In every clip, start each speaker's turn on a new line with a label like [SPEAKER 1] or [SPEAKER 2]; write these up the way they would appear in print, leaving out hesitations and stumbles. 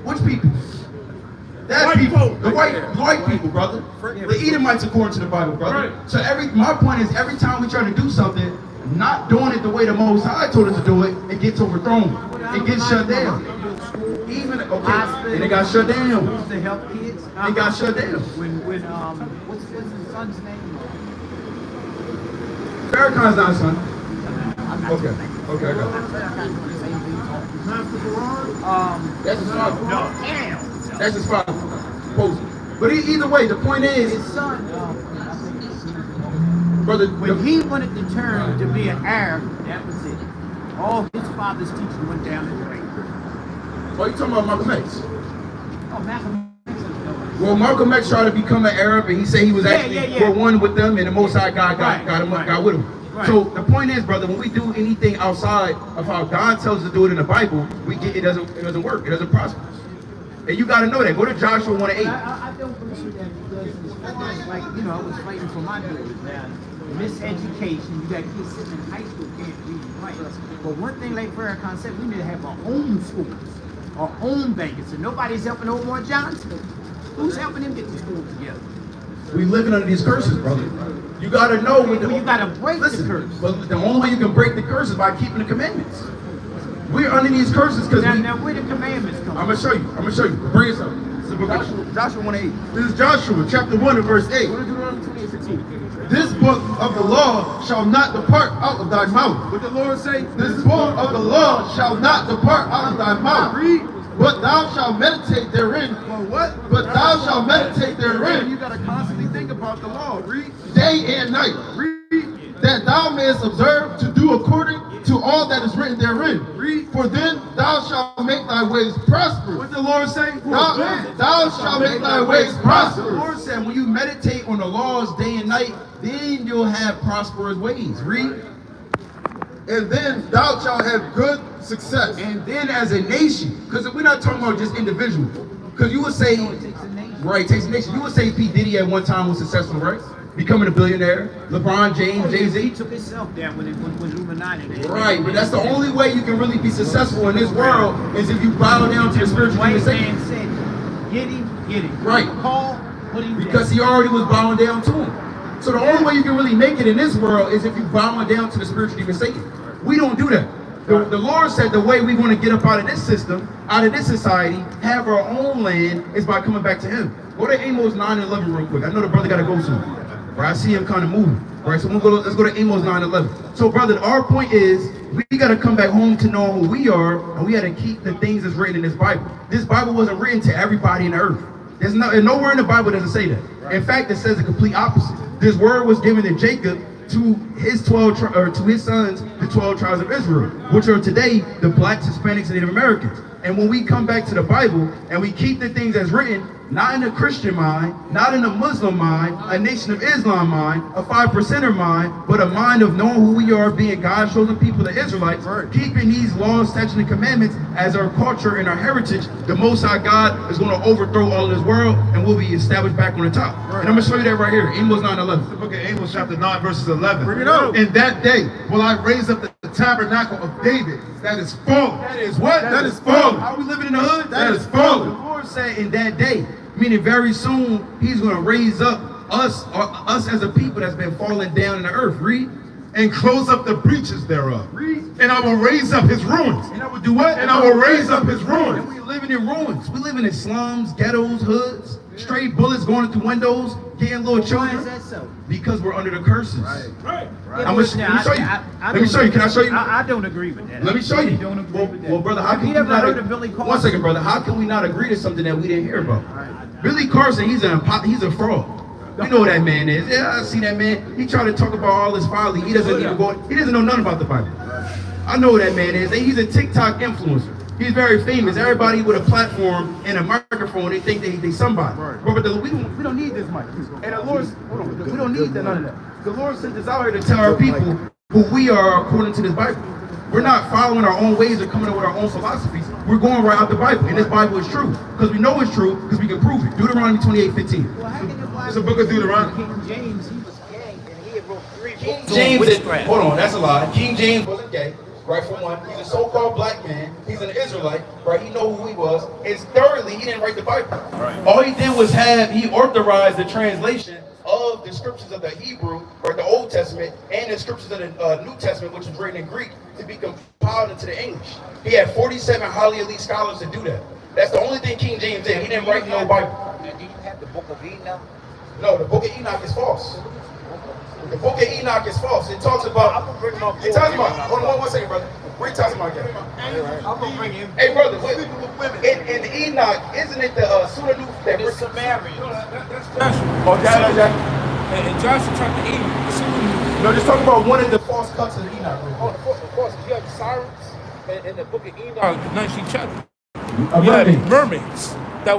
[SPEAKER 1] Which people? That people, the white people, brother. The Edomites according to the Bible, brother. So my point is, every time we try to do something, not doing it the way the Most High told us to do it, it gets overthrown. It gets shut down. Even and it got shut down.
[SPEAKER 2] To help kids.
[SPEAKER 1] It got shut down.
[SPEAKER 2] What's his son's name?
[SPEAKER 1] Farrakhan's not a son. Okay, I got it. That's his father.
[SPEAKER 2] No.
[SPEAKER 1] That's his father. But either way, the point is,
[SPEAKER 2] His son,
[SPEAKER 1] brother,
[SPEAKER 2] when he wanted to turn to be an Arab, that was it. All his father's teaching went down the drain.
[SPEAKER 1] Oh, you talking about Malcolm X?
[SPEAKER 2] Oh, Malcolm X.
[SPEAKER 1] Well, Malcolm X tried to become an Arab, and he said he was actually one with them, and the Most High God got with him. Right. So the point is, brother, when we do anything outside of how God tells us to do it in the Bible, it doesn't work. It doesn't prosper. And you got to know that. Go to Joshua 1:8.
[SPEAKER 2] I don't believe that because as far as I was fighting for my daughters. Miseducation, you got kids sitting in high school can't read and write. But one thing like Farrakhan said, we need to have our own schools, our own bankers. And nobody's helping Omar Johnson. Who's helping him get the schools together?
[SPEAKER 1] We living under these curses, brother. You got to know.
[SPEAKER 2] You got to break the curse.
[SPEAKER 1] But the only way you can break the curse is by keeping the commandments. We're under these curses because
[SPEAKER 2] now where the commandments come?
[SPEAKER 1] I'm gonna show you. Bring it up. Joshua 1:8. This is Joshua chapter 1 and verse 8.
[SPEAKER 3] This book of the law shall not depart out of thy mouth.
[SPEAKER 1] What the Lord say?
[SPEAKER 3] This book of the law shall not depart out of thy mouth.
[SPEAKER 1] Read.
[SPEAKER 3] But thou shalt meditate therein.
[SPEAKER 1] What?
[SPEAKER 3] But thou shalt meditate therein.
[SPEAKER 1] You gotta constantly think about the law. Read.
[SPEAKER 3] Day and night.
[SPEAKER 1] Read.
[SPEAKER 3] That thou mayest observe to do according to all that is written therein.
[SPEAKER 1] Read.
[SPEAKER 3] For then thou shalt make thy ways prosperous.
[SPEAKER 1] What the Lord say?
[SPEAKER 3] Thou shalt make thy ways prosperous.
[SPEAKER 1] The Lord said, when you meditate on the laws day and night, then you'll have prosperous ways. Read.
[SPEAKER 3] And then thou shalt have good success.
[SPEAKER 1] And then as a nation, because we're not talking about just individuals. Because you would say, right, it takes a nation. You would say P. Diddy at one time was successful, right? Becoming a billionaire. LeBron James, Jay-Z.
[SPEAKER 2] He took himself down when Illuminati.
[SPEAKER 1] Right, but that's the only way you can really be successful in this world is if you bow down to the spiritual
[SPEAKER 2] White
[SPEAKER 1] Satan.
[SPEAKER 2] man said, get him.
[SPEAKER 1] Right.
[SPEAKER 2] Call, put him
[SPEAKER 1] Because
[SPEAKER 2] down.
[SPEAKER 1] he already was bowing down to him. So the only way you can really make it in this world is if you bowing down to the spiritual demon Satan. We don't do that. The Lord said the way we want to get up out of this system, out of this society, have our own land, is by coming back to Him. Go to Amos 9:11 real quick. I know the brother got to go soon. Right, I see him kind of moving. Right, so let's go to Amos 9:11. So, brother, our point is we got to come back home to know who we are, and we got to keep the things that's written in this Bible. This Bible wasn't written to everybody in the earth. There's nowhere in the Bible doesn't say that. In fact, it says the complete opposite. This word was given to Jacob to his to his sons, the 12 tribes of Israel, which are today the blacks, Hispanics, and Native Americans. And when we come back to the Bible and we keep the things that's written, not in a Christian mind, not in a Muslim mind, a Nation of Islam mind, a 5%er mind, but a mind of knowing who we are, being God's chosen people, the Israelites, keeping these laws, statutes, and commandments as our culture and our heritage, the Most High God is going to overthrow all of this world and we'll be established back on the top. And I'm going to show you that right here, Amos 9:11.
[SPEAKER 3] The book of Amos chapter 9 verses 11.
[SPEAKER 1] Bring it up.
[SPEAKER 3] In that day will I raise up the tabernacle of David that is fallen.
[SPEAKER 1] That is what?
[SPEAKER 3] That is fallen.
[SPEAKER 1] How are we living in the hood?
[SPEAKER 3] That is fallen.
[SPEAKER 1] The Lord said in that day, meaning very soon, He's going to raise up us as a people that's been falling down in the earth. Read.
[SPEAKER 3] And close up the breaches thereof.
[SPEAKER 1] Read.
[SPEAKER 3] And I will raise up his ruins.
[SPEAKER 1] And I will do what?
[SPEAKER 3] And I will raise up his ruins.
[SPEAKER 1] And we living in ruins. We living in slums, ghettos, hoods, straight bullets going through windows, getting little children.
[SPEAKER 2] Why is that so?
[SPEAKER 1] Because we're under the curses.
[SPEAKER 3] Right.
[SPEAKER 1] Let me show you. Let me show you. Can I show you?
[SPEAKER 2] I don't agree with that.
[SPEAKER 1] Let me show you.
[SPEAKER 2] Don't agree with that.
[SPEAKER 1] Well, brother, how can we not? One second, brother. How can we not agree to something that we didn't hear about? Billy Carson, he's a fraud. You know who that man is. Yeah, I see that man. He tried to talk about all his folly. He doesn't even go. He doesn't know nothing about the Bible. I know who that man is. He's a TikTok influencer. He's very famous. Everybody with a platform and a microphone, they think they somebody. But we don't need this mic. And the Lord, hold on, we don't need none of that. The Lord sent us out here to tell our people who we are according to this Bible. We're not following our own ways or coming up with our own philosophies. We're going right out the Bible, and this Bible is true because we know it's true because we can prove it. Deuteronomy 28:15. It's a book of Deuteronomy.
[SPEAKER 2] King James, he was gay, and he wrote 3 books.
[SPEAKER 1] James, hold on, that's a lie. King James wasn't gay. right? For one, he's a so-called black man. He's an Israelite, right? He know who he was. And thirdly, he didn't write the Bible. Right. All he did was he authorized the translation of the scriptures of the Hebrew, or the Old Testament, and the scriptures of the New Testament, which was written in Greek, to be compiled into the English. He had 47 highly elite scholars to do that. That's the only thing King James did. He didn't write no Bible.
[SPEAKER 2] Do you have the book of Enoch?
[SPEAKER 1] No, the book of Enoch is false. The book of Enoch is false. It talks about. It talks about. Hold on one second, brother. What are you talking about again?
[SPEAKER 2] I'm gonna bring him.
[SPEAKER 1] Hey, brother. In Enoch, isn't it the Pseudo-New that
[SPEAKER 2] The Sumerians.
[SPEAKER 4] That's Joshua.
[SPEAKER 1] Oh, Joshua.
[SPEAKER 4] And Joshua chapter 8, the Sumerians.
[SPEAKER 1] No, just talk about one of the false cuts of Enoch.
[SPEAKER 4] Oh, of course, you have the sirens in the book of Enoch, the 19th chapter.
[SPEAKER 1] A
[SPEAKER 4] You
[SPEAKER 1] mermaid.
[SPEAKER 4] had mermaids that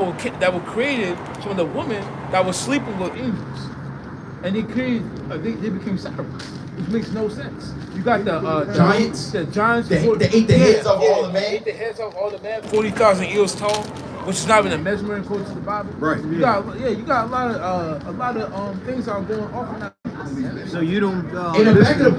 [SPEAKER 4] were created from the women that were sleeping with angels, and they became sirens, which makes no sense. You got the
[SPEAKER 1] Giants?
[SPEAKER 4] The giants.
[SPEAKER 1] They ate the heads of all the men.
[SPEAKER 4] They ate the heads of all the men. 40,000 years tall, which is not even a measurement according to the Bible.
[SPEAKER 1] Right.
[SPEAKER 4] You got a lot of things are going off now.
[SPEAKER 2] So you don't.
[SPEAKER 1] In the back of the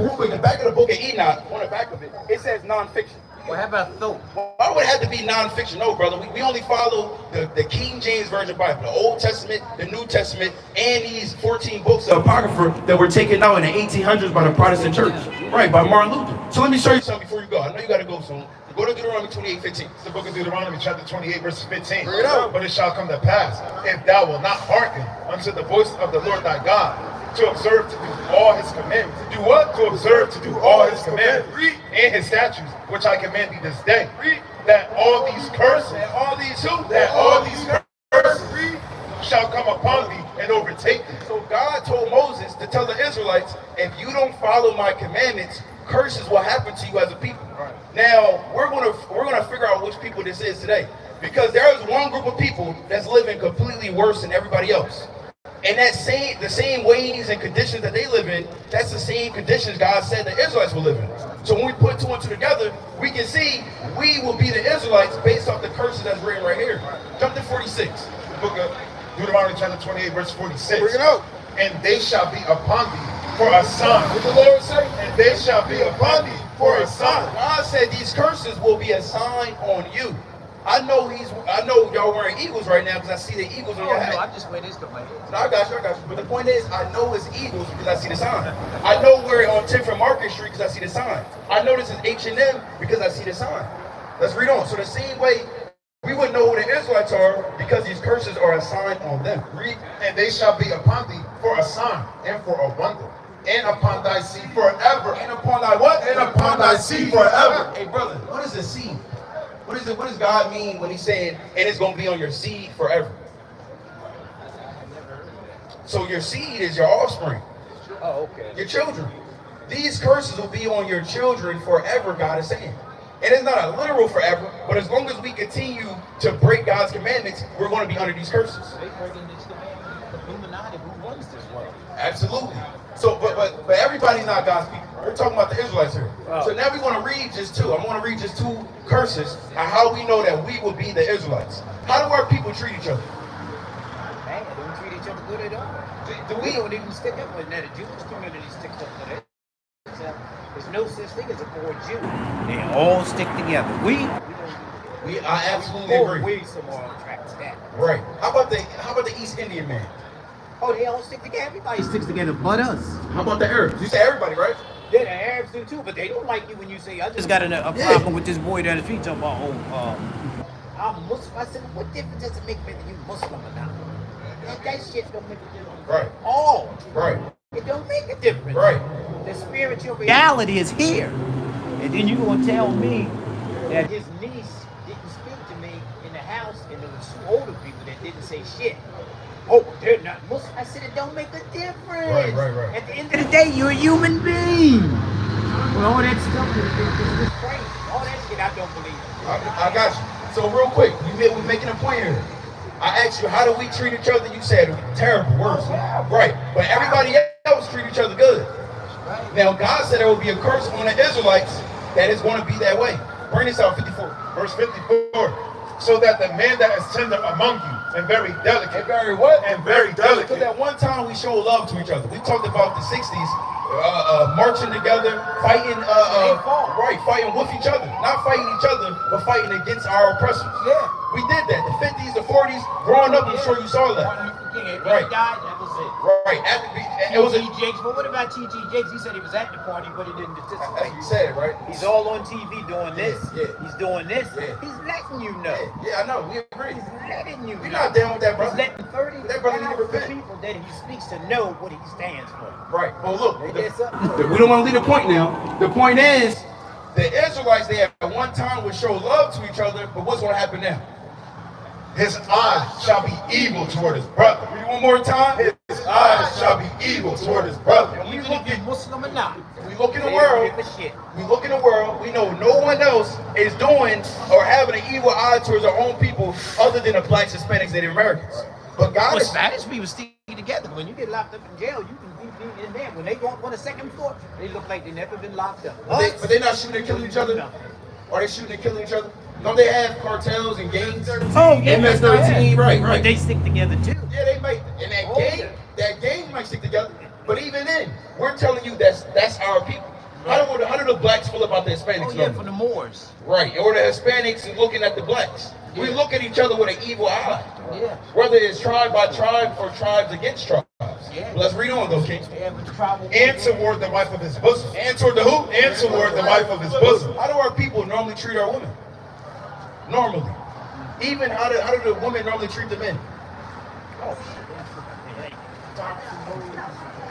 [SPEAKER 1] book, of Enoch, on the back of it, it says nonfiction.
[SPEAKER 2] Well, how about thought?
[SPEAKER 1] Why would it have to be nonfiction? No, brother. We only follow the King James Version Bible, the Old Testament, the New Testament, and these 14 books of Apocrypha that were taken out in the 1800s by the Protestant Church, right, by Martin Luther. So let me show you something before you go. I know you got to go soon. Go to Deuteronomy 28:15.
[SPEAKER 3] It's the book of Deuteronomy, chapter 28, verse 15.
[SPEAKER 1] Bring it out.
[SPEAKER 3] But it shall come to pass, if thou wilt not hearken unto the voice of the Lord thy God, to observe to do all his commandments. To do what? To observe to do all his commandments and his statutes, which I command thee this day. That all these curses, shall come upon thee and overtake thee.
[SPEAKER 1] So God told Moses to tell the Israelites, if you don't follow my commandments, curses will happen to you as a people. Right. Now we're gonna figure out which people this is today, because there is one group of people that's living completely worse than everybody else. And the same ways and conditions that they live in, that's the same conditions God said the Israelites will live in. So when we put two and two together, we can see we will be the Israelites based off the curses that's written right here. Jump to 46.
[SPEAKER 3] The book of Deuteronomy, chapter 28, verse 46.
[SPEAKER 1] Bring it out.
[SPEAKER 3] And they shall be upon thee for a sign.
[SPEAKER 1] What the Lord say?
[SPEAKER 3] And they shall be upon thee for a sign.
[SPEAKER 1] God said these curses will be a sign on you. I know y'all wearing eagles right now because I see the eagles on your hat.
[SPEAKER 2] I just wear this to my head.
[SPEAKER 1] No, I got you. But the point is, I know it's eagles because I see the sign. I know we're on 10th and Market Street because I see the sign. I know this is H&M because I see the sign. Let's read on. So the same way, we would know who the Israelites are because these curses are a sign on them.
[SPEAKER 3] Read, and they shall be upon thee for a sign and for a wonder, and upon thy seed forever.
[SPEAKER 1] And upon thy what?
[SPEAKER 3] And upon thy seed forever.
[SPEAKER 1] Hey, brother, what is a seed? What does God mean when he's saying, and it's going to be on your seed forever? So your seed is your offspring.
[SPEAKER 2] Oh, okay.
[SPEAKER 1] Your children. These curses will be on your children forever, God is saying. And it's not a literal forever, but as long as we continue to break God's commandments, we're going to be under these curses.
[SPEAKER 2] They breaking these commandments. The Illuminati, who runs this world?
[SPEAKER 1] Absolutely. So, but everybody's not God's people. We're talking about the Israelites here.
[SPEAKER 2] Wow.
[SPEAKER 1] So now we're going to read just two. I'm going to read just two curses and how we know that we will be the Israelites. How do our people treat each other?
[SPEAKER 2] Man, they don't treat each other good at all.
[SPEAKER 1] Do
[SPEAKER 2] We don't even stick up with that. The Jewish community sticks up to that. There's no such thing as a poor Jew. They all stick together. We don't.
[SPEAKER 1] I absolutely agree.
[SPEAKER 2] We some more on track to that.
[SPEAKER 1] Right. How about the East Indian man?
[SPEAKER 2] Oh, they all stick together. Everybody sticks together but us.
[SPEAKER 1] How about the Arabs? You say everybody, right?
[SPEAKER 2] Yeah, the Arabs do too, but they don't like you when you say, I just got a problem with this boy down the street talking about, I'm Muslim. I said, what difference does it make whether you Muslim or not? That shit don't make a difference.
[SPEAKER 1] Right.
[SPEAKER 2] All.
[SPEAKER 1] Right.
[SPEAKER 2] It don't make a difference.
[SPEAKER 1] Right.
[SPEAKER 2] The spiritual reality is here. And then you gonna tell me that his niece didn't speak to me in the house and there was some older people that didn't say shit. Oh, they're not Muslim. I said it don't make a difference.
[SPEAKER 1] Right.
[SPEAKER 2] At the end of the day, you're a human being. Well, all that stuff is crazy. All that shit I don't believe.
[SPEAKER 1] I got you. So real quick, we're making a point here. I asked you, how do we treat each other? You said terrible words. Right. But everybody else treat each other good. Now God said there will be a curse on the Israelites that is going to be that way. Bring this out, 54.
[SPEAKER 3] Verse 54. So that the man that is tender among you And very delicate.
[SPEAKER 1] And very what?
[SPEAKER 3] And very
[SPEAKER 1] Because
[SPEAKER 3] delicate.
[SPEAKER 1] at one time we showed love to each other. We talked about the 60s, marching together, fighting, fighting with each other. Not fighting each other, but fighting against our oppressors.
[SPEAKER 2] Yeah.
[SPEAKER 1] We did that. The 50s, the 40s, growing up, I'm sure you saw that.
[SPEAKER 2] Right. He died, that was it.
[SPEAKER 1] Right. It was
[SPEAKER 2] T.G. Jakes, but what about T.G. Jakes? He said he was at the party, but he didn't participate.
[SPEAKER 1] You said it, right?
[SPEAKER 2] He's all on TV doing this.
[SPEAKER 1] Yeah.
[SPEAKER 2] He's doing this.
[SPEAKER 1] Yeah.
[SPEAKER 2] He's letting you know.
[SPEAKER 1] Yeah, I know. We agree.
[SPEAKER 2] He's letting you
[SPEAKER 1] We're
[SPEAKER 2] know.
[SPEAKER 1] not down with that, brother.
[SPEAKER 2] He's letting 30
[SPEAKER 1] That brother need to repent.
[SPEAKER 2] people that he speaks to know what he stands for.
[SPEAKER 1] Right. Well, look,
[SPEAKER 2] They
[SPEAKER 1] we don't want to leave the point now. The point is, the Israelites, they at one time would show love to each other, but what's going to happen now?
[SPEAKER 3] His eyes shall be evil toward his brother.
[SPEAKER 1] Read it one more time.
[SPEAKER 3] His eyes shall be evil toward his brother.
[SPEAKER 1] And
[SPEAKER 2] You look at Muslim or not.
[SPEAKER 1] we look in the
[SPEAKER 2] They
[SPEAKER 1] world,
[SPEAKER 2] don't give a shit.
[SPEAKER 1] we look in the world, we know no one else is doing or having an evil eye towards their own people other than the blacks, Hispanics, Native Americans. But God
[SPEAKER 2] But
[SPEAKER 1] is...
[SPEAKER 2] Spanish people stay together. When you get locked up in jail, you can be in there. When they go up on the second floor, they look like they never been locked up.
[SPEAKER 1] But they're not shooting and killing each other? Are they shooting and killing each other? Don't they have cartels and gangs?
[SPEAKER 2] Oh, yeah.
[SPEAKER 1] MS-13, right.
[SPEAKER 2] But they stick together too.
[SPEAKER 1] Yeah, they might. And
[SPEAKER 2] Oh, yeah.
[SPEAKER 1] that gang might stick together. But even then, we're telling you that's our people. How do the blacks feel about the Hispanics?
[SPEAKER 2] Oh, yeah, for the Moors.
[SPEAKER 1] Right, or the Hispanics is looking at the blacks. We look at each other with an evil eye.
[SPEAKER 2] Yeah.
[SPEAKER 1] Whether it's tribe by tribe or tribes against tribes.
[SPEAKER 2] Yeah.
[SPEAKER 1] Let's read on those kings.
[SPEAKER 2] Yeah, but the tribal
[SPEAKER 3] And toward the wife of his bosom.
[SPEAKER 1] And toward the who?
[SPEAKER 3] And toward the wife of his bosom.
[SPEAKER 1] How do our people normally treat our women? Normally. Even how do the women normally treat the men?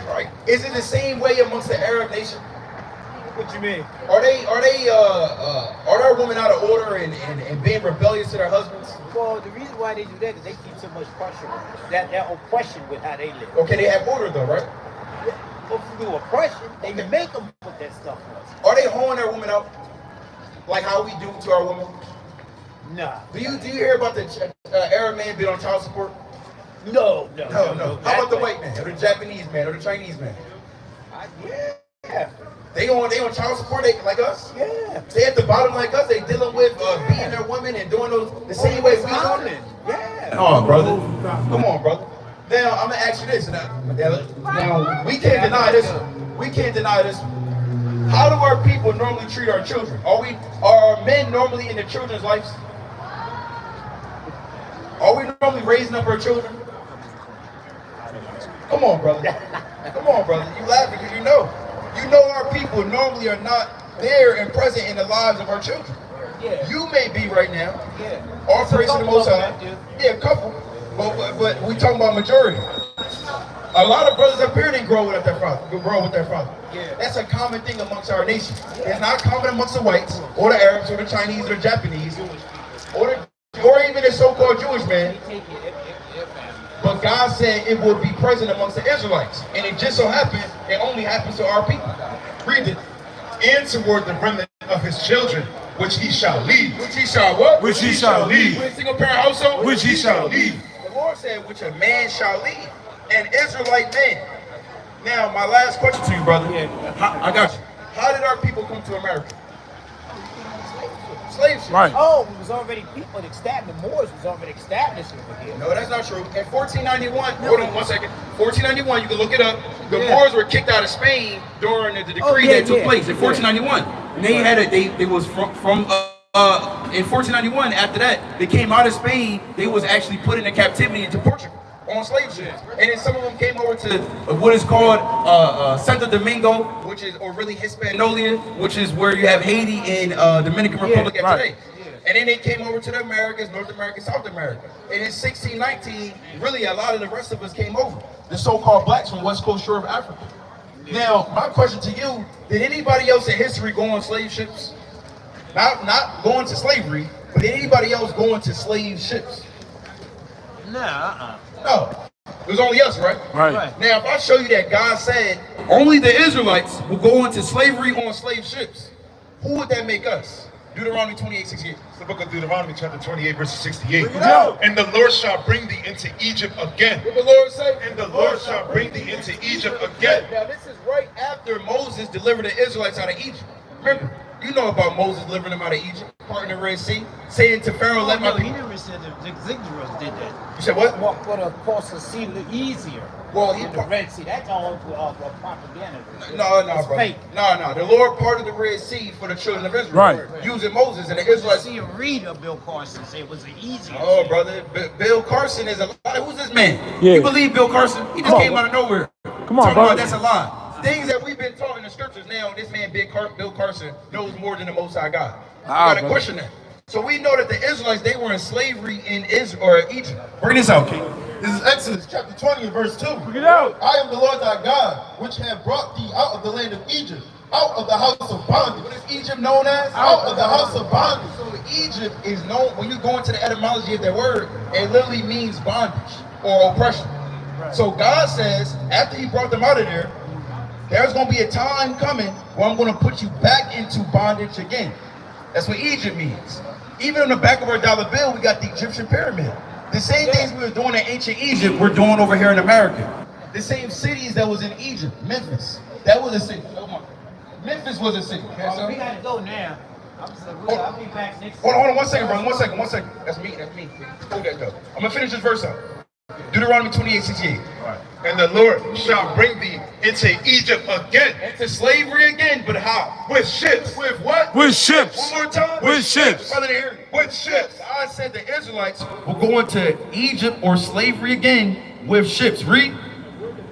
[SPEAKER 1] Right. Is it the same way amongst the Arab nation?
[SPEAKER 2] What you mean?
[SPEAKER 1] Are our women out of order and being rebellious to their husbands?
[SPEAKER 2] Well, the reason why they do that is they keep so much pressure on them. That oppression with how they live.
[SPEAKER 1] Okay, they have order though, right?
[SPEAKER 2] Well, through oppression, they make them put that stuff on us.
[SPEAKER 1] Are they hoeing their women out? Like how we do to our women?
[SPEAKER 2] Nah.
[SPEAKER 1] Do you hear about the Arab man being on child support?
[SPEAKER 2] No.
[SPEAKER 1] No. How about the white man, or the Japanese man, or the Chinese man?
[SPEAKER 2] Yeah.
[SPEAKER 1] They on child support like us?
[SPEAKER 2] Yeah.
[SPEAKER 1] They at the bottom like us. They dealing with beating their women and doing those the same way we doing it.
[SPEAKER 2] Yeah.
[SPEAKER 1] Oh, brother. Come on, brother. Now I'm gonna ask you this. Now we can't deny this. We can't deny this. How do our people normally treat our children? Are our men normally in their children's lives? Are we normally raising up our children? Come on, brother. Come on, brother. You laughing because you know. You know our people normally are not there and present in the lives of our children.
[SPEAKER 2] Yeah.
[SPEAKER 1] You may be right now.
[SPEAKER 2] Yeah.
[SPEAKER 1] All praise to the Most High.
[SPEAKER 2] Couple of them,
[SPEAKER 1] Yeah, a couple. But we talking about majority. A lot of brothers up here didn't grow with their father.
[SPEAKER 2] Yeah.
[SPEAKER 1] That's a common thing amongst our nation. It's not common amongst the whites or the Arabs or the Chinese or the Japanese or even the so-called Jewish man. But God said it will be present amongst the Israelites. And it just so happened, it only happens to our people. Read it.
[SPEAKER 3] And toward the remnant of his children, which he shall lead.
[SPEAKER 1] Which he shall what?
[SPEAKER 3] Which he shall lead.
[SPEAKER 1] With a single parent household?
[SPEAKER 3] Which he shall lead.
[SPEAKER 1] The Lord said, which a man shall lead. An Israelite man. Now, my last question to you, brother.
[SPEAKER 2] Yeah.
[SPEAKER 1] I got you. How did our people come to America? Slave ship.
[SPEAKER 4] Right.
[SPEAKER 2] Oh, it was already people established. The Moors was already established over here.
[SPEAKER 1] No, that's not true. In 1491, hold on 1 second. 1491, you can look it up. The
[SPEAKER 2] Yeah.
[SPEAKER 1] Moors were kicked out of Spain during the decree that took place in 1491. And they had they was from in 1491. After that, they came out of Spain. They was actually put into captivity into Portugal on slave ships. And then some of them came over to what is called Santo Domingo, which is, or really Hispaniola, which is where you have Haiti and Dominican Republic at today. And then they came over to the Americas, North America, South America. And in 1619, really a lot of the rest of us came over. The so-called blacks from West Coast shore of Africa. Now, my question to you, did anybody else in history go on slave ships? Not going to slavery, but did anybody else go into slave ships?
[SPEAKER 2] Nah,
[SPEAKER 1] No. It was only us, right?
[SPEAKER 4] Right.
[SPEAKER 1] Now, if I show you that God said only the Israelites will go into slavery on slave ships, who would that make us? Deuteronomy 28:68.
[SPEAKER 3] It's the book of Deuteronomy, chapter 28, verse 68.
[SPEAKER 1] Bring it out.
[SPEAKER 3] And the Lord shall bring thee into Egypt again.
[SPEAKER 1] What the Lord say?
[SPEAKER 3] And the Lord shall bring thee into Egypt again.
[SPEAKER 1] Now, this is right after Moses delivered the Israelites out of Egypt. Remember, you know about Moses delivering them out of Egypt. parting the Red Sea, saying to Pharaoh, let my
[SPEAKER 2] He
[SPEAKER 1] people.
[SPEAKER 2] never said the Ziggurat did that.
[SPEAKER 1] You said what?
[SPEAKER 2] Well, but of course, the sea look easier.
[SPEAKER 1] Well, he
[SPEAKER 2] in the Red Sea. That's all propaganda.
[SPEAKER 1] No,
[SPEAKER 2] It's
[SPEAKER 1] bro.
[SPEAKER 2] fake.
[SPEAKER 1] No. The Lord parted the Red Sea for the children of Israel.
[SPEAKER 4] Right.
[SPEAKER 1] Using Moses and the
[SPEAKER 2] I
[SPEAKER 1] Israelites.
[SPEAKER 2] see a read of Bill Carson say it was the easiest.
[SPEAKER 1] Oh, brother, Bill Carson is a lie. Who's this man?
[SPEAKER 4] Yeah.
[SPEAKER 1] You believe Bill Carson? He just
[SPEAKER 4] Come on,
[SPEAKER 1] came out of nowhere.
[SPEAKER 4] Come on,
[SPEAKER 1] Talking
[SPEAKER 4] brother.
[SPEAKER 1] about that's a lie. Things that we've been taught in the scriptures now, this man, Bill Carson, knows more than the Most High God. You gotta
[SPEAKER 4] brother.
[SPEAKER 1] question that. So we know that the Israelites, they were in slavery in Israel or Egypt. Bring this out, King.
[SPEAKER 5] This is Exodus chapter 20 and verse 2.
[SPEAKER 4] Bring it out.
[SPEAKER 5] I am the Lord thy God, which have brought thee out of the land of Egypt, out of the house of bondage.
[SPEAKER 1] What is Egypt known as?
[SPEAKER 5] Out of the house of bondage.
[SPEAKER 1] So Egypt is known, when you go into the etymology of that word, it literally means bondage or oppression. So God says, after he brought them out of there, there's going to be a time coming where I'm going to put you back into bondage again. That's what Egypt means. Even on the back of our dollar bill, we got the Egyptian pyramid. The same things we were doing in ancient Egypt, we're doing over here in America. The same cities that was in Egypt, Memphis, that was a city. Memphis was a city. Okay, so
[SPEAKER 2] We gotta go now. I'll be back next.
[SPEAKER 1] Hold on 1 second, brother. 1 second. That's me. Hold that though. I'm gonna finish this verse out. Deuteronomy 28:68.
[SPEAKER 3] And the Lord shall bring thee into Egypt again,
[SPEAKER 1] Into slavery again, but how?
[SPEAKER 3] with ships.
[SPEAKER 1] With what?
[SPEAKER 4] With ships.
[SPEAKER 1] One more time.
[SPEAKER 4] With ships.
[SPEAKER 1] Brother, hear me.
[SPEAKER 3] With ships.
[SPEAKER 1] God said the Israelites will go into Egypt or slavery again with ships. Read.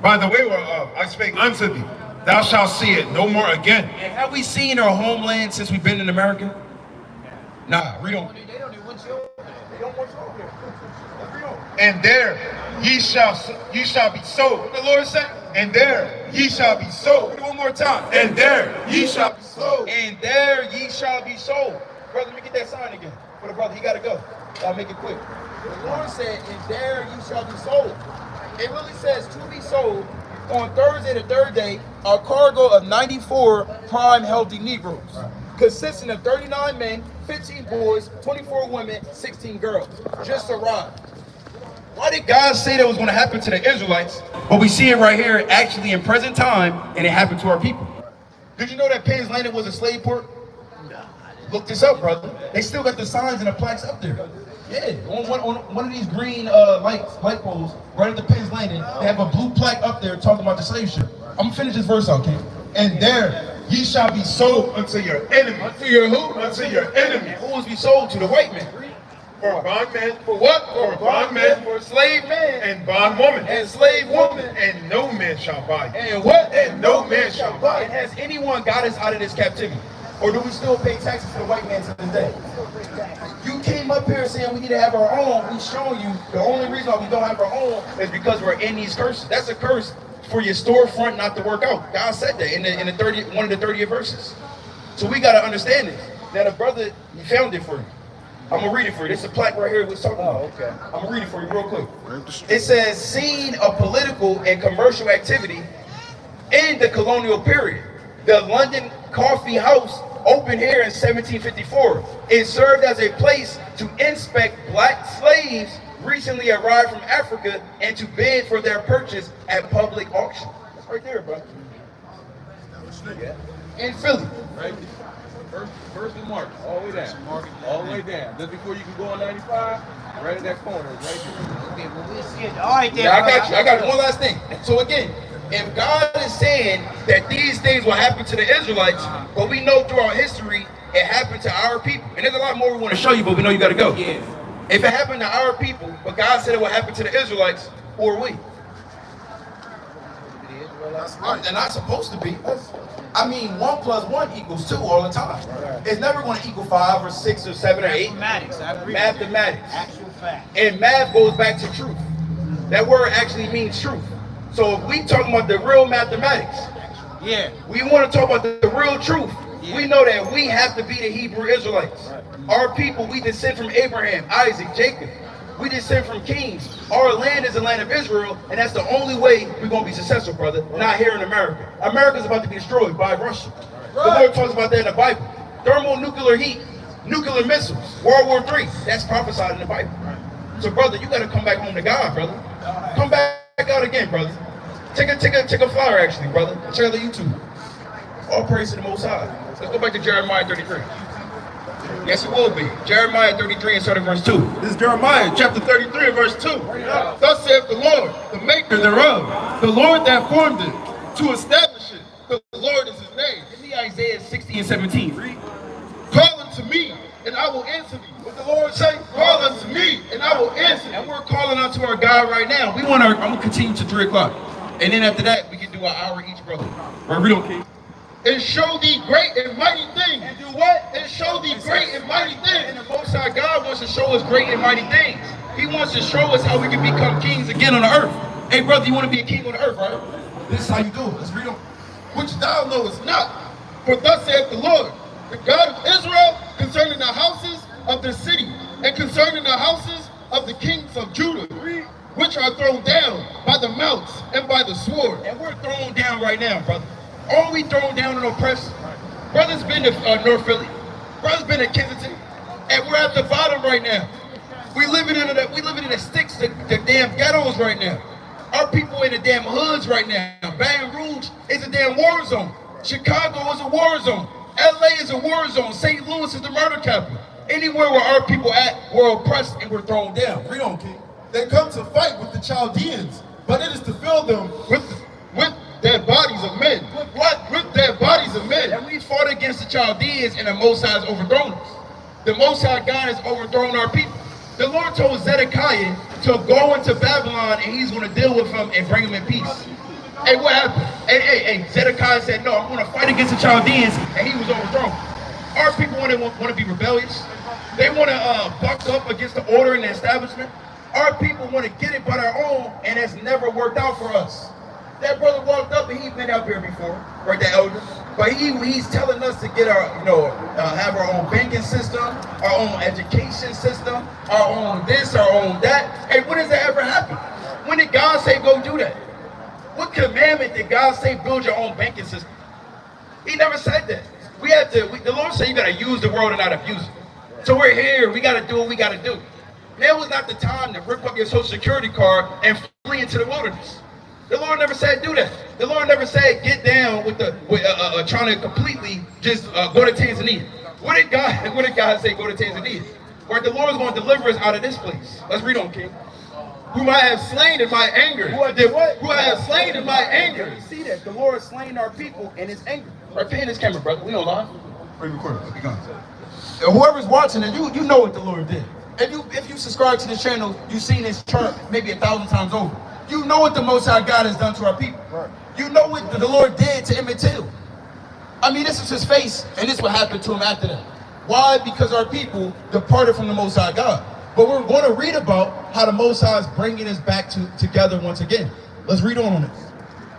[SPEAKER 3] By the way whereof I spake unto thee, thou shalt see it no more again.
[SPEAKER 1] And have we seen our homeland since we've been in America? Nah, read on.
[SPEAKER 2] They don't even want you over there.
[SPEAKER 1] They don't want you over there. Let's read on.
[SPEAKER 3] And there ye shall be sold.
[SPEAKER 1] What the Lord said?
[SPEAKER 3] And there ye shall be sold.
[SPEAKER 1] One more time.
[SPEAKER 3] And there ye shall be sold.
[SPEAKER 1] And there ye shall be sold. Brother, let me get that sign again. For the brother, he gotta go. I'll make it quick. The Lord said, and there ye shall be sold. It really says to be sold on Thursday, the third day, a cargo of 94 prime healthy Negroes, consisting of 39 men, 15 boys, 24 women, 16 girls. Just arrived. Why did God say that was going to happen to the Israelites? But we see it right here, actually in present time, and it happened to our people. Did you know that Penn's Landing was a slave port? Look this up, brother. They still got the signs and the plaques up there. Yeah, on one of these green light poles, right at the Penn's Landing, they have a blue plaque up there talking about the slave ship. I'm gonna finish this verse out, King.
[SPEAKER 3] And there ye shall be sold unto your enemy.
[SPEAKER 1] Unto your who?
[SPEAKER 3] Unto your enemy.
[SPEAKER 1] Who was be sold to? The white man.
[SPEAKER 3] For bondmen.
[SPEAKER 1] For what?
[SPEAKER 3] For bondmen.
[SPEAKER 1] For slave man.
[SPEAKER 3] And bondwoman.
[SPEAKER 1] And slave woman.
[SPEAKER 3] And no man shall buy you.
[SPEAKER 1] And what?
[SPEAKER 3] And no man shall buy
[SPEAKER 1] And
[SPEAKER 3] you.
[SPEAKER 1] has anyone got us out of this captivity? Or do we still pay taxes to the white man to this day? You came up here saying we need to have our own. We showing you the only reason why we don't have our own is because we're in these curses. That's a curse for your storefront not to work out. God said that in the one of the 30th verses. So we got to understand this. Now the brother, he found it for you. I'm going to read it for you. This is a plaque right here we was talking about.
[SPEAKER 2] okay.
[SPEAKER 1] I'm going to read it for you real quick. It says, scene of political and commercial activity in the colonial period. The London Coffee House opened here in 1754. It served as a place to inspect black slaves recently arrived from Africa and to bid for their purchase at public auction. That's right there, bro. In Philly.
[SPEAKER 6] Right? First of March, all the way down. All the way down. Just before you can go on 95, right at that corner, right there.
[SPEAKER 2] Okay, well, we'll see it. All right, there.
[SPEAKER 1] Yeah, I got you. One last thing. So again, if God is saying that these things will happen to the Israelites, but we know throughout history it happened to our people. And there's a lot more we want to show you, but we know you got to go.
[SPEAKER 2] Yeah.
[SPEAKER 1] If it happened to our people, but God said it will happen to the Israelites, who are we? They're not supposed to be. I mean, 1 + 1 = 2 all the time. It's never going to equal 5 or 6 or 7 or 8.
[SPEAKER 2] Mathematics, I agree.
[SPEAKER 1] Mathematics.
[SPEAKER 2] Actual fact.
[SPEAKER 1] And math goes back to truth. That word actually means truth. So if we talking about the real mathematics,
[SPEAKER 2] Yeah.
[SPEAKER 1] we want to talk about the real truth.
[SPEAKER 2] Yeah.
[SPEAKER 1] We know that we have to be the Hebrew Israelites. Our people, we descend from Abraham, Isaac, Jacob. We descend from kings. Our land is the land of Israel, and that's the only way we're going to be successful, brother. Not here in America. America's about to be destroyed by Russia. The Lord talks about that in the Bible. Thermonuclear heat, nuclear missiles, World War III. That's prophesied in the Bible. So, brother, you got to come back home to God, brother. Come back out again, brother. Take a flyer, actually, brother. Check out the YouTube. All praise to the Most High. Let's go back to Jeremiah 33. Yes, it will be. Jeremiah 33 and starting verse 2.
[SPEAKER 5] This is Jeremiah chapter 33 and verse 2. Thus saith the Lord, the maker thereof, the Lord that formed it, to establish it. The Lord is his name.
[SPEAKER 1] Give me Isaiah 60 and 17. Read.
[SPEAKER 5] Call unto me, and I will answer thee. What the Lord say? Call unto me, and I will answer
[SPEAKER 1] And
[SPEAKER 5] thee.
[SPEAKER 1] we're calling out to our God right now. I'm gonna continue to 3 o'clock. And then after that, we can do an hour each, brother. Right, read on, King.
[SPEAKER 5] And show thee great and mighty things.
[SPEAKER 1] And do what?
[SPEAKER 5] And show thee great and mighty
[SPEAKER 1] And
[SPEAKER 5] things.
[SPEAKER 1] the Most High God wants to show us great and mighty things. He wants to show us how we can become kings again on the earth. Hey, brother, you want to be a king on the earth, right? This is how you do it. Let's read on.
[SPEAKER 5] Which thou knowest not. For thus saith the Lord, the God of Israel, concerning the houses of the city, and concerning the houses of the kings of Judah, which are thrown down by the mounts and by the sword.
[SPEAKER 1] And we're thrown down right now, brother. Are we thrown down and oppressed? Brother's been to North Philly. Brother's been to Kensington. And we're at the bottom right now. We living in the sticks, the damn ghettos right now. Our people in the damn hoods right now. Baton Rouge is a damn war zone. Chicago is a war zone. LA is a war zone. St. Louis is the murder capital. Anywhere where our people at, we're oppressed and we're thrown down. Read on, King.
[SPEAKER 5] They come to fight with the Chaldeans, but it is to fill them with dead bodies of men.
[SPEAKER 1] With what?
[SPEAKER 5] With dead bodies of men.
[SPEAKER 1] And we fought against the Chaldeans and the Most High has overthrown us. The Most High God has overthrown our people. The Lord told Zedekiah to go into Babylon and he's going to deal with them and bring them in peace. Hey, what happened? Hey, Zedekiah said, no, I'm going to fight against the Chaldeans, and he was overthrown. Our people want to be rebellious. They want to buck up against the order and the establishment. Our people want to get it by their own, and it's never worked out for us. That brother walked up, and he's been out here before, right, that elder. But he's telling us to get our, have our own banking system, our own education system, our own this, our own that. Hey, when does that ever happen? When did God say go do that? What commandment did God say build your own banking system? He never said that. The Lord said you got to use the world and not abuse it. So we're here, we got to do what we got to do. Now is not the time to rip up your social security card and flee into the wilderness. The Lord never said do that. The Lord never said get down with trying to completely just go to Tanzania. What did God say go to Tanzania? Or the Lord is going to deliver us out of this place. Let's read on, King.
[SPEAKER 5] Whom I have slain in my anger.
[SPEAKER 1] Who I did what?
[SPEAKER 5] Who I have slain in my anger.
[SPEAKER 1] You see that? The Lord has slain our people in his anger. Right, pay in this camera, brother. We on live.
[SPEAKER 5] Wait, record it.
[SPEAKER 1] Be gone. And whoever's watching it, you know what the Lord did. And if you subscribe to this channel, you've seen this chart maybe 1,000 times over. You know what the Most High God has done to our people. Right. You know what the Lord did to Emmett Till. I mean, this is his face, and this is what happened to him after that. Why? Because our people departed from the Most High God. But we're going to read about how the Most High is bringing us back together once again. Let's read on this.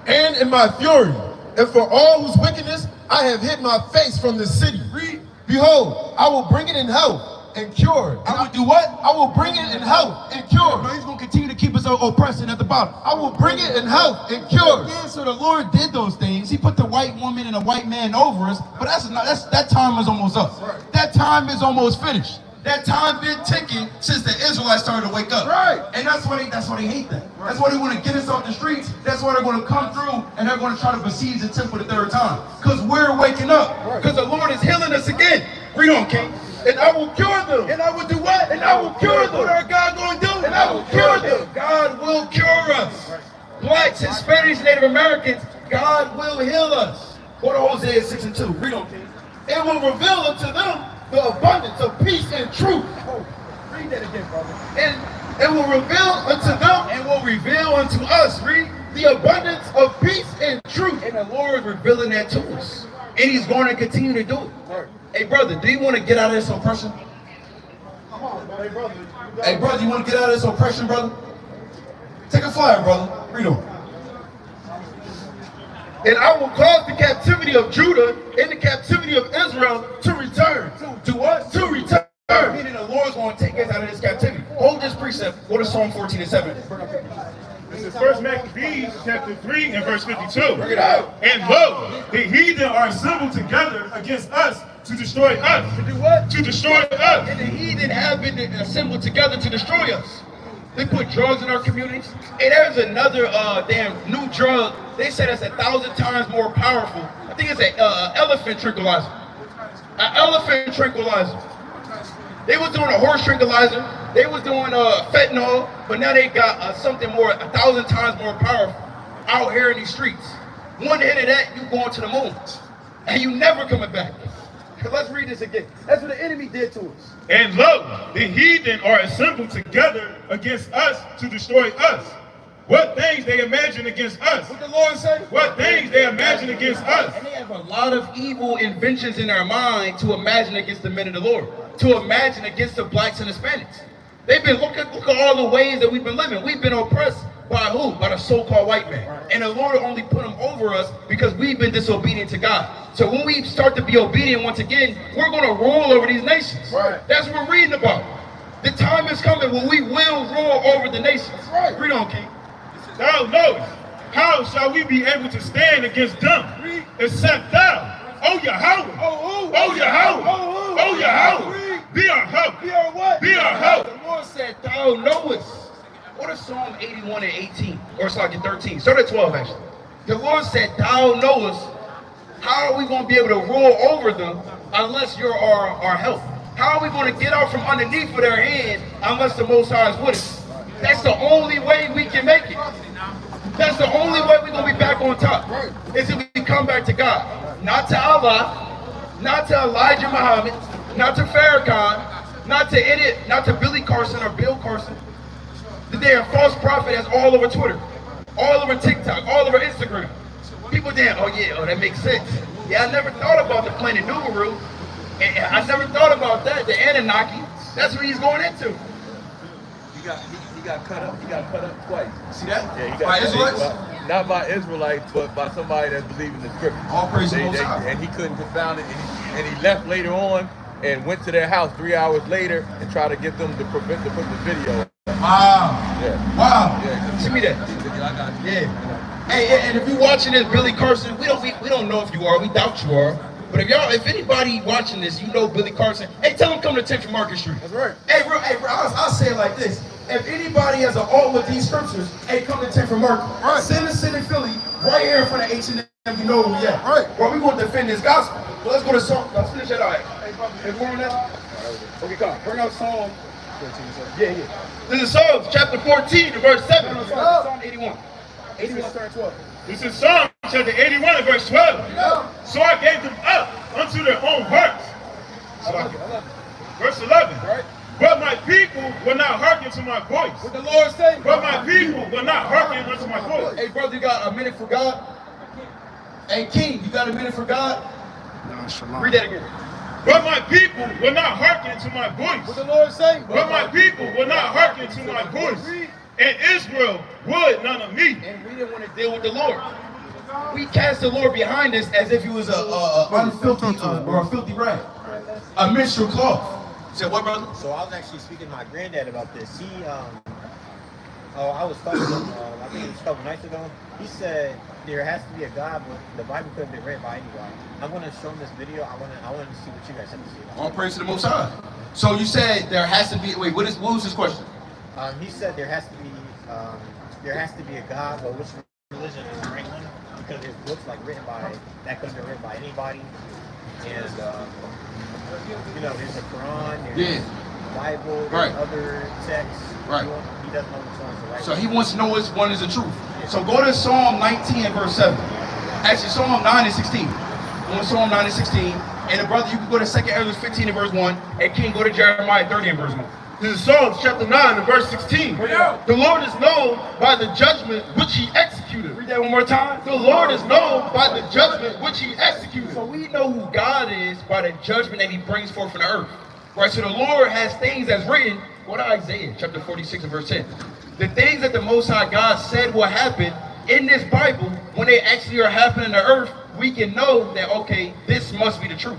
[SPEAKER 5] And in my fury, and for all whose wickedness, I have hid my face from this city.
[SPEAKER 1] Read.
[SPEAKER 5] Behold, I will bring it in health and cure.
[SPEAKER 1] I will do what?
[SPEAKER 5] I will bring it in health and cure.
[SPEAKER 1] No, he's going to continue to keep us oppressed and at the bottom.
[SPEAKER 5] I will bring it in health and cure.
[SPEAKER 1] Yeah, so the Lord did those things. He put the white woman and the white man over us, but that time is almost up. Right. That time is almost finished. That time been ticking since the Israelites started to wake up.
[SPEAKER 5] Right.
[SPEAKER 1] And that's why they hate that. Right. That's why they want to get us off the streets. That's why they're going to come through and they're going to try to besiege the temple the third time. Because we're waking up. Because the Lord is healing us again. Read on, King.
[SPEAKER 5] And I will cure them.
[SPEAKER 1] And I will do what?
[SPEAKER 5] And I will cure them.
[SPEAKER 1] What our God going to do?
[SPEAKER 5] And I will cure them.
[SPEAKER 1] God will cure us. Blacks, Hispanics, and Native Americans, God will heal us. Go to Hosea 6 and 2. Read on, King.
[SPEAKER 5] It will reveal unto them the abundance of peace and truth.
[SPEAKER 1] Oh, read that again, brother.
[SPEAKER 5] And it will reveal unto them
[SPEAKER 1] And will reveal unto us, read,
[SPEAKER 5] the abundance of peace and truth.
[SPEAKER 1] and the Lord is revealing that to us. And he's going to continue to do it. Hey, brother, do you want to get out of this oppression?
[SPEAKER 5] Come on, hey brother.
[SPEAKER 1] Hey, brother, you want to get out of this oppression, brother? Take a flyer, brother. Read on.
[SPEAKER 5] And I will cause the captivity of Judah and the captivity of Israel to return.
[SPEAKER 1] To what?
[SPEAKER 5] To return.
[SPEAKER 1] Meaning the Lord's going to take us out of this captivity. Hold this precept. Go to Psalm 14 and 7.
[SPEAKER 7] This is 1 Maccabees chapter 3 and verse 52.
[SPEAKER 1] Bring it out.
[SPEAKER 7] And lo, the heathen are assembled together against us to destroy us.
[SPEAKER 1] To do what?
[SPEAKER 7] To destroy us.
[SPEAKER 1] And the heathen have been assembled together to destroy us. They put drugs in our communities. Hey, there's another damn new drug. They said it's 1,000 times more powerful. I think it's an elephant tranquilizer. An elephant tranquilizer. They was doing a horse tranquilizer. They was doing fentanyl, but now they got something more, 1,000 times more powerful out here in these streets. One hit of that, you going to the moon, and you never coming back. Let's read this again. That's what the enemy did to us.
[SPEAKER 7] And lo, the heathen are assembled together against us to destroy us. What things they imagine against us?
[SPEAKER 1] What the Lord say?
[SPEAKER 7] What things they imagine against us?
[SPEAKER 1] And they have a lot of evil inventions in their mind to imagine against the men of the Lord, to imagine against the blacks and Hispanics. They've been look at all the ways that we've been living. We've been oppressed by who? By the so-called white man. And the Lord only put them over us because we've been disobedient to God. So when we start to be obedient once again, we're going to rule over these nations.
[SPEAKER 5] Right.
[SPEAKER 1] That's what we're reading about. The time is coming when we will rule over the nations.
[SPEAKER 5] Right.
[SPEAKER 1] Read on, King.
[SPEAKER 7] Thou knowest, how shall we be able to stand against them, except thou, O Yahweh, O Yahweh, O Yahweh, be our help,
[SPEAKER 5] Be our what?
[SPEAKER 7] be our help.
[SPEAKER 1] The Lord said, thou knowest. What is Psalm 81 and 18? Or it's like 13. Start at 12, actually. The Lord said, thou knowest. How are we going to be able to rule over them unless you're our help? How are we going to get out from underneath of their hand unless the Most High is with us? That's the only way we can make it. That's the only way we're going to be back on top. Is if we come back to God. Not to Allah, not to Elijah Muhammad, not to Farrakhan, not to Idiot, not to Billy Carson or Bill Carson. They're a false prophet that's all over Twitter, all over TikTok, all over Instagram. People damn, oh yeah, oh that makes sense. Yeah, I never thought about the planet Nubaru. And I never thought about that, the Anunnaki. That's what he's going into.
[SPEAKER 6] He got cut up. He got cut up twice.
[SPEAKER 1] See that?
[SPEAKER 6] Yeah, he got
[SPEAKER 1] By
[SPEAKER 6] cut
[SPEAKER 1] Israelites?
[SPEAKER 6] up. Not by Israelites, but by somebody that's believing the scripture.
[SPEAKER 1] All praise the Most High.
[SPEAKER 6] And he couldn't confound it, and he left later on and went to their house 3 hours later and tried to get them to put the video.
[SPEAKER 1] Wow.
[SPEAKER 6] Yeah.
[SPEAKER 1] Wow.
[SPEAKER 6] Yeah.
[SPEAKER 1] Send me that.
[SPEAKER 6] I got you.
[SPEAKER 1] Yeah. Hey, and if you're watching this, Billy Carson, we don't know if you are. We doubt you are. But if anybody watching this, you know Billy Carson. Hey, tell him come to 10th Market Street.
[SPEAKER 5] That's right.
[SPEAKER 1] Hey, bro, I'll say it like this. If anybody has an alt with these scriptures, hey, come to 10th Market.
[SPEAKER 5] Right.
[SPEAKER 1] Send us in Philly, right here in front of H&M. You know where we at.
[SPEAKER 5] Right.
[SPEAKER 1] Well, we're going to defend this gospel. But let's go to Psalm. Let's finish that out. Hey, more on that? Okay, come on. Bring out Psalm. Yeah. This is Psalm chapter 14, verse 7. Psalm 81. 81, start 12.
[SPEAKER 7] This is Psalm chapter 81 and verse 12. So I gave them up unto their own hearts. Verse 11.
[SPEAKER 5] Right.
[SPEAKER 7] But my people will not hearken to my voice.
[SPEAKER 5] What the Lord say?
[SPEAKER 7] But my people will not hearken unto my voice.
[SPEAKER 1] Hey, brother, you got a minute for God? Hey, King, you got a minute for God? Read that again.
[SPEAKER 7] But my people will not hearken to my
[SPEAKER 5] What
[SPEAKER 7] voice.
[SPEAKER 5] the Lord say?
[SPEAKER 7] But my people will not hearken to my voice. And Israel would none of me.
[SPEAKER 1] And we didn't want to deal with the Lord. We cast the Lord behind us as if he was a unfilthy or a filthy rag, a menstrual cloth. Said what, brother?
[SPEAKER 8] So I was actually speaking to my granddad about this. I was talking to him, I think it was a couple nights ago. He said there has to be a God, but the Bible couldn't be read by anybody. I'm going to show him this video. I want to see what you guys have to say about it.
[SPEAKER 1] All praise to the Most High. So you said there has to be. Wait, what was his question?
[SPEAKER 8] He said there has to be a God, but which religion is the right one? Because there's books like that couldn't be written by anybody, and there's the Quran, there's the Bible, there's other texts.
[SPEAKER 1] Right.
[SPEAKER 8] He doesn't know which one's the right.
[SPEAKER 1] So he wants to know which one is the truth. So go to Psalm 19 and verse 7. Actually, Psalm 9 and 16. Go to Psalm 9 and 16. And the brother, you can go to 2 Ezra 15 and verse 1. And King, go to Jeremiah 30 and verse 1.
[SPEAKER 5] This is Psalms chapter 9 and verse 16. The Lord is known by the judgment which he executed.
[SPEAKER 1] Read that one more time.
[SPEAKER 5] The Lord is known by the judgment which he executed.
[SPEAKER 1] So we know who God is by the judgment that he brings forth in the earth. Right, so the Lord has things that's written. Go to Isaiah chapter 46 and verse 10. The things that the Most High God said will happen in this Bible, when they actually are happening in the earth, we can know that, okay, this must be the truth.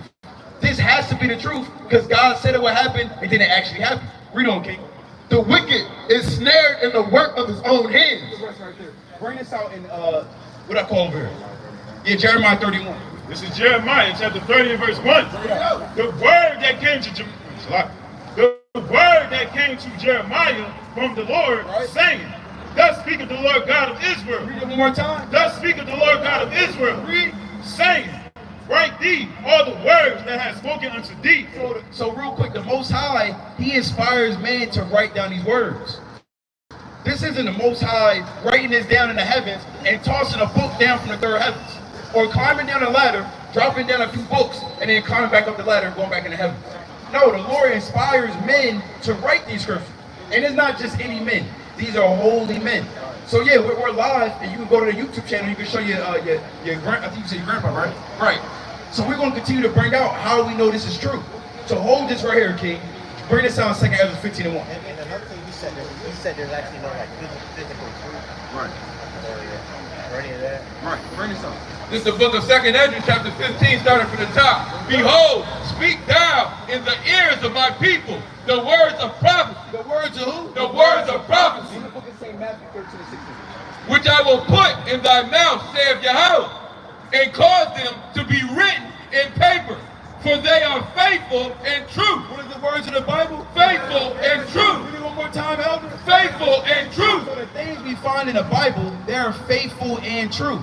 [SPEAKER 1] This has to be the truth because God said it would happen and then it actually happened. Read on, King.
[SPEAKER 5] The wicked is snared in the work of his own hands.
[SPEAKER 1] Bring this out in, what I call over here. Yeah, Jeremiah 31.
[SPEAKER 7] This is Jeremiah chapter 30 and verse 1. The word that came to Jeremiah from the Lord, saying, Thus speaketh the Lord God of Israel.
[SPEAKER 1] Read it one more time.
[SPEAKER 7] Thus speaketh the Lord God of Israel, saying, Write thee all the words that have spoken unto thee.
[SPEAKER 1] So real quick, the Most High, he inspires man to write down these words. This isn't the Most High writing this down in the heavens and tossing a book down from the third heavens. Or climbing down a ladder, dropping down a few books, and then climbing back up the ladder and going back in the heavens. No, the Lord inspires men to write these scriptures. And it's not just any men. These are holy men. So yeah, we're live, and you can go to the YouTube channel. You can show your I think you said your grandpa, right? Right. So we're going to continue to bring out how we know this is true. So hold this right here, King. Bring this out in 2 Ezra 15:1.
[SPEAKER 8] And another thing you said there's actually no like physical truth.
[SPEAKER 1] Right.
[SPEAKER 8] Or any of that.
[SPEAKER 1] Right. Bring this out.
[SPEAKER 6] This is the book of 2 Ezra, chapter 15, starting from the top. Behold, speak thou in the ears of my people the words of prophecy.
[SPEAKER 1] The words of who?
[SPEAKER 6] The words of prophecy,
[SPEAKER 2] In the book of St. Matthew 13:16.
[SPEAKER 6] which I will put in thy mouth, saith Yahweh, and cause them to be written in paper, for they are faithful and true.
[SPEAKER 1] What is the words of the Bible?
[SPEAKER 6] Faithful and true.
[SPEAKER 1] Read it one more time, Elder.
[SPEAKER 6] Faithful and true.
[SPEAKER 1] So the things we find in the Bible, they are faithful and true.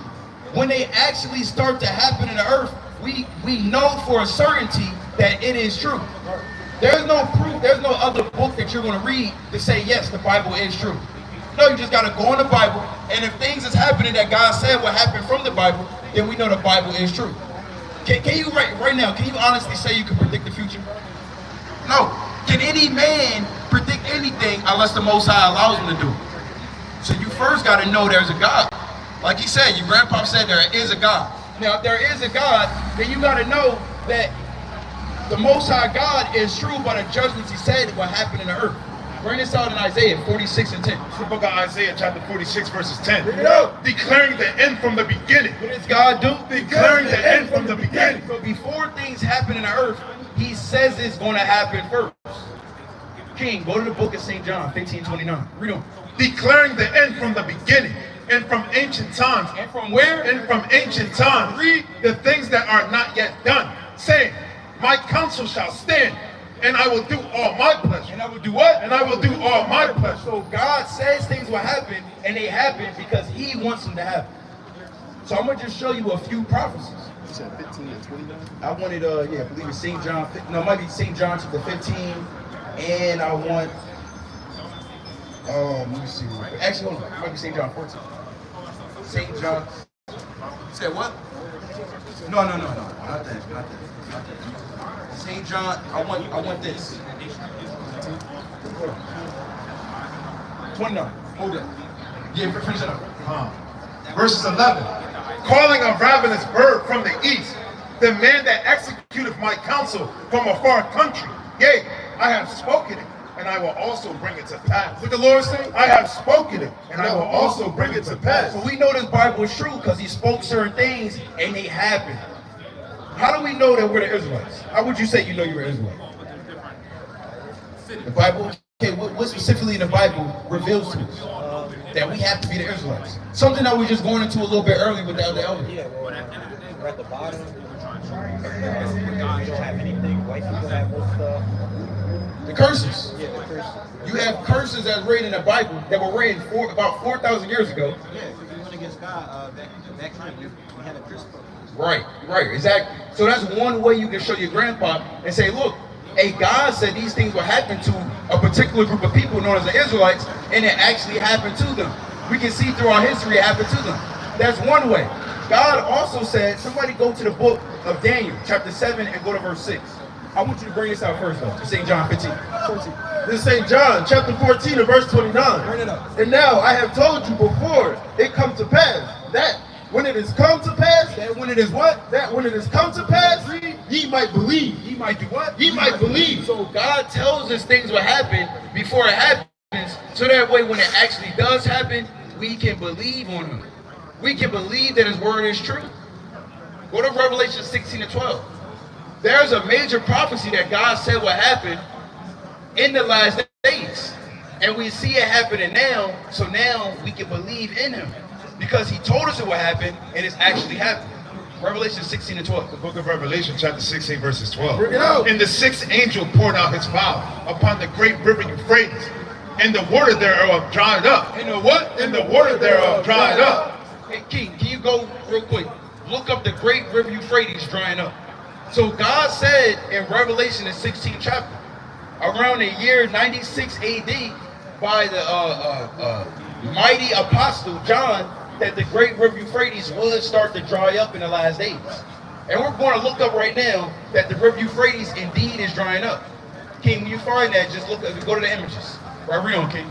[SPEAKER 1] When they actually start to happen in the earth, we know for a certainty that it is true. There's no proof, there's no other book that you're going to read to say, yes, the Bible is true. No, you just got to go in the Bible, and if things is happening that God said will happen from the Bible, then we know the Bible is true. Can you right now, can you honestly say you can predict the future? No. Can any man predict anything unless the Most High allows him to do it? So you first got to know there's a God. Like he said, your grandpa said there is a God. Now, if there is a God, then you got to know that the Most High God is true by the judgments he said will happen in the earth. Bring this out in Isaiah 46:10.
[SPEAKER 3] The book of Isaiah, chapter 46, verses 10.
[SPEAKER 1] Bring it out.
[SPEAKER 3] Declaring the end from the beginning.
[SPEAKER 1] What does God do?
[SPEAKER 3] Declaring the end from the beginning.
[SPEAKER 1] So before things happen in the earth, he says it's going to happen first. King, go to the book of St. John 15:29. Read on.
[SPEAKER 3] Declaring the end from the beginning. And from ancient times.
[SPEAKER 1] And from where?
[SPEAKER 3] And from ancient times. Read the things that are not yet done. Saying, my counsel shall stand. And I will do all my pleasure.
[SPEAKER 1] And I will do what?
[SPEAKER 3] And I will do all my pleasure.
[SPEAKER 1] So God says things will happen, and they happen because he wants them to happen. So I'm going to just show you a few prophecies.
[SPEAKER 5] You said 15 and 29?
[SPEAKER 1] I wanted, I believe it's St. John, no, it might be St. John chapter 15, and I want, let me see. Actually, hold on, it might be St. John 14. St. John, said what? No, not that. St. John, I want this. 29, hold it. Yeah, finish it up.
[SPEAKER 3] Verses 11. Calling a ravenous bird from the east, the man that executeth my counsel from a far country. Yea, I have spoken it, and I will also bring it to pass.
[SPEAKER 1] What the Lord say?
[SPEAKER 3] I have spoken it, and I will also bring it to pass.
[SPEAKER 1] So we know this Bible is true because he spoke certain things and they happened. How do we know that we're the Israelites? How would you say you know you're an Israelite? The Bible, okay, what specifically in the Bible reveals to us that we have to be the Israelites? Something that we're just going into a little bit early with the elder.
[SPEAKER 8] Yeah, well, we're at the bottom. We don't have anything. White people have most stuff.
[SPEAKER 1] The curses.
[SPEAKER 8] Yeah, the curses.
[SPEAKER 1] You have curses that's written in the Bible that were written about 4,000 years ago.
[SPEAKER 2] Yeah, because we went against God back time. We had a curse book.
[SPEAKER 1] Right, exactly. So that's one way you can show your grandpa and say, look, hey, God said these things will happen to a particular group of people known as the Israelites, and it actually happened to them. We can see through our history it happened to them. That's one way. God also said, somebody go to the book of Daniel, chapter 7, and go to verse 6. I want you to bring this out first, though. St. John 15. 14.
[SPEAKER 5] This is St. John, chapter 14 and verse 29.
[SPEAKER 1] Bring it up.
[SPEAKER 5] And now I have told you before it come to pass, that when it is come to pass,
[SPEAKER 1] That when it is what?
[SPEAKER 5] that when it is come to pass, ye might believe.
[SPEAKER 1] Ye might do what?
[SPEAKER 5] Ye might believe.
[SPEAKER 1] So God tells us things will happen before it happens, so that way when it actually does happen, we can believe on him. We can believe that his word is true. Go to Revelation 16 and 12. There's a major prophecy that God said will happen in the last days. And we see it happening now, so now we can believe in him. Because he told us it would happen, and it's actually happening. Revelation 16 and 12.
[SPEAKER 3] The book of Revelation, chapter 16, verses 12.
[SPEAKER 5] Bring it out.
[SPEAKER 3] And the sixth angel poured out his vial upon the great river Euphrates, and the water thereof dried up.
[SPEAKER 1] And the what?
[SPEAKER 3] And the water thereof dried up.
[SPEAKER 1] Hey, King, can you go real quick? look up the great river Euphrates drying up. So God said in Revelation, the 16th chapter, around the year 96 AD, by the mighty apostle John, that the great river Euphrates would start to dry up in the last days. And we're going to look up right now that the river Euphrates indeed is drying up. King, when you find that, just look at, go to the images. Right, read on, King.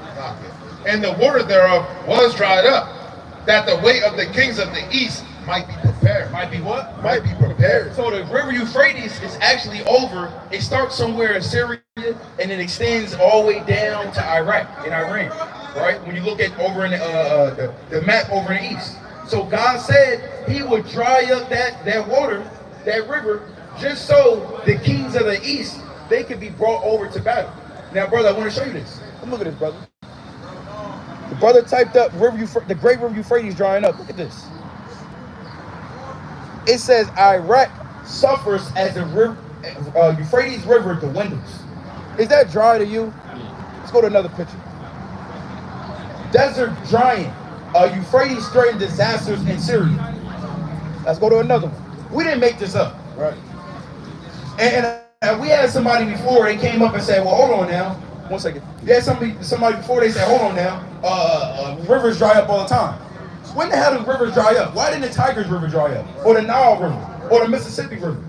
[SPEAKER 3] And the water thereof was dried up, that the way of the kings of the east might be prepared.
[SPEAKER 1] Might be what?
[SPEAKER 3] Might be prepared.
[SPEAKER 1] So the river Euphrates is actually over. It starts somewhere in Syria and it extends all the way down to Iraq and Iran, right? When you look at over in the map over in the east. So God said he would dry up that water, that river, just so the kings of the east, they could be brought over to battle. Now, brother, I want to show you this. Come look at this, brother. The brother typed up the great river Euphrates drying up. Look at this. It says Iraq suffers as the Euphrates River dwindles. Is that dry to you? Let's go to another picture. Desert drying. Euphrates threatened disasters in Syria. Let's go to another one. We didn't make this up. Right. And we had somebody before, they came up and said, well, hold on now. 1 second. We had somebody before, they said, hold on now. Rivers dry up all the time. When the hell did rivers dry up? Why didn't the Tigris River dry up? Or the Nile River? Or the Mississippi River?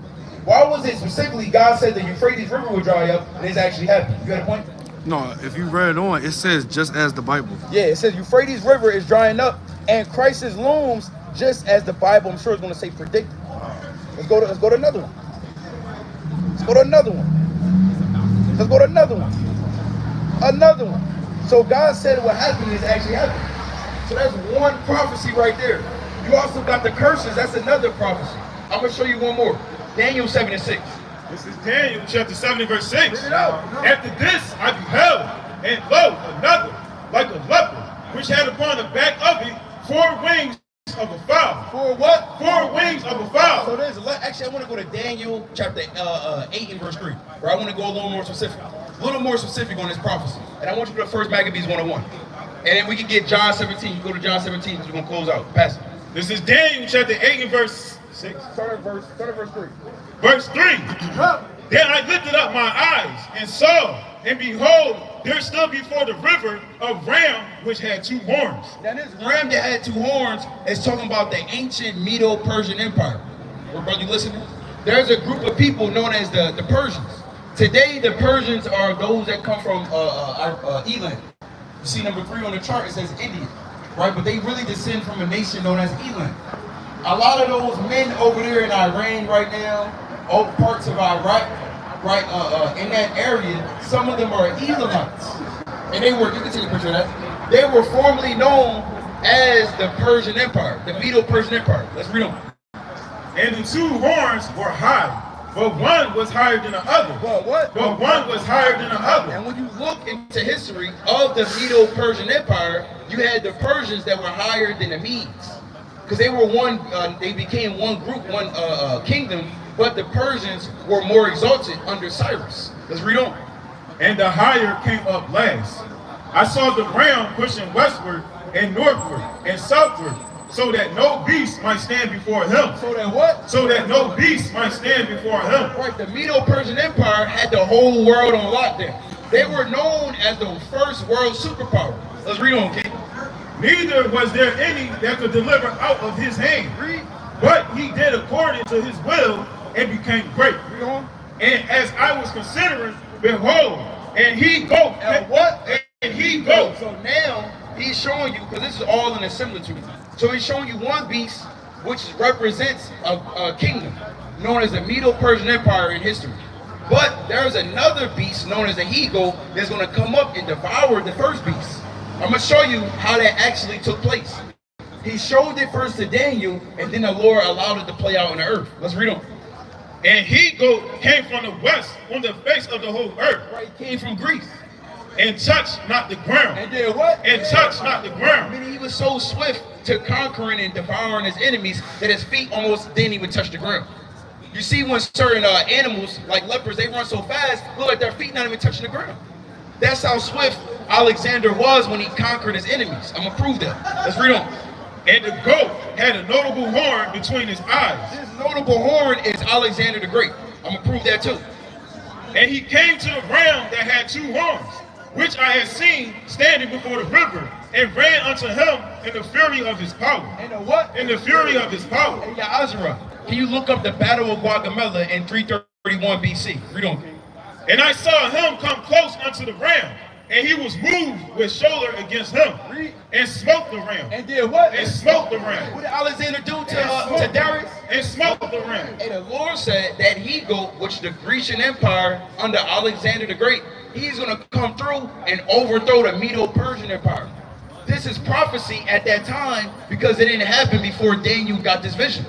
[SPEAKER 1] Why was it specifically God said the Euphrates River would dry up and it's actually happening? You got a point?
[SPEAKER 9] No, if you read it on, it says just as the Bible.
[SPEAKER 1] Yeah, it says Euphrates River is drying up and crisis looms just as the Bible, I'm sure, is going to say predicted. Let's go to another one. Let's go to another one. Let's go to another one. Another one. So God said what happened is actually happening. So that's one prophecy right there. You also got the curses. That's another prophecy. I'm going to show you one more. Daniel 7:6.
[SPEAKER 7] This is Daniel chapter 7 verse 6.
[SPEAKER 1] Read it out.
[SPEAKER 7] After this I beheld, and lo, another, like a leopard, which had upon the back of it 4 wings of a fowl.
[SPEAKER 1] 4 what?
[SPEAKER 7] 4 wings of a fowl.
[SPEAKER 1] So there's actually, I want to go to Daniel chapter 8 and verse 3, where I want to go a little more specific. A little more specific on this prophecy. And I want you to go to 1 Maccabees 1:1. And then we can get John 17. You go to John 17 because we're going to close out. Pass it.
[SPEAKER 7] This is Daniel chapter 8 and verse 6.
[SPEAKER 1] Start at verse 3.
[SPEAKER 7] Verse 3. Then I lifted up my eyes and saw, and behold, there stood before the river a ram which had 2 horns.
[SPEAKER 1] Now this ram that had 2 horns is talking about the ancient Medo-Persian Empire. Well, brother, you listening? There's a group of people known as the Persians. Today, the Persians are those that come from Elam. You see number 3 on the chart, it says India, right? But they really descend from a nation known as Elam. A lot of those men over there in Iran right now, all parts of Iraq, right, in that area, some of them are Elamites. And they were, you can see the picture of that. They were formerly known as the Persian Empire, the Medo-Persian Empire. Let's read on.
[SPEAKER 7] And the 2 horns were high, but one was higher than the other.
[SPEAKER 1] But what?
[SPEAKER 7] But one was higher than the other.
[SPEAKER 1] And when you look into history of the Medo-Persian Empire, you had the Persians that were higher than the Medes. Because they were they became one group, one kingdom, but the Persians were more exalted under Cyrus. Let's read on.
[SPEAKER 7] And the higher came up last. I saw the ram pushing westward and northward and southward, so that no beast might stand before him.
[SPEAKER 1] So that what?
[SPEAKER 7] So that no beast might stand before him.
[SPEAKER 1] Right, the Medo-Persian Empire had the whole world on lockdown. They were known as the first world superpower. Let's read on, King.
[SPEAKER 7] Neither was there any that could deliver out of his hand.
[SPEAKER 1] Read.
[SPEAKER 7] But he did according to his will and became great.
[SPEAKER 1] Read on.
[SPEAKER 7] And as I was considering, behold, and he go.
[SPEAKER 1] And what?
[SPEAKER 7] And he go.
[SPEAKER 1] So now he's showing you, because this is all in a similitude. So he's showing you one beast which represents a kingdom known as the Medo-Persian Empire in history. But there's another beast known as the he-goat that's going to come up and devour the first beast. I'm going to show you how that actually took place. He showed it first to Daniel, and then the Lord allowed it to play out on the earth. Let's read on.
[SPEAKER 7] And he go came from the west on the face of the whole earth.
[SPEAKER 1] Right, he came from Greece.
[SPEAKER 7] And touched not the ground.
[SPEAKER 1] And did what?
[SPEAKER 7] And touched not the ground.
[SPEAKER 1] I mean, he was so swift to conquering and devouring his enemies that his feet almost didn't even touch the ground. You see when certain animals, like leopards, they run so fast, look like their feet not even touching the ground. That's how swift Alexander was when he conquered his enemies. I'm going to prove that. Let's read on.
[SPEAKER 7] And the goat had a notable horn between his eyes.
[SPEAKER 1] This notable horn is Alexander the Great. I'm gonna prove that too.
[SPEAKER 7] And he came to the ram that had 2 horns, which I had seen standing before the river, and ran unto him in the fury of his power.
[SPEAKER 1] And the what?
[SPEAKER 7] In the fury of his power.
[SPEAKER 1] Hey, Azra, can you look up the Battle of Guatemala in 331 BC? Read on.
[SPEAKER 7] And I saw him come close unto the ram, and he was moved with shoulder against him, and smote the ram.
[SPEAKER 1] And did what?
[SPEAKER 7] And smote the ram.
[SPEAKER 1] What did Alexander do to Darius?
[SPEAKER 7] And smote the ram.
[SPEAKER 1] And the Lord said that he go, which the Grecian Empire under Alexander the Great, he's gonna come through and overthrow the Medo-Persian Empire. This is prophecy at that time because it didn't happen before Daniel got this vision.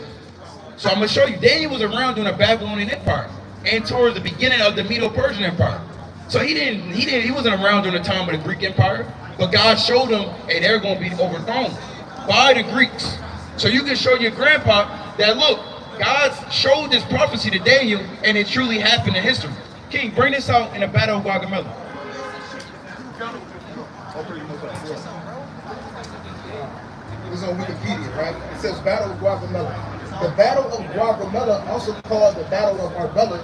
[SPEAKER 1] So I'm gonna show you. Daniel was around during the Babylonian Empire and towards the beginning of the Medo-Persian Empire. So he wasn't around during the time of the Greek Empire, but God showed him, hey, they're gonna be overthrown by the Greeks. So you can show your grandpa that look, God showed this prophecy to Daniel and it truly happened in history. King, bring this out in the Battle of Guatemala.
[SPEAKER 5] It's on Wikipedia, right? It says Battle of Guatemala. The Battle of Guatemala, also called the Battle of Arbela,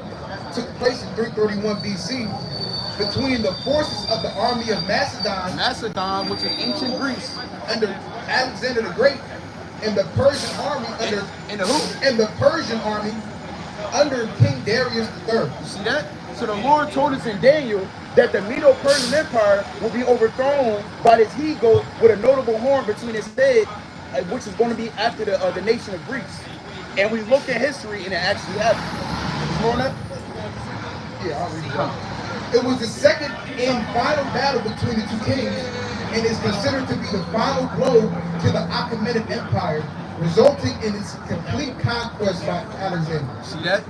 [SPEAKER 5] took place in 331 BC between the forces of the army of Macedon, which is ancient Greece, under Alexander the Great, and the Persian army under and the Persian army under King Darius III. You see that? So the Lord told us in Daniel that the Medo-Persian Empire will be overthrown by this he-goat with a notable horn between his head, which is going to be after the nation of Greece. And we looked at history and it actually happened. You know that? Yeah, I'll read it down. It was the second and final battle between the 2 kings and is considered to be the final blow to the Achaemenid Empire, resulting in its complete conquest by Alexander. See that?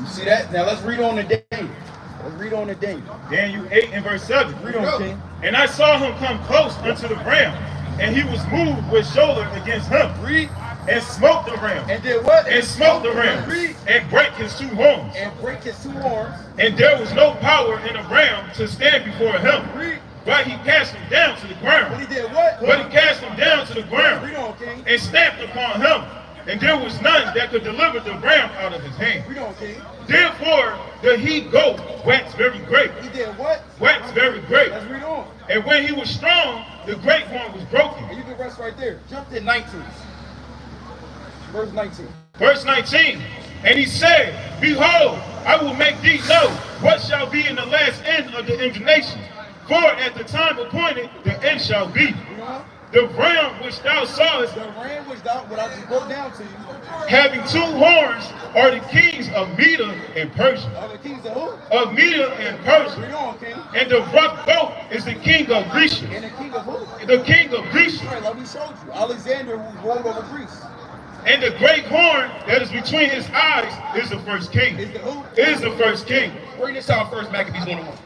[SPEAKER 5] You see that? Now let's read on to Daniel. Let's read on to Daniel.
[SPEAKER 7] Daniel 8 and verse 7.
[SPEAKER 5] Read on, King.
[SPEAKER 7] And I saw him come close unto the ram, and he was moved with shoulder against him.
[SPEAKER 5] Read.
[SPEAKER 7] And smote the ram.
[SPEAKER 5] And did what?
[SPEAKER 7] And smote the ram.
[SPEAKER 5] Read.
[SPEAKER 7] And break his 2 horns.
[SPEAKER 5] And break his 2 horns.
[SPEAKER 7] And there was no power in the ram to stand before him.
[SPEAKER 5] Read.
[SPEAKER 7] But he cast him down to the ground.
[SPEAKER 5] But he did what?
[SPEAKER 7] But he cast him down to the ground.
[SPEAKER 5] Read on, King.
[SPEAKER 7] And stamped upon him. And there was none that could deliver the ram out of his hand.
[SPEAKER 5] Read on, King.
[SPEAKER 7] Therefore the he-goat waxed very great.
[SPEAKER 5] He did what?
[SPEAKER 7] Waxed very great.
[SPEAKER 5] Let's read on.
[SPEAKER 7] And when he was strong, the great horn was broken.
[SPEAKER 5] And you can rest right there. Jump to 19. Verse 19.
[SPEAKER 7] Verse 19. And he said, Behold, I will make thee know what shall be in the last end of the indignation. For at the time appointed, the end shall be. The ram which thou sawest,
[SPEAKER 5] The ram which thou, what I just broke down to you,
[SPEAKER 7] having 2 horns, are the kings of Media and Persia.
[SPEAKER 5] are the kings of who?
[SPEAKER 7] Of Media and Persia.
[SPEAKER 5] Read on, King.
[SPEAKER 7] And the rough goat is the king of Grecia.
[SPEAKER 5] And the king of who?
[SPEAKER 7] The king of Grecia.
[SPEAKER 5] Right, like we showed you. Alexander, who rolled over Greece.
[SPEAKER 7] And the great horn that is between his eyes is the first king.
[SPEAKER 5] Is the who?
[SPEAKER 7] Is the first king.
[SPEAKER 1] Bring this out first, Maccabees 1:1.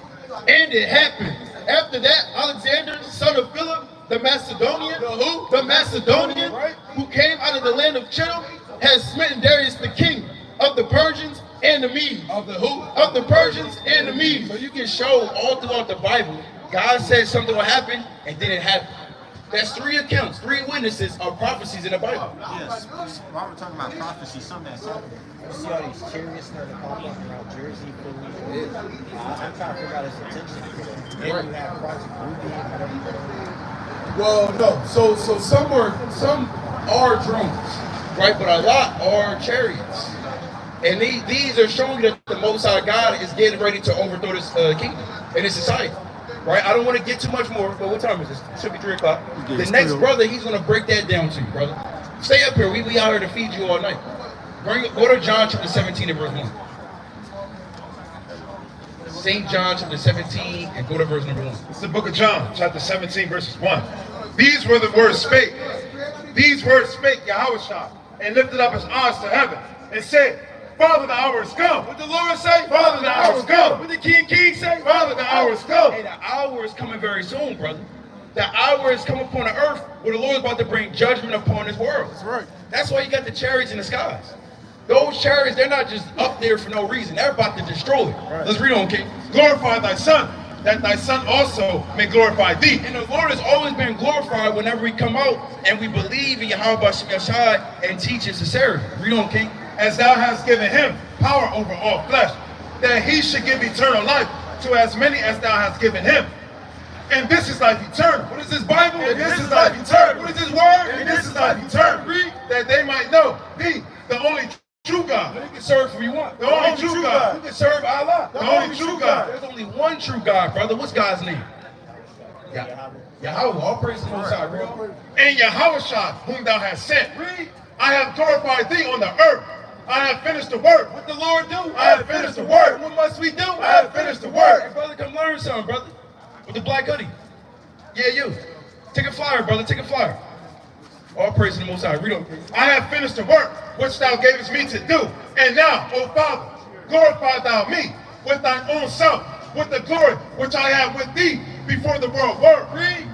[SPEAKER 5] And it happened. After that, Alexander, son of Philip, the Macedonian,
[SPEAKER 1] The who?
[SPEAKER 5] the Macedonian, Right. who came out of the land of Chittim, has smitten Darius the king of the Persians and the Medes.
[SPEAKER 1] Of the who?
[SPEAKER 5] Of the Persians and the Medes.
[SPEAKER 1] So you can show all throughout the Bible, God said something will happen and then it happened. That's 3 accounts, 3 witnesses of prophecies in the Bible.
[SPEAKER 8] Yes, while we're talking about prophecy, something that's happening. You see all these chariots starting to pop up around Jersey, Philly. I'm trying to figure out his intention. And you have Project Ruby and whatever.
[SPEAKER 1] Well, no. So some are drones, right? But a lot are chariots. And these are showing that the Most High God is getting ready to overthrow this kingdom and this society. Right? I don't want to get too much more, but what time is this? It should be 3 o'clock. The next brother, he's going to break that down to you, brother. Stay up here. We out here to feed you all night. Go to John chapter 17 and verse 1. St. John chapter 17 and go to verse number 1.
[SPEAKER 3] It's the book of John, chapter 17, verses 1. These were the words spake. These words spake Yahushua, and lifted up his eyes to heaven, and said, Father, the hour is come.
[SPEAKER 1] What the Lord say?
[SPEAKER 3] Father, the hour is come.
[SPEAKER 1] What the King say?
[SPEAKER 3] Father, the hour is come.
[SPEAKER 1] Hey, the hour is coming very soon, brother. The hour is coming upon the earth where the Lord is about to bring judgment upon this world. That's
[SPEAKER 5] right.
[SPEAKER 1] That's why you got the chariots in the skies. Those chariots, they're not just up there for no reason. They're about to destroy it. Right. Let's read on, King.
[SPEAKER 3] Glorify thy Son, that thy Son also may glorify thee.
[SPEAKER 1] And the Lord has always been glorified whenever we come out and we believe in Yahweh Yeshua and teach it sincerely. Read on, King.
[SPEAKER 3] As thou hast given him power over all flesh, that he should give eternal life to as many as thou hast given him. And this is life eternal.
[SPEAKER 1] What is this Bible?
[SPEAKER 3] And this is life eternal.
[SPEAKER 1] What is this word?
[SPEAKER 3] And this is life eternal. Read, that they might know thee, the only true God.
[SPEAKER 1] You can serve who you want.
[SPEAKER 3] The only true God.
[SPEAKER 1] You can serve Allah.
[SPEAKER 3] The only true God.
[SPEAKER 1] There's only one true God, brother. What's God's name? Yahweh. All praise to the Most High, bro.
[SPEAKER 3] And Yahushua, whom thou hast sent.
[SPEAKER 1] Read.
[SPEAKER 3] I have glorified thee on the earth. I have finished the work.
[SPEAKER 1] What the Lord do?
[SPEAKER 3] I have finished the work.
[SPEAKER 1] What must we do?
[SPEAKER 3] I have finished the work.
[SPEAKER 1] Hey, brother, come learn something, brother. With the black hoodie. Yeah, you. Take a flyer, brother. Take a flyer. All praise to the Most High. Read on.
[SPEAKER 3] I have finished the work which thou gavest me to do. And now, O Father, glorify thou me with thine own self, with the glory which I have with thee before the world were. Read.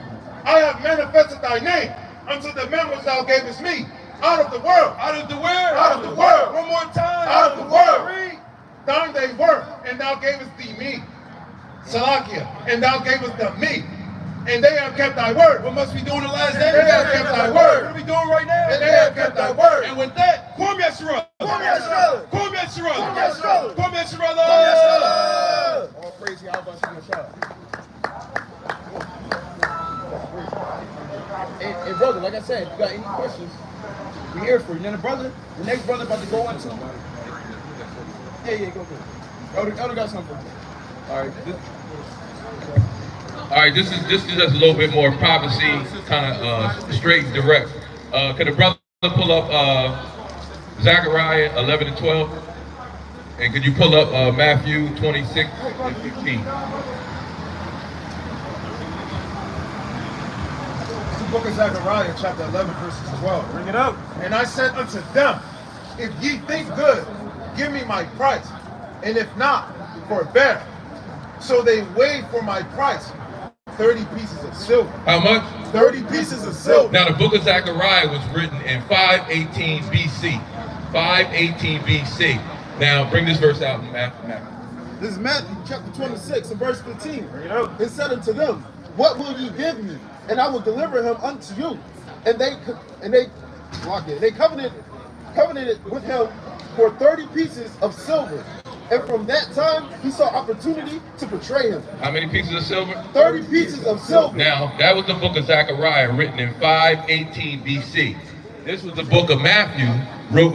[SPEAKER 3] I have manifested thy name unto the men which thou gavest me out of the world.
[SPEAKER 1] Out of the world.
[SPEAKER 3] Out of the world.
[SPEAKER 1] One more time.
[SPEAKER 3] Out of the world.
[SPEAKER 1] Read.
[SPEAKER 3] Thine they were, and thou gavest thee me. Salakia, and thou gavest them me. And they have kept thy word.
[SPEAKER 1] What must we do in the last day?
[SPEAKER 3] They have kept thy word.
[SPEAKER 1] What are we doing right now?
[SPEAKER 3] And they have kept thy word.
[SPEAKER 1] And with that, Kwame Yeshua.
[SPEAKER 3] Kwame Yeshua.
[SPEAKER 1] Kwame Yeshua.
[SPEAKER 3] Kwame Yeshua.
[SPEAKER 1] Kwame Yeshua.
[SPEAKER 5] All praise Yahweh Yeshua. Hey, brother, like I said, if you got any questions, we're here for you. Then the next brother about to go on to. Yeah, go. Elder got something for you.
[SPEAKER 6] All right, this is just a little bit more prophecy, kind of straight and direct. Could the brother pull up Zechariah 11 and 12? And could you pull up Matthew 26 and 15?
[SPEAKER 3] The book of Zechariah, chapter 11, verses 12.
[SPEAKER 5] Bring it up.
[SPEAKER 3] And I said unto them, if ye think good, give me my price, and if not, forbear. So they weighed for my price 30 pieces of silver.
[SPEAKER 6] How much?
[SPEAKER 3] 30 pieces of silver.
[SPEAKER 6] Now the book of Zechariah was written in 518 BC. 518 BC. Now bring this verse out in Matthew.
[SPEAKER 5] This is Matthew chapter 26 and verse 15. It said unto them, what will ye give me? And I will deliver him unto you. And they covenanted with him for 30 pieces of silver. And from that time, he saw opportunity to betray him.
[SPEAKER 6] How many pieces of silver?
[SPEAKER 5] 30 pieces of silver.
[SPEAKER 6] Now, that was the book of Zechariah written in 518 BC. This was the book of Matthew wrote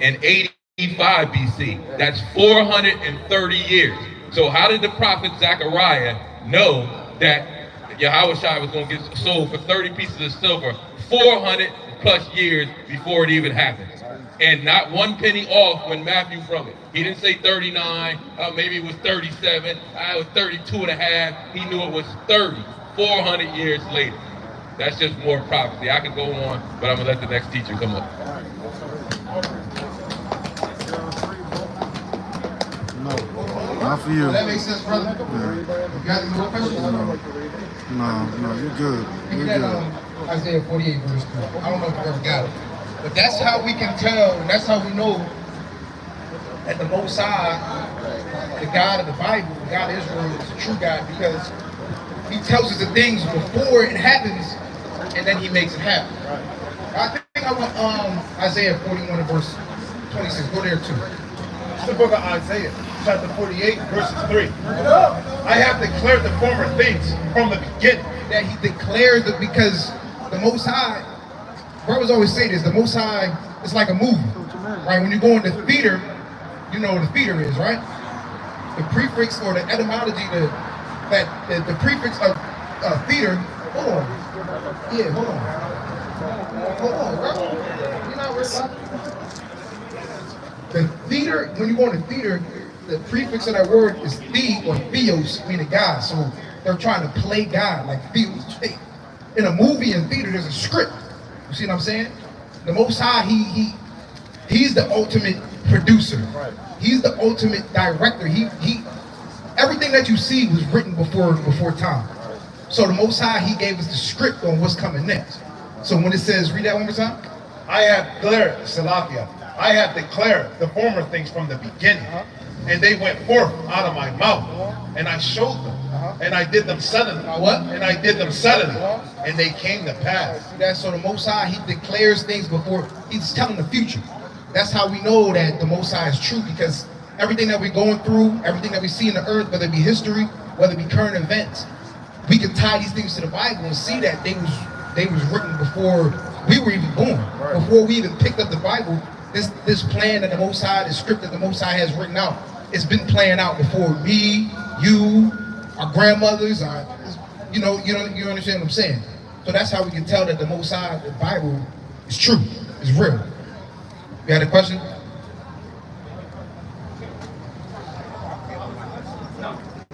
[SPEAKER 6] in 85 BC. That's 430 years. So how did the prophet Zechariah know that Yahushua was going to get sold for 30 pieces of silver 400 plus years before it even happened? And not one penny off when Matthew from it. He didn't say 39, maybe it was 37, it was 32 and a half. He knew it was 30, 400 years later. That's just more prophecy. I could go on, but I'm gonna let the next teacher come up.
[SPEAKER 9] No, not for you.
[SPEAKER 1] That makes sense, brother. You got any more questions?
[SPEAKER 9] No, you're good. You're
[SPEAKER 1] That,
[SPEAKER 9] good.
[SPEAKER 1] Isaiah 48 verse 2. I don't know if you ever got it. But that's how we can tell, and that's how we know that the Most High, the God of the Bible, the God of Israel, is a true God, because he tells us the things before it happens, and then he makes it happen. I think I want Isaiah 41 and verse 26. Go there too.
[SPEAKER 3] It's the book of Isaiah, chapter 48, verses 3. I have declared the former things from the beginning.
[SPEAKER 1] That he declares that, because the Most High, brothers always say this, the Most High is like a movie, right? When you go in the theater, you know what a theater is, right? The prefix or the etymology, the prefix of theater, hold on. Yeah, hold on. Hold on, bro. You're not worried about it. The theater, when you go in the theater, the prefix of that word is the or theos, meaning God. So they're trying to play God, like theos. In a movie and theater, there's a script. You see what I'm saying? The Most High, he's the ultimate producer. He's the ultimate director. He everything that you see was written before time. So the Most High, he gave us the script on what's coming next. So when it says, read that one more time.
[SPEAKER 3] I have declared, Salakia, I have declared the former things from the beginning. And they went forth out of my mouth, and I showed them, and I did them suddenly.
[SPEAKER 1] What?
[SPEAKER 3] And I did them suddenly, and they came to pass.
[SPEAKER 1] See that? So the Most High, he declares things before, he's telling the future. That's how we know that the Most High is true, because everything that we're going through, everything that we see in the earth, whether it be history, whether it be current events, we can tie these things to the Bible and see that they was written before we were even born. Before we even picked up the Bible, this plan that the Most High, the script that the Most High has written out, it's been playing out before me, you, our grandmothers, you understand what I'm saying? So that's how we can tell that the Most High, the Bible, is true, is real. You had a question?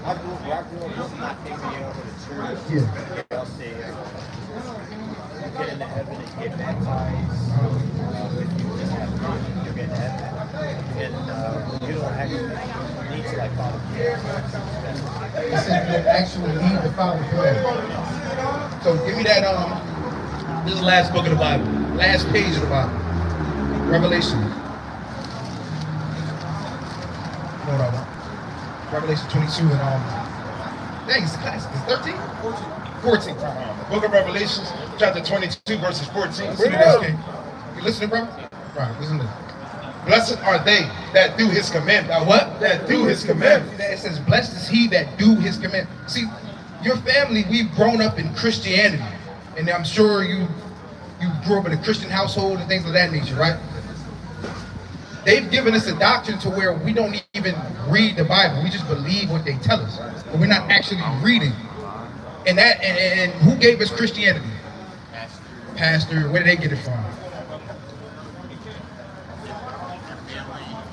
[SPEAKER 8] I grew up not taking me over to church.
[SPEAKER 1] Yeah.
[SPEAKER 8] They'll say, you get into heaven and get baptized. If you just have faith, you'll get to heaven. And you don't actually need to like follow the
[SPEAKER 1] It said you don't actually need to follow prayer. So give me that, this is the last book of the Bible, last page of the Bible, Revelation. Hold on. Revelation 22 and dang, it's classic. It's 13? 14.
[SPEAKER 3] Book of Revelations, chapter 22, verses 14.
[SPEAKER 1] Listen to this, King. You listening, bro? Right, listen to this.
[SPEAKER 3] Blessed are they that do his commandments.
[SPEAKER 1] What?
[SPEAKER 3] That do his commandments.
[SPEAKER 1] It says, blessed is he that do his commandments. See, your family, we've grown up in Christianity. And I'm sure you grew up in a Christian household and things of that nature, right? They've given us a doctrine to where we don't even read the Bible. We just believe what they tell us. But we're not actually reading. And who gave us Christianity? Pastor. Where did they get it from?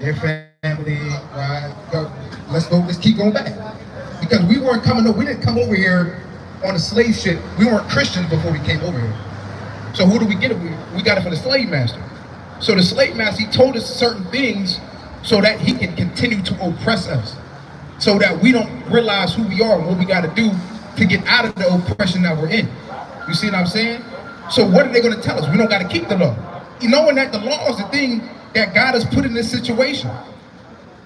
[SPEAKER 1] Their family, right? Let's keep going back. Because we weren't coming over, we didn't come over here on a slave ship. We weren't Christians before we came over here. So who do we get it? We got it from the slave master. So the slave master, he told us certain things so that he can continue to oppress us. So that we don't realize who we are and what we got to do to get out of the oppression that we're in. You see what I'm saying? So what are they going to tell us? We don't got to keep the law. You knowing that the law is the thing that God has put in this situation.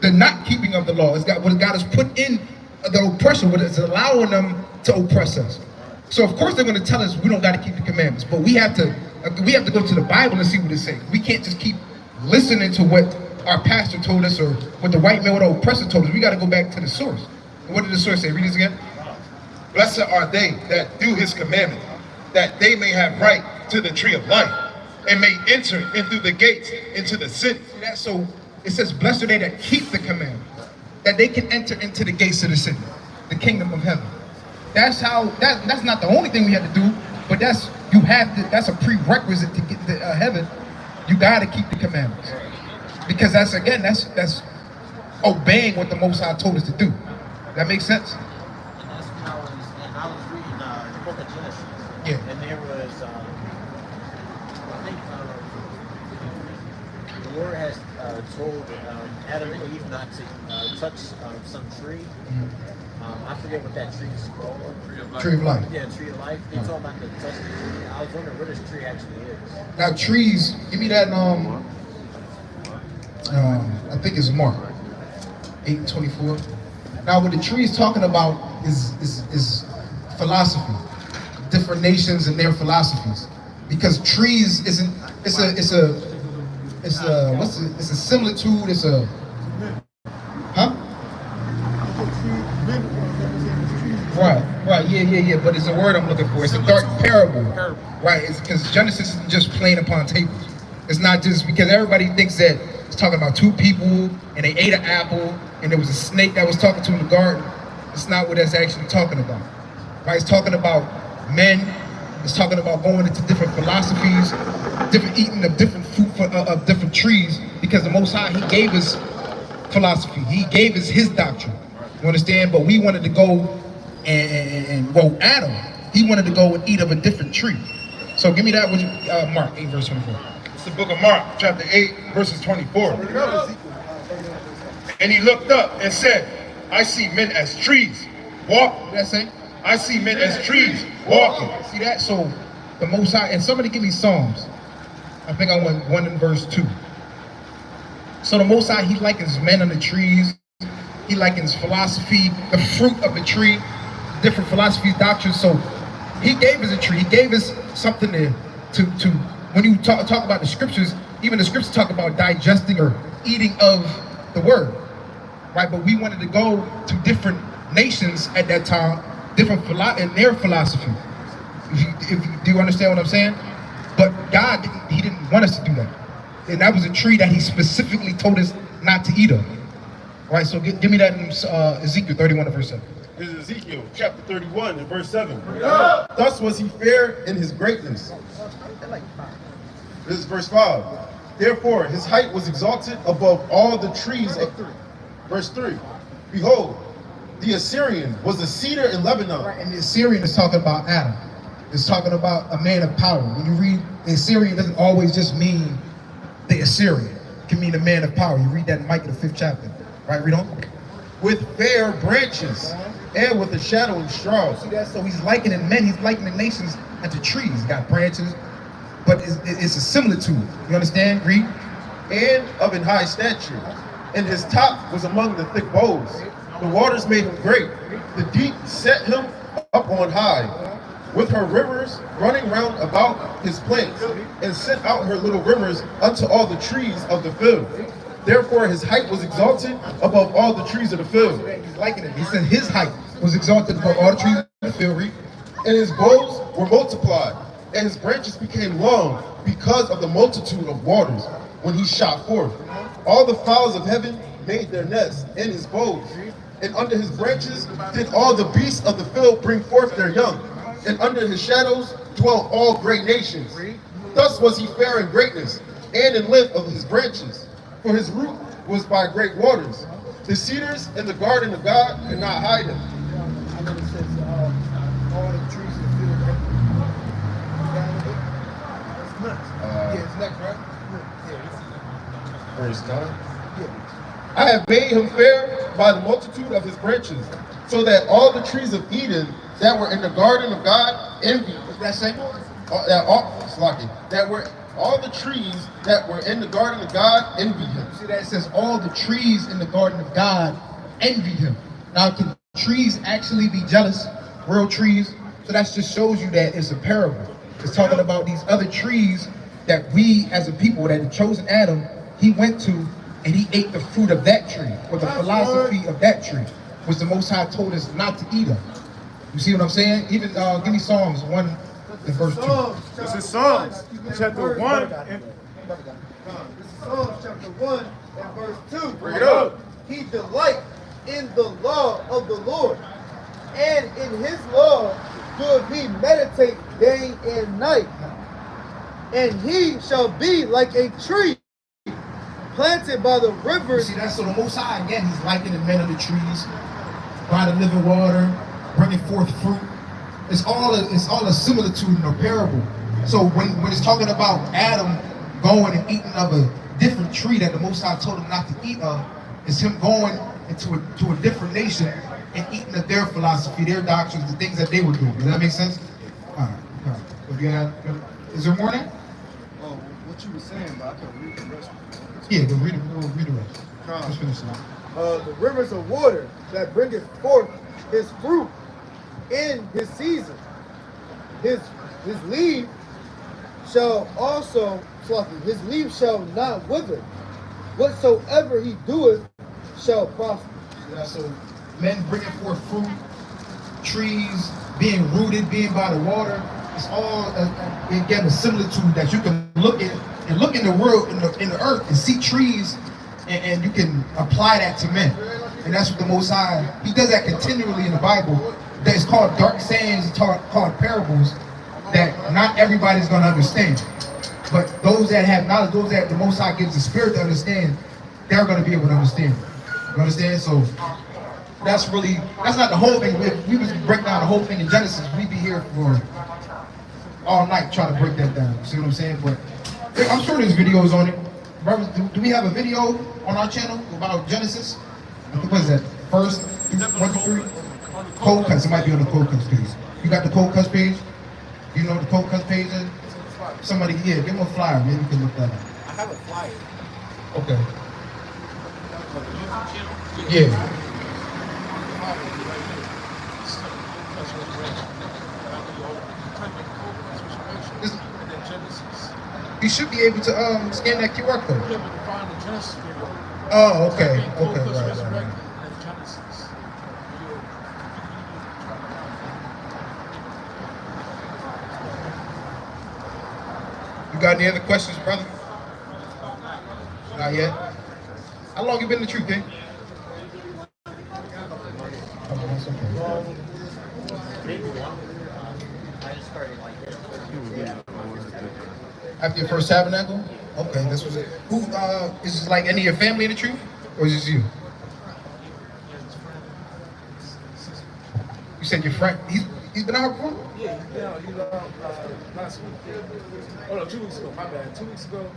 [SPEAKER 1] The not keeping of the law is what God has put in the oppression, what is allowing them to oppress us. So of course they're going to tell us we don't got to keep the commandments, but we have to go to the Bible and see what it says. We can't just keep listening to what our pastor told us or what the white man or the oppressor told us. We got to go back to the source. And what did the source say? Read this again.
[SPEAKER 3] Blessed are they that do his commandments, that they may have right to the tree of life, and may enter in through the gates into the city.
[SPEAKER 1] See that? So it says, blessed are they that keep the commandments, that they can enter into the gates of the city, the kingdom of heaven. That's how. That's not the only thing we have to do, but that's a prerequisite to get to heaven. You got to keep the commandments, because that's obeying what the Most High told us to do. That makes sense?
[SPEAKER 8] I was reading the book of Genesis.
[SPEAKER 1] Yeah.
[SPEAKER 8] And there was, I think, the Lord has told Adam and Eve not to touch some tree. I forget what that tree is called.
[SPEAKER 1] Tree of life.
[SPEAKER 8] Yeah, tree of life. They told him not to touch the tree. I was wondering what this tree actually is.
[SPEAKER 1] Now trees, give me that I think it's Mark 8:24. Now what the tree is talking about is philosophy, different nations and their philosophies. Because trees isn't it's a similitude, it's a Right, yeah, but it's a word I'm looking for. It's a dark parable. Right, it's because Genesis isn't just plain upon tables. It's not just because everybody thinks that it's talking about two people and they ate an apple and there was a snake that was talking to them in the garden. It's not what that's actually talking about. Right, it's talking about men. It's talking about going into different philosophies, different eating of different fruit of different trees, because the Most High, He gave us philosophy. He gave us His doctrine. You understand? But we wanted to go Adam, he wanted to go and eat of a different tree. So give me that with Mark 8 verse 24.
[SPEAKER 3] It's the book of Mark, chapter 8, verses 24. And he looked up and said, I see men as trees walking.
[SPEAKER 1] That's it.
[SPEAKER 3] I see men as trees walking.
[SPEAKER 1] See that? So the Most High, and somebody give me Psalms. I think I went 1 in verse 2. So the Most High, He likens men on the trees. He likens philosophy, the fruit of a tree, different philosophies, doctrines. So he gave us a tree. He gave us something to when you talk about the scriptures, even the scriptures talk about digesting or eating of the word, right? But we wanted to go to different nations at that time, different in their philosophy. Do you understand what I'm saying? But God, he didn't want us to do that. And that was a tree that he specifically told us not to eat of. Right, so give me that in Ezekiel 31 and verse 7.
[SPEAKER 5] This is Ezekiel chapter 31 and verse 7. Yeah. Thus was he fair in his greatness. This is verse 5. Therefore his height was exalted above all the trees of verse 3. Behold, the Assyrian was a cedar in Lebanon.
[SPEAKER 1] Right, and the Assyrian is talking about Adam. It's talking about a man of power. When you read the Assyrian, doesn't always just mean the Assyrian. It can mean a man of power. You read that in Micah the 5th chapter. Right, read on.
[SPEAKER 5] With fair branches and with a shadow and straw.
[SPEAKER 1] See that? So he's likening men, he's likening nations unto trees. He's got branches, but it's a similitude. You understand? Read.
[SPEAKER 5] And of an high stature. And his top was among the thick boughs. The waters made him great. The deep set him up on high. With her rivers running round about his planks, and sent out her little rivers unto all the trees of the field. Therefore his height was exalted above all the trees of the field.
[SPEAKER 1] He's liking it. He said his height was exalted above all the trees of the field. Read.
[SPEAKER 5] And his boughs were multiplied, and his branches became long because of the multitude of waters when he shot forth. All the fowls of heaven made their nests in his boughs, and under his branches did all the beasts of the field bring forth their young, and under his shadows dwelt all great nations. Thus was he fair in greatness, and in length of his branches. For his root was by great waters. The cedars in the garden of God could not hide him.
[SPEAKER 2] I know it says all the trees in the field. It's nuts. Yeah, it's nuts, right? Yeah.
[SPEAKER 5] Verse 9. I have made him fair by the multitude of his branches, so that all the trees of Eden that were in the garden of God envied.
[SPEAKER 1] What's that say?
[SPEAKER 5] That were all the trees that were in the garden of God envied him.
[SPEAKER 1] See that? It says all the trees in the garden of God envied him. Now, can trees actually be jealous? Real trees? So that just shows you that it's a parable. It's talking about these other trees that we as a people, that the chosen Adam, he went to and he ate the fruit of that tree, or the philosophy of that tree, which the Most High told us not to eat of. You see what I'm saying? Even give me Psalms 1 and verse 2.
[SPEAKER 7] This is Psalms chapter 1.
[SPEAKER 5] This
[SPEAKER 7] And
[SPEAKER 5] is Psalms chapter 1 and verse 2.
[SPEAKER 7] bring it up.
[SPEAKER 5] He delights in the law of the Lord, and in his law doeth he meditate day and night. And he shall be like a tree planted by the rivers.
[SPEAKER 1] See, that's so the Most High, again, he's likening men of the trees, by the living water, bringing forth fruit. It's all a similitude in a parable. So when it's talking about Adam going and eating of a different tree that the Most High told him not to eat of, it's him going to a different nation and eating of their philosophy, their doctrines, the things that they were doing. Does that make sense? All right. So is there more than?
[SPEAKER 5] Oh, what you were saying, but I can read the rest.
[SPEAKER 1] Yeah, go read the rest. Let's finish it.
[SPEAKER 5] The rivers of water that bringeth forth his fruit in his season. His leaf shall also his leaf shall not wither. Whatsoever he doeth shall prosper.
[SPEAKER 1] Yeah, so men bringing forth fruit, trees being rooted, being by the water. It's all again a similitude that you can look at and look in the world, in the earth, and see trees, and you can apply that to men. And that's what the Most High, he does that continually in the Bible. That is called dark sayings, it's called parables, that not everybody's going to understand. But those that have knowledge, those that the Most High gives the spirit to understand, they're going to be able to understand. You understand? So that's not the whole thing. If we was to break down the whole thing in Genesis, we'd be here for all night trying to break that down. See what I'm saying? But I'm sure there's videos on it. Brothers, do we have a video on our channel about Genesis? What is that? First, 1 through 3? Cold cuts. It might be on the cold cuts page. You got the cold cuts page? You know what the cold cuts page is? Somebody, yeah, give them a flyer. Maybe you can look that up.
[SPEAKER 8] I have a flyer.
[SPEAKER 1] Okay. Yeah. You should be able to scan that QR code. Oh, okay. Okay, right. You got any other questions, brother? Not yet. How long you been in the truth, King?
[SPEAKER 8] I just started like this.
[SPEAKER 1] After your first tabernacle? Okay, this was it. Who is this like any of your family in the truth? Or is this you? You said your friend, he's been out here before?
[SPEAKER 4] Yeah, he's last week. Oh no, 2 weeks ago, my bad. 2 weeks ago.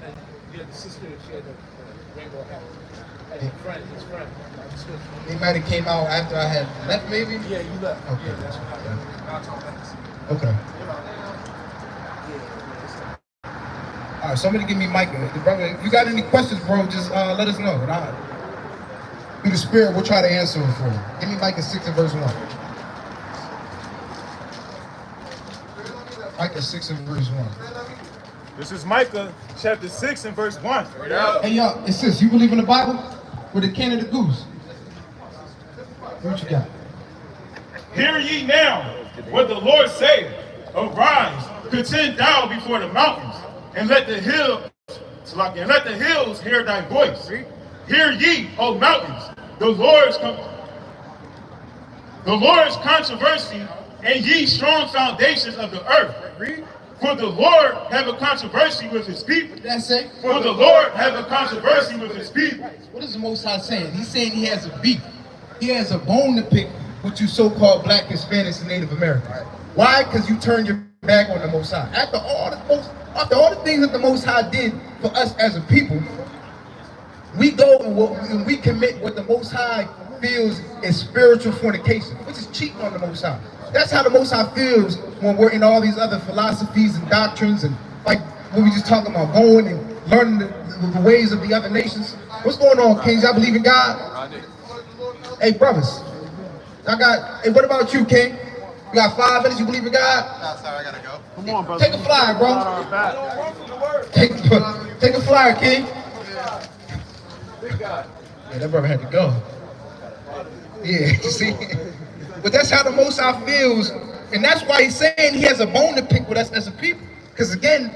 [SPEAKER 4] And yeah, the sister, she had the rainbow hat. And his friend.
[SPEAKER 1] They might have came out after I had left, maybe?
[SPEAKER 4] Yeah, you left.
[SPEAKER 1] Okay.
[SPEAKER 4] Yeah, that's what happened. I'll talk back to you.
[SPEAKER 1] Okay. All right, somebody give me Micah. Brother, if you got any questions, bro, just let us know. And through the Spirit, we'll try to answer them for you. Give me Micah 6 and verse 1. Micah 6 and verse 1.
[SPEAKER 7] This is Micah chapter 6 and verse 1.
[SPEAKER 1] Hey, y'all, it says, you believe in the Bible? With the can of the goose. What you got?
[SPEAKER 7] Hear ye now what the Lord saith. Arise, contend thou before the mountains, and let the hills hear thy voice. Hear ye, O mountains, the Lord's controversy, and ye strong foundations of the earth. For the Lord have a controversy with his people.
[SPEAKER 1] That's it.
[SPEAKER 7] For the Lord have a controversy with his people.
[SPEAKER 1] What is the Most High saying? He's saying he has a beef. He has a bone to pick with you so-called Black, Hispanics, and Native Americans. Why? Because you turned your back on the Most High. After all the things that the Most High did for us as a people, we go and we commit what the Most High feels is spiritual fornication, which is cheating on the Most High. That's how the Most High feels when we're in all these other philosophies and doctrines, and like what we just talking about, going and learning the ways of the other nations. What's going on, Kings? Y'all believe in God? Hey, brothers. Hey, what about you, King? You got 5 minutes, you believe in God?
[SPEAKER 9] No, sorry, I gotta go. Come on, brother.
[SPEAKER 1] Take a flyer, bro. Take a flyer, King. Yeah, that brother had to go. Yeah, you see? But that's how the Most High feels, and that's why he's saying he has a bone to pick with us as a people. Because again,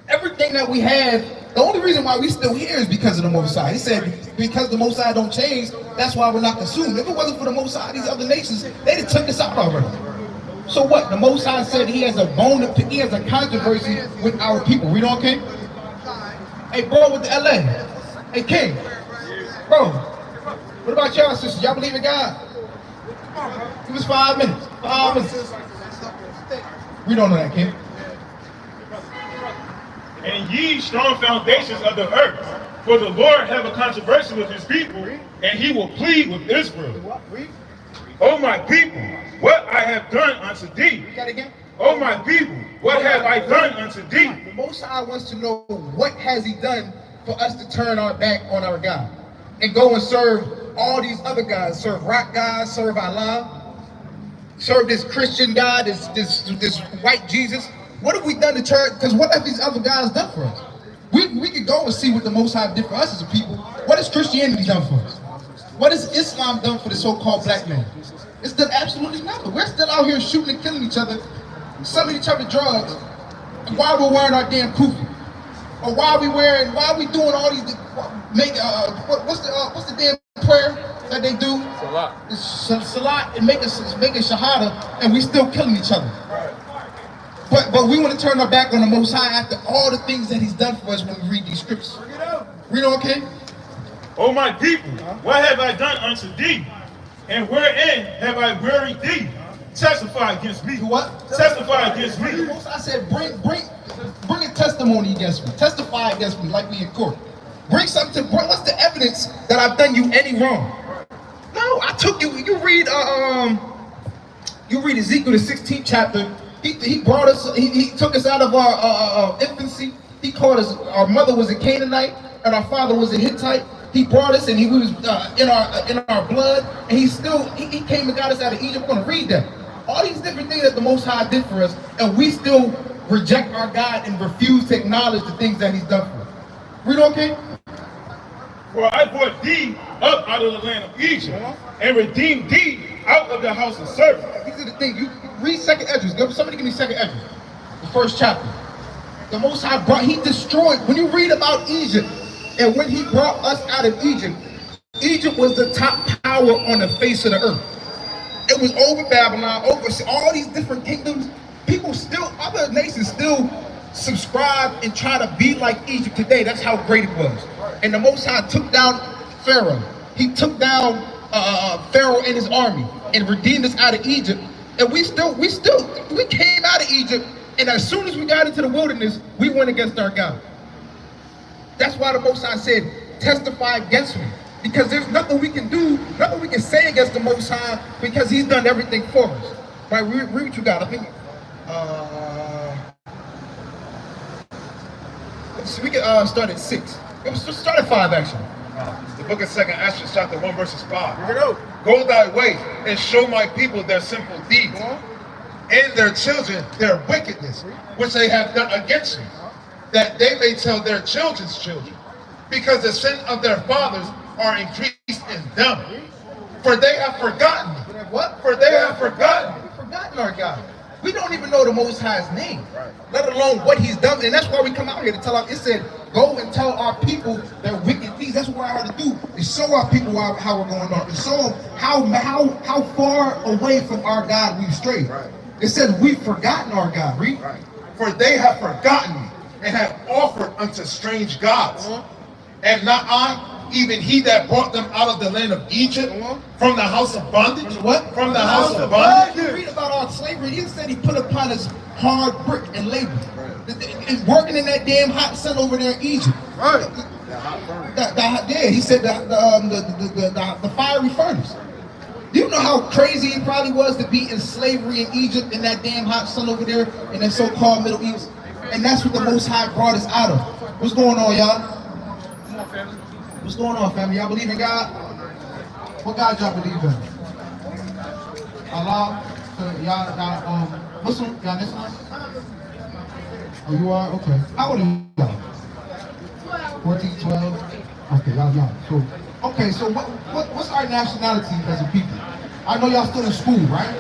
[SPEAKER 1] everything that we have, the only reason why we still here is because of the Most High. He said, because the Most High don't change, that's why we're not consumed. If it wasn't for the Most High, these other nations, they'd have took us out already. So what? The Most High said he has a bone to pick, he has a controversy with our people. Read on, King. Hey, bro, with the LA. Hey, King. Bro, what about y'all, sisters? Y'all believe in God? Give us 5 minutes. 5 minutes. We don't know that, King.
[SPEAKER 7] And ye strong foundations of the earth. For the Lord have a controversy with his people, and he will plead with Israel. O my people, what I have done unto thee. O my people, what have I done unto thee?
[SPEAKER 1] The Most High wants to know, what has he done for us to turn our back on our God and go and serve all these other gods, serve rock gods, serve Allah, serve this Christian God, this white Jesus. What have we done to church? Because what have these other guys done for us? We could go and see what the Most High did for us as a people. What has Christianity done for us? What has Islam done for the so-called black man? It's done absolutely nothing. We're still out here shooting and killing each other, selling each other drugs, while we're wearing our damn kufi. Or why are we doing all these, what's the damn prayer that they do? Salat. Salat, and making shahada, and we still killing each other. But we want to turn our back on the Most High after all the things that he's done for us when we read these scriptures. Read on, okay?
[SPEAKER 7] O my people, what have I done unto thee? And wherein have I wearied thee? Testify against me.
[SPEAKER 1] What?
[SPEAKER 7] Testify against me.
[SPEAKER 1] The Most High said, bring a testimony against me. Testify against me like we in court. Bring something to, what's the evidence that I've done you any wrong? No, I took you, you read Ezekiel the 16th chapter. He brought us, he took us out of our infancy. He called us, our mother was a Canaanite and our father was a Hittite. He brought us, and he was in our blood, and he came and got us out of Egypt. We're going to read that. All these different things that the Most High did for us, and we still reject our God and refuse to acknowledge the things that He's done for us. Read on, King.
[SPEAKER 7] For I brought thee up out of the land of Egypt, and redeemed thee out of the house of servants.
[SPEAKER 1] These are the things. You read Second Esdras. Somebody give me Second Esdras, the first chapter. The Most High he destroyed. When you read about Egypt, and when He brought us out of Egypt, Egypt was the top power on the face of the earth. It was over Babylon, over all these different kingdoms. People still, other nations still subscribe and try to be like Egypt today. That's how great it was. And the Most High took down Pharaoh. He took down Pharaoh and his army and redeemed us out of Egypt. And we came out of Egypt, and as soon as we got into the wilderness, we went against our God. That's why the Most High said, testify against me. Because there's nothing we can do, nothing we can say against the Most High, because He's done everything for us. Right, read what you got. I think, so we can start at 6. Let's start at 5, actually.
[SPEAKER 3] The book of 2nd Esdras, chapter 1, verses 5.
[SPEAKER 1] Here we go.
[SPEAKER 3] Go thy way and show my people their sinful deeds, and their children their wickedness, which they have done against me, that they may tell their children's children, because the sin of their fathers are increased in them. For they have forgotten me.
[SPEAKER 1] What?
[SPEAKER 3] For they have forgotten me.
[SPEAKER 1] We've forgotten our God. We don't even know the Most High's name, let alone what He's done. And that's why we come out here to tell our, it said, go and tell our people their wicked deeds. That's what we're out to do, is show our people how we're going on, and show them how far away from our God we've strayed. It says we've forgotten our God. Read.
[SPEAKER 3] For they have forgotten me, and have offered unto strange gods. And not I, even He that brought them out of the land of Egypt, from the house of bondage.
[SPEAKER 1] What?
[SPEAKER 3] From the house of bondage.
[SPEAKER 1] You read about our slavery. He said He put upon us hard work and labor. And working in that damn hot sun over there in Egypt. Right. He said the fiery furnace. Do you know how crazy it probably was to be in slavery in Egypt in that damn hot sun over there in that so-called Middle East? And that's what the Most High brought us out of. What's going on, y'all? What's going on, family? Y'all believe in God? What God y'all believe in? Allah? Y'all, Muslim? Y'all Islam? Oh, you are? Okay. How old are y'all? 14, 12? Okay, y'all young. Okay, so what's our nationality as a people? I know y'all still in school, right?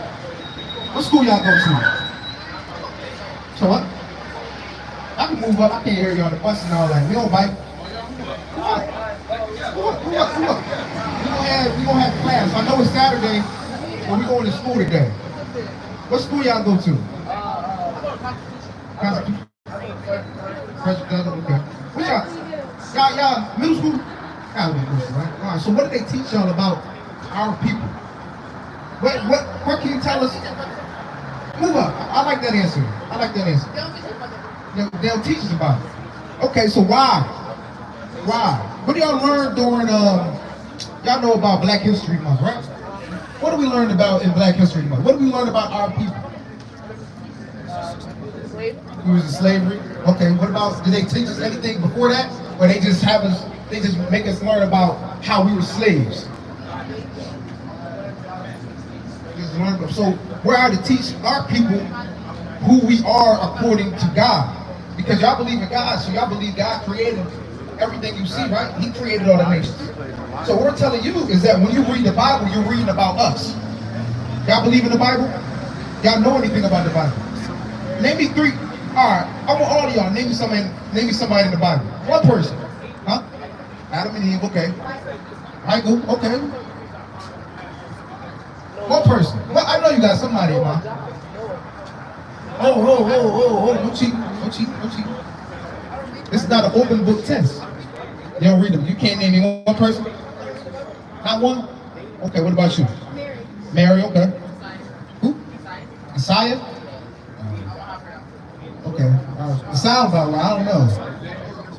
[SPEAKER 1] What school y'all go to? So what? I can move up. I can't hear you on the bus and all that. We don't bite. Come on. We gonna have class. I know it's Saturday, but we going to school today. What school y'all go to? President, okay. What y'all middle school? Gotta be middle school, right? All right. So what do they teach y'all about our people? What can you tell us? Move up. I like that answer. They'll teach us about it. Okay, so why? What do y'all learn during, y'all know about Black History Month, right? What do we learn about in Black History Month? What do we learn about our people? It was slavery. Okay, what about, did they teach us anything before that? Or they just make us learn about how we were slaves? So we're out to teach our people who we are according to God. Because y'all believe in God, so y'all believe God created everything you see, right? He created all the nations. So what we're telling you is that when you read the Bible, you're reading about us. Y'all believe in the Bible? Y'all know anything about the Bible? Name me 3. All right, I want all of y'all. Name me somebody in the Bible. One person. Huh? Adam and Eve, okay. Michael, okay. One person. Well, I know you got somebody in mind. Oh, don't cheat. This is not an open book test. You don't read them. You can't name me one person? Not one? Okay, what about you? Mary, okay. Who? Messiah? Okay. It sounds about right. I don't know.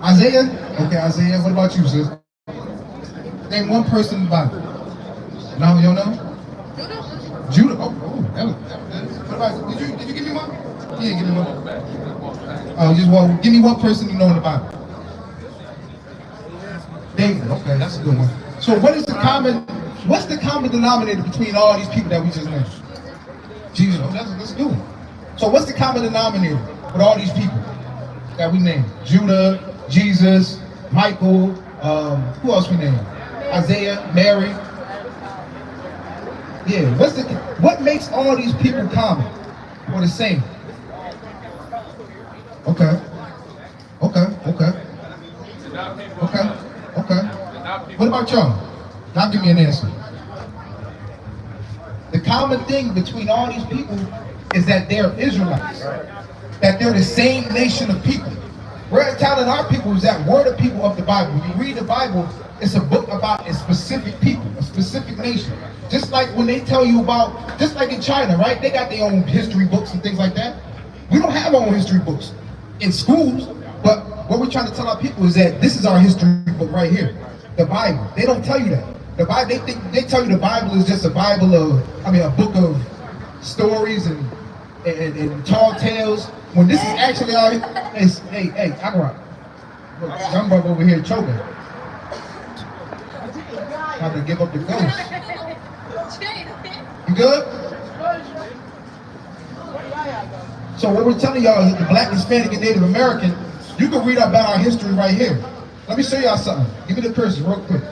[SPEAKER 1] Isaiah? Okay, Isaiah. What about you, sis? Name one person in the Bible. No, you don't know? Judah. Oh, that was what about, did you give me one? You didn't give me one. Oh, give me one person you know in the Bible. David. Okay, that's a good one. So what's the common denominator between all these people that we just named? Jesus. Oh, that's a good one. So what's the common denominator with all these people that we named? Judah, Jesus, Michael, who else we named? Isaiah, Mary. Yeah, what makes all these people common or the same? Okay. What about y'all? Now give me an answer. The common thing between all these people is that they're Israelites. That they're the same nation of people. We're telling our people is that we're the people of the Bible. When you read the Bible, it's a book about a specific people, a specific nation. Just like when they tell you about, just like in China, right? They got their own history books and things like that. We don't have our own history books in schools, but what we're trying to tell our people is that this is our history book right here, the Bible. They don't tell you that. The Bible, they tell you the Bible is just a Bible of, a book of stories and tall tales. When this is actually our, hey, Agara, young brother over here choking. About to give up the ghost. You good? So what we're telling y'all is that the Black, Hispanic, and Native American, you can read about our history right here. Let me show y'all something. Give me the curses real quick.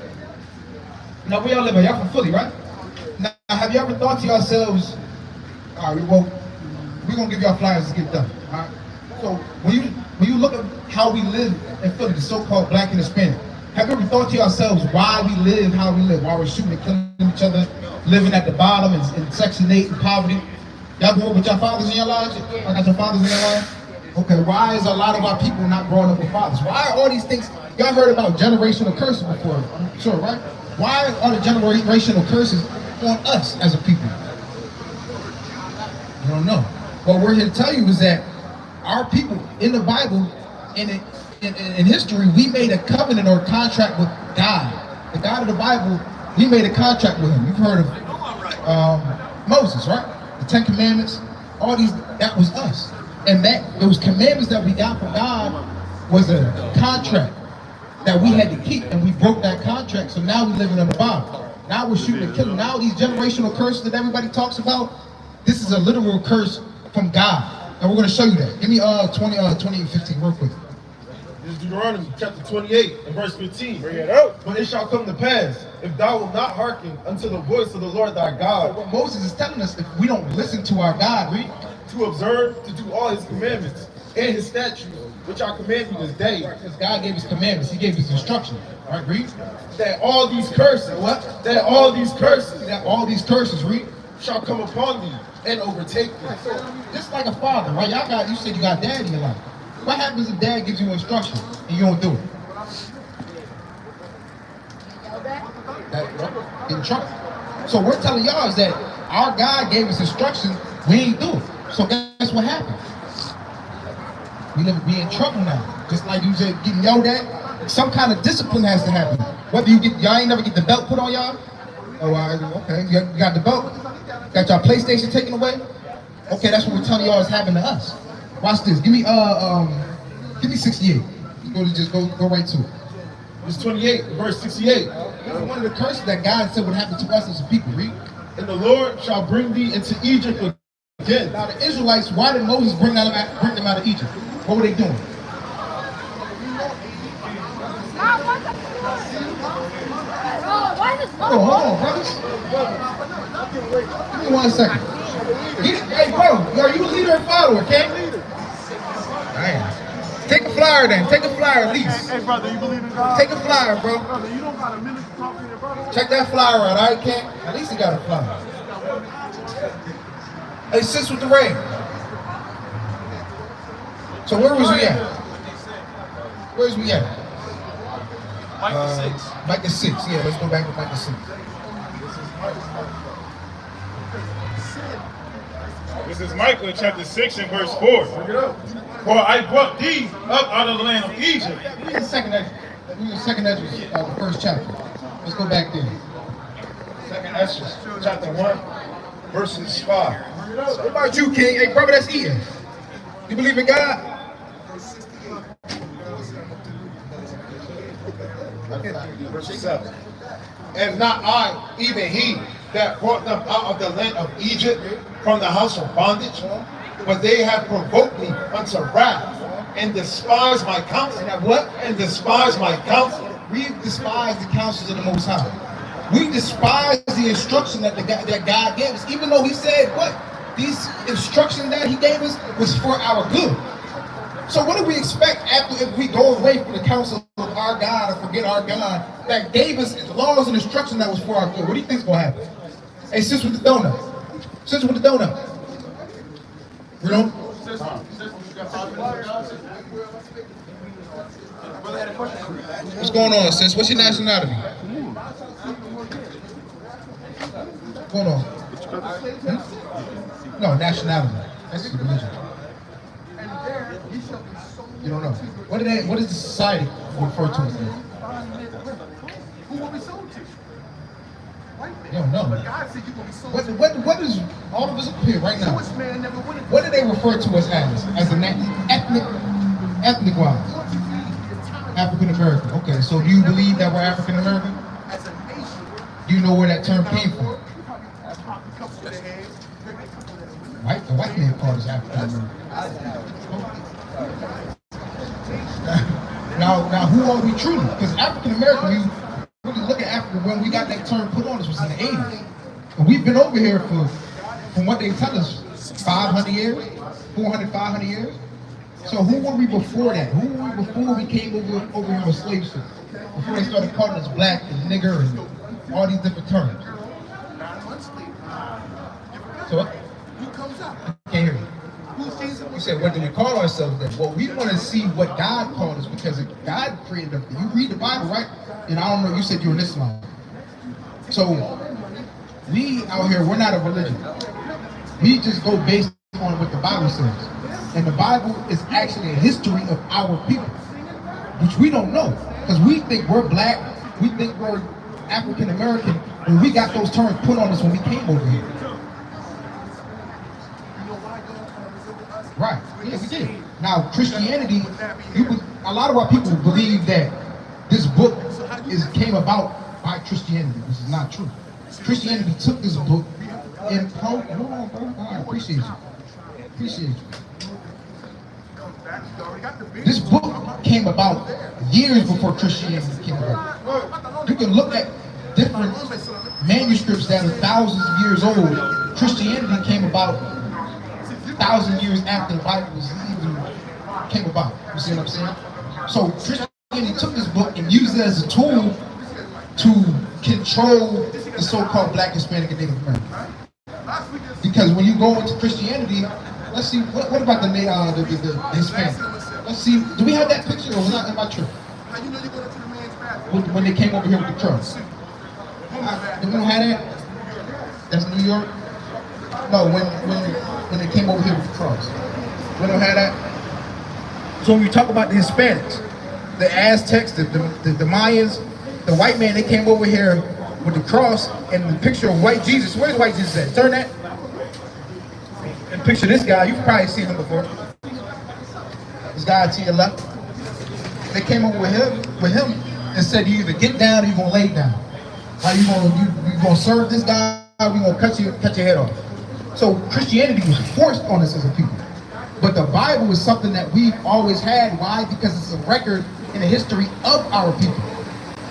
[SPEAKER 1] Now, where y'all live at? Y'all from Philly, right? Now, have you ever thought to yourselves, all right, well, we're going to give y'all flyers to get done, all right? So, when you look at how we live in Philly, the so-called Black and Hispanic, have you ever thought to yourselves why we live how we live? Why we're shooting and killing each other, living at the bottom in Section 8 and poverty? Y'all grew up with your fathers in your lives? I got your fathers in your lives? Okay, why is a lot of our people not growing up with fathers? Why are all these things? Y'all heard about generational curses before, I'm sure, right? Why are the generational curses on us as a people? I don't know. What we're here to tell you is that our people in the Bible, in history, we made a covenant or contract with God. The God of the Bible, we made a contract with him. You've heard of Moses, right? The 10 Commandments, all these, that was us. And those commandments that we got from God was a contract that we had to keep, and we broke that contract, so now we're living on the bottom. Now we're shooting and killing. Now these generational curses that everybody talks about, this is a literal curse from God. And we're going to show you that. Give me 28:15 real quick.
[SPEAKER 5] This is Deuteronomy chapter 28 and verse 15. Bring it out. But it shall come to pass, if thou wilt not hearken unto the voice of the Lord thy God.
[SPEAKER 1] So what Moses is telling us, if we don't listen to our God, read,
[SPEAKER 5] to observe, to do all his commandments and his statutes, which I command you this day.
[SPEAKER 1] Because God gave his commandments, he gave his instructions. All right, read.
[SPEAKER 5] That all these curses, that all these curses,
[SPEAKER 1] read,
[SPEAKER 5] shall come upon thee and overtake thee.
[SPEAKER 1] So, just like a father, right? You said you got dad in your life. What happens if dad gives you instruction and you don't do it? In trouble. So we're telling y'all is that our God gave us instruction, we ain't do it. So guess what happened? We in trouble now. Just like you said, getting yelled at, some kind of discipline has to happen. Whether y'all ain't never get the belt put on y'all? Oh, okay, you got the belt? Got y'all PlayStation taken away? Okay, that's what we're telling y'all is happening to us. Watch this. Give me 68. Just go right to it.
[SPEAKER 5] It's 28, verse 68.
[SPEAKER 1] This is one of the curses that God said would happen to us as a people. Read.
[SPEAKER 5] And the Lord shall bring thee into Egypt again.
[SPEAKER 1] Now the Israelites, why did Moses bring them out of Egypt? What were they doing? Hold on, brothers. Give me 1 second. Hey, bro, are you a leader or follower, okay? Damn. Take a flyer then. Take a flyer at least.
[SPEAKER 5] Hey, brother, you believe in God?
[SPEAKER 1] Take a flyer, bro.
[SPEAKER 5] Brother, you don't got a minute to talk to your brother?
[SPEAKER 1] Check that flyer out, all right, Ken? At least he got a flyer. Hey, sis with the ring. So where was we at? Where's we at?
[SPEAKER 5] Micah 6.
[SPEAKER 1] Micah 6. Yeah, let's go back to Micah 6.
[SPEAKER 7] This is Micah chapter 6 and verse 4. For I brought thee up out of the land of Egypt.
[SPEAKER 1] Read the second Ezra, the first chapter. Let's go back there.
[SPEAKER 3] Second Ezra, chapter 1, verses 5.
[SPEAKER 1] What about you, King? Hey, brother, that's Ian. You believe in God?
[SPEAKER 3] Verse 7. And not I, even he, that brought them out of the land of Egypt from the house of bondage, but they have provoked me unto wrath, and despised my counsel. And what? And despised my counsel.
[SPEAKER 1] We despise the counsels of the Most High. We despise the instruction that God gave us, even though He said what? These instructions that He gave us was for our good. So what do we expect after if we go away from the counsel of our God or forget our God that gave us laws and instruction that was for our good? What do you think's gonna happen? Hey, sis with the donut. Sis with the donut. You know? What's going on, sis? What's your nationality? What's going on? No, nationality. That's the religion. You don't know. What does the society refer to as?
[SPEAKER 10] Who will be sold to?
[SPEAKER 1] You don't know.
[SPEAKER 10] But God said you're going to be sold to.
[SPEAKER 1] What is all of us up here right now?
[SPEAKER 10] Jewish man never went into
[SPEAKER 1] What do they refer to us as an ethnic wise? African American. Okay, so do you believe that we're African American?
[SPEAKER 10] as a nation.
[SPEAKER 1] Do you know where that term came from? The white man called us African American. Now, who are we truly? Because African American, you really look at Africa when we got that term put on us was in the 80s. And we've been over here from what they tell us, 500 years, 400, 500 years. So who were we before that? Who were we before we came over here with slave ships? Before they started calling us black and nigger and all these different terms.
[SPEAKER 10] 9 months later,
[SPEAKER 1] So what?
[SPEAKER 10] who comes out?
[SPEAKER 1] Can't hear you.
[SPEAKER 10] Who's Jesus?
[SPEAKER 1] You said, what do we call ourselves then? Well, we want to see what God called us because God created us. You read the Bible, right? And I don't know, you said you're in Islam. So, we out here, we're not a religion. We just go based on what the Bible says. And the Bible is actually a history of our people, which we don't know. Because we think we're black, we think we're African American, and we got those terms put on us when we came over here. Right. Yeah, we did. Now, Christianity, a lot of our people believe that this book came about by Christianity, which is not true. Christianity took this book and hold on, bro. I appreciate you. Appreciate you. This book came about years before Christianity came about. You can look at different manuscripts that are thousands of years old. Christianity came about 1,000 years after the Bible was even came about. You see what I'm saying? So Christianity took this book and used it as a tool to control the so-called black, Hispanic, and Native Americans. Because when you go into Christianity, let's see, what about the Hispanic? Let's see, do we have that picture or was that in my trip?
[SPEAKER 10] How you know you're going to the man's bathroom?
[SPEAKER 1] When they came over here with the cross. We don't have that? That's New York? No, when they came over here with the cross. We don't have that? So when we talk about the Hispanics, the Aztecs, the Mayans, the white man, they came over here with the cross and the picture of white Jesus. Where's white Jesus at? Turn that. And picture this guy. You've probably seen him before. This guy to your left. They came over with him and said, you either get down or you're gonna lay down. Are you gonna serve this guy? Or we gonna cut your head off? So Christianity was forced on us as a people. But the Bible is something that we've always had. Why? Because it's a record in the history of our people.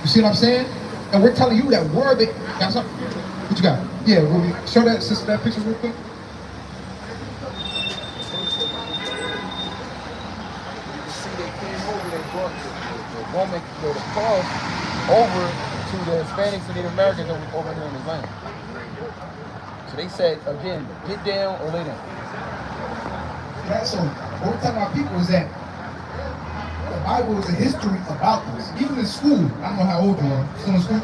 [SPEAKER 1] You see what I'm saying? And we're telling you that we're the... Got something? What you got? Yeah, will we show that sister that picture real quick?
[SPEAKER 11] Roman, the cross over to the Hispanics and Native Americans over here in this land. So they said, again, get down or lay down.
[SPEAKER 1] So what we're talking about people is that the Bible is a history about this. Even in school, I don't know how old you are, still in school?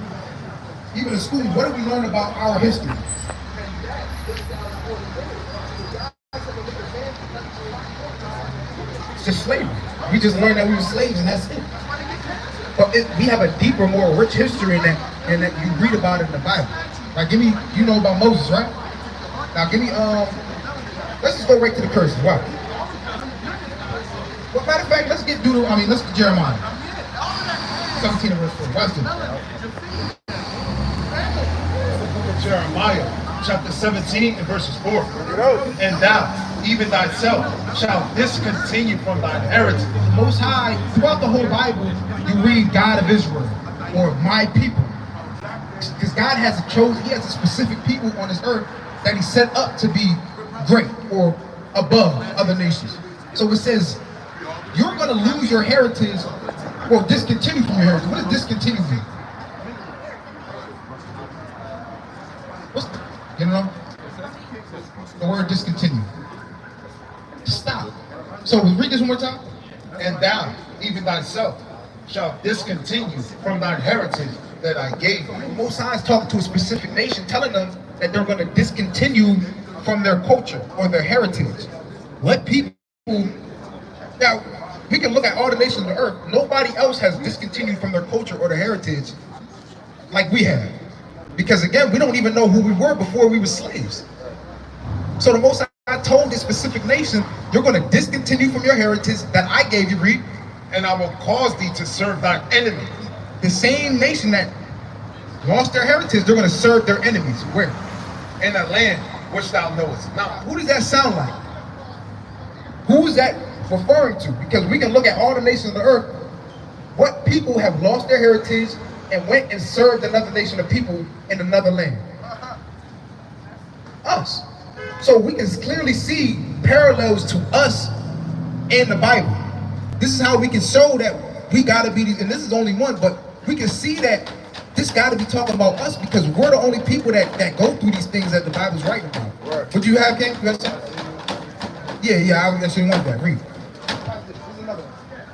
[SPEAKER 1] Even in school, what do we learn about our history? It's just slavery. We just learned that we were slaves and that's it. But we have a deeper, more rich history in that you read about it in the Bible. Like, give me, you know about Moses, right? Now, give me, let's just go right to the curses. Wow. Well, matter of fact, let's get Jeremiah.
[SPEAKER 5] 17 and verse 4. Watch this.
[SPEAKER 3] Jeremiah chapter 17 and verses 4. And thou, even thyself, shall discontinue from thine heritage.
[SPEAKER 5] Most High, throughout the whole Bible, you read God of Israel or my people. Because God has he has a specific people on this earth that he set up to be great or above other nations. So it says, you're going to lose your heritage or discontinue from your heritage. What does discontinue mean? You know? The word discontinue. Stop. So read this one more time.
[SPEAKER 3] And thou, even thyself, shall discontinue from thine heritage that I gave you.
[SPEAKER 5] Most High is talking to a specific nation, telling them that they're going to discontinue from their culture or their heritage. Let people, now we can look at all the nations of the earth, nobody else has discontinued from their culture or their heritage like we have. Because again, we don't even know who we were before we were slaves. So the Most High told this specific nation, you're going to discontinue from your heritage that I gave you, read.
[SPEAKER 3] And I will cause thee to serve thine enemies.
[SPEAKER 5] The same nation that lost their heritage, they're going to serve their enemies. Where?
[SPEAKER 3] In a land which thou knowest not.
[SPEAKER 5] Who does that sound like? Who is that referring to? Because we can look at all the nations of the earth. What people have lost their heritage and went and served another nation of people in another land? Us. So we can clearly see parallels to us in the Bible. This is how we can show that we gotta be, and this is only one, but we can see that this gotta be talking about us because we're the only people that go through these things that the Bible's writing about. Right. What you have, King? Yeah, I actually want that. Read.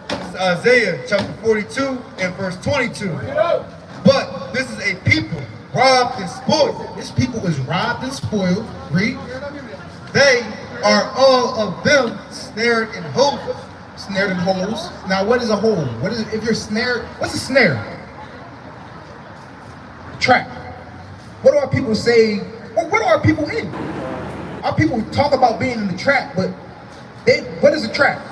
[SPEAKER 3] This is Isaiah chapter 42 and verse 22. But this is a people robbed and spoiled.
[SPEAKER 5] This people is robbed and spoiled. Read.
[SPEAKER 3] They are all of them snared in holes.
[SPEAKER 5] Snared in holes. Now, what is a hole? What is it? If you're snared, what's a snare? Trap. What do our people say? What are our people in? Our people talk about being in the trap, but what is a trap?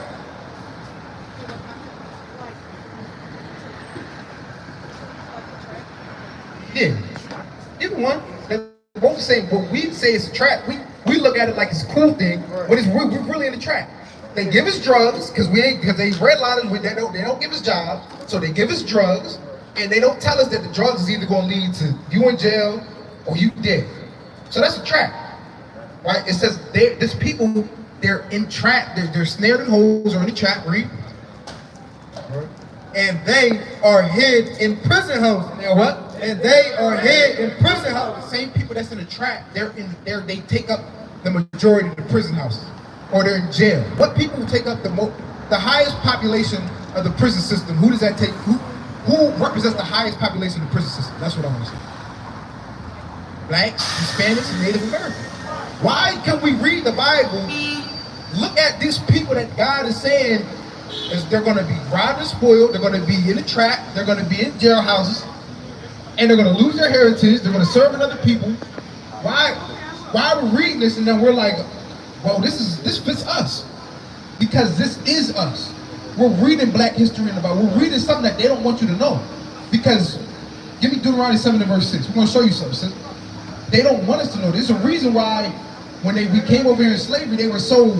[SPEAKER 5] Yeah, either one. They're both the same. But we say it's a trap. We look at it like it's a cool thing, but we're really in the trap. They give us drugs because they redline us. They don't give us jobs, so they give us drugs, and they don't tell us that the drugs is either going to lead to you in jail or you dead. So that's a trap, right? It says this people, they're in trap. They're snared in holes or in a trap. Read.
[SPEAKER 3] And they are hid in prison houses.
[SPEAKER 5] And they're what?
[SPEAKER 3] And they are hid in prison houses.
[SPEAKER 5] The same people that's in the trap, they take up the majority of the prison houses, or they're in jail. What people take up the highest population of the prison system? Who does that take? Who represents the highest population of the prison system? That's what I want to say. Blacks, Hispanics, and Native Americans. Why can we read the Bible, look at these people that God is saying is they're going to be robbed and spoiled, they're going to be in a trap, they're going to be in jailhouses, and they're going to lose their heritage, they're going to serve other people. Why are we reading this and then we're like, well, this fits us? Because this is us. We're reading Black history in the Bible. We're reading something that they don't want you to know. Because, give me Deuteronomy 7 and verse 6. We're going to show you something, sis. They don't want us to know. There's a reason why when we came over here in slavery, it was so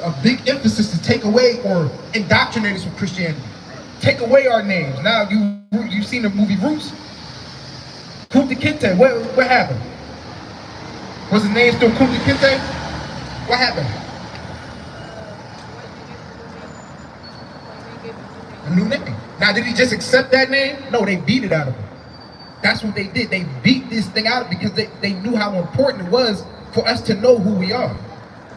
[SPEAKER 5] a big emphasis to take away or indoctrinate us with Christianity. Take away our names. Now, you've seen the movie Roots? Kunta Kinte, what happened? Was his name still Kunta Kinte? What happened? A new name. Now, did he just accept that name? No, they beat it out of him. That's what they did. They beat this thing out because they knew how important it was for us to know who we are.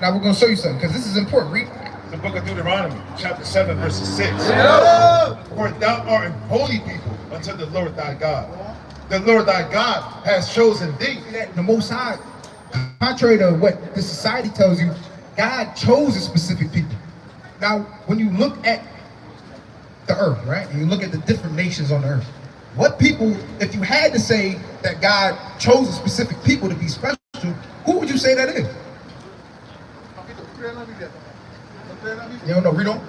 [SPEAKER 5] Now, we're going to show you something because this is important. Read.
[SPEAKER 3] The book of Deuteronomy, chapter 7, verses 6. Yeah. For thou art a holy people unto the Lord thy God. The Lord thy God has chosen thee.
[SPEAKER 5] The Most High, contrary to what the society tells you, God chose a specific people. Now, when you look at the earth, right, and you look at the different nations on the earth, what people, if you had to say that God chose a specific people to be special, who would you say that is? You don't know, read on.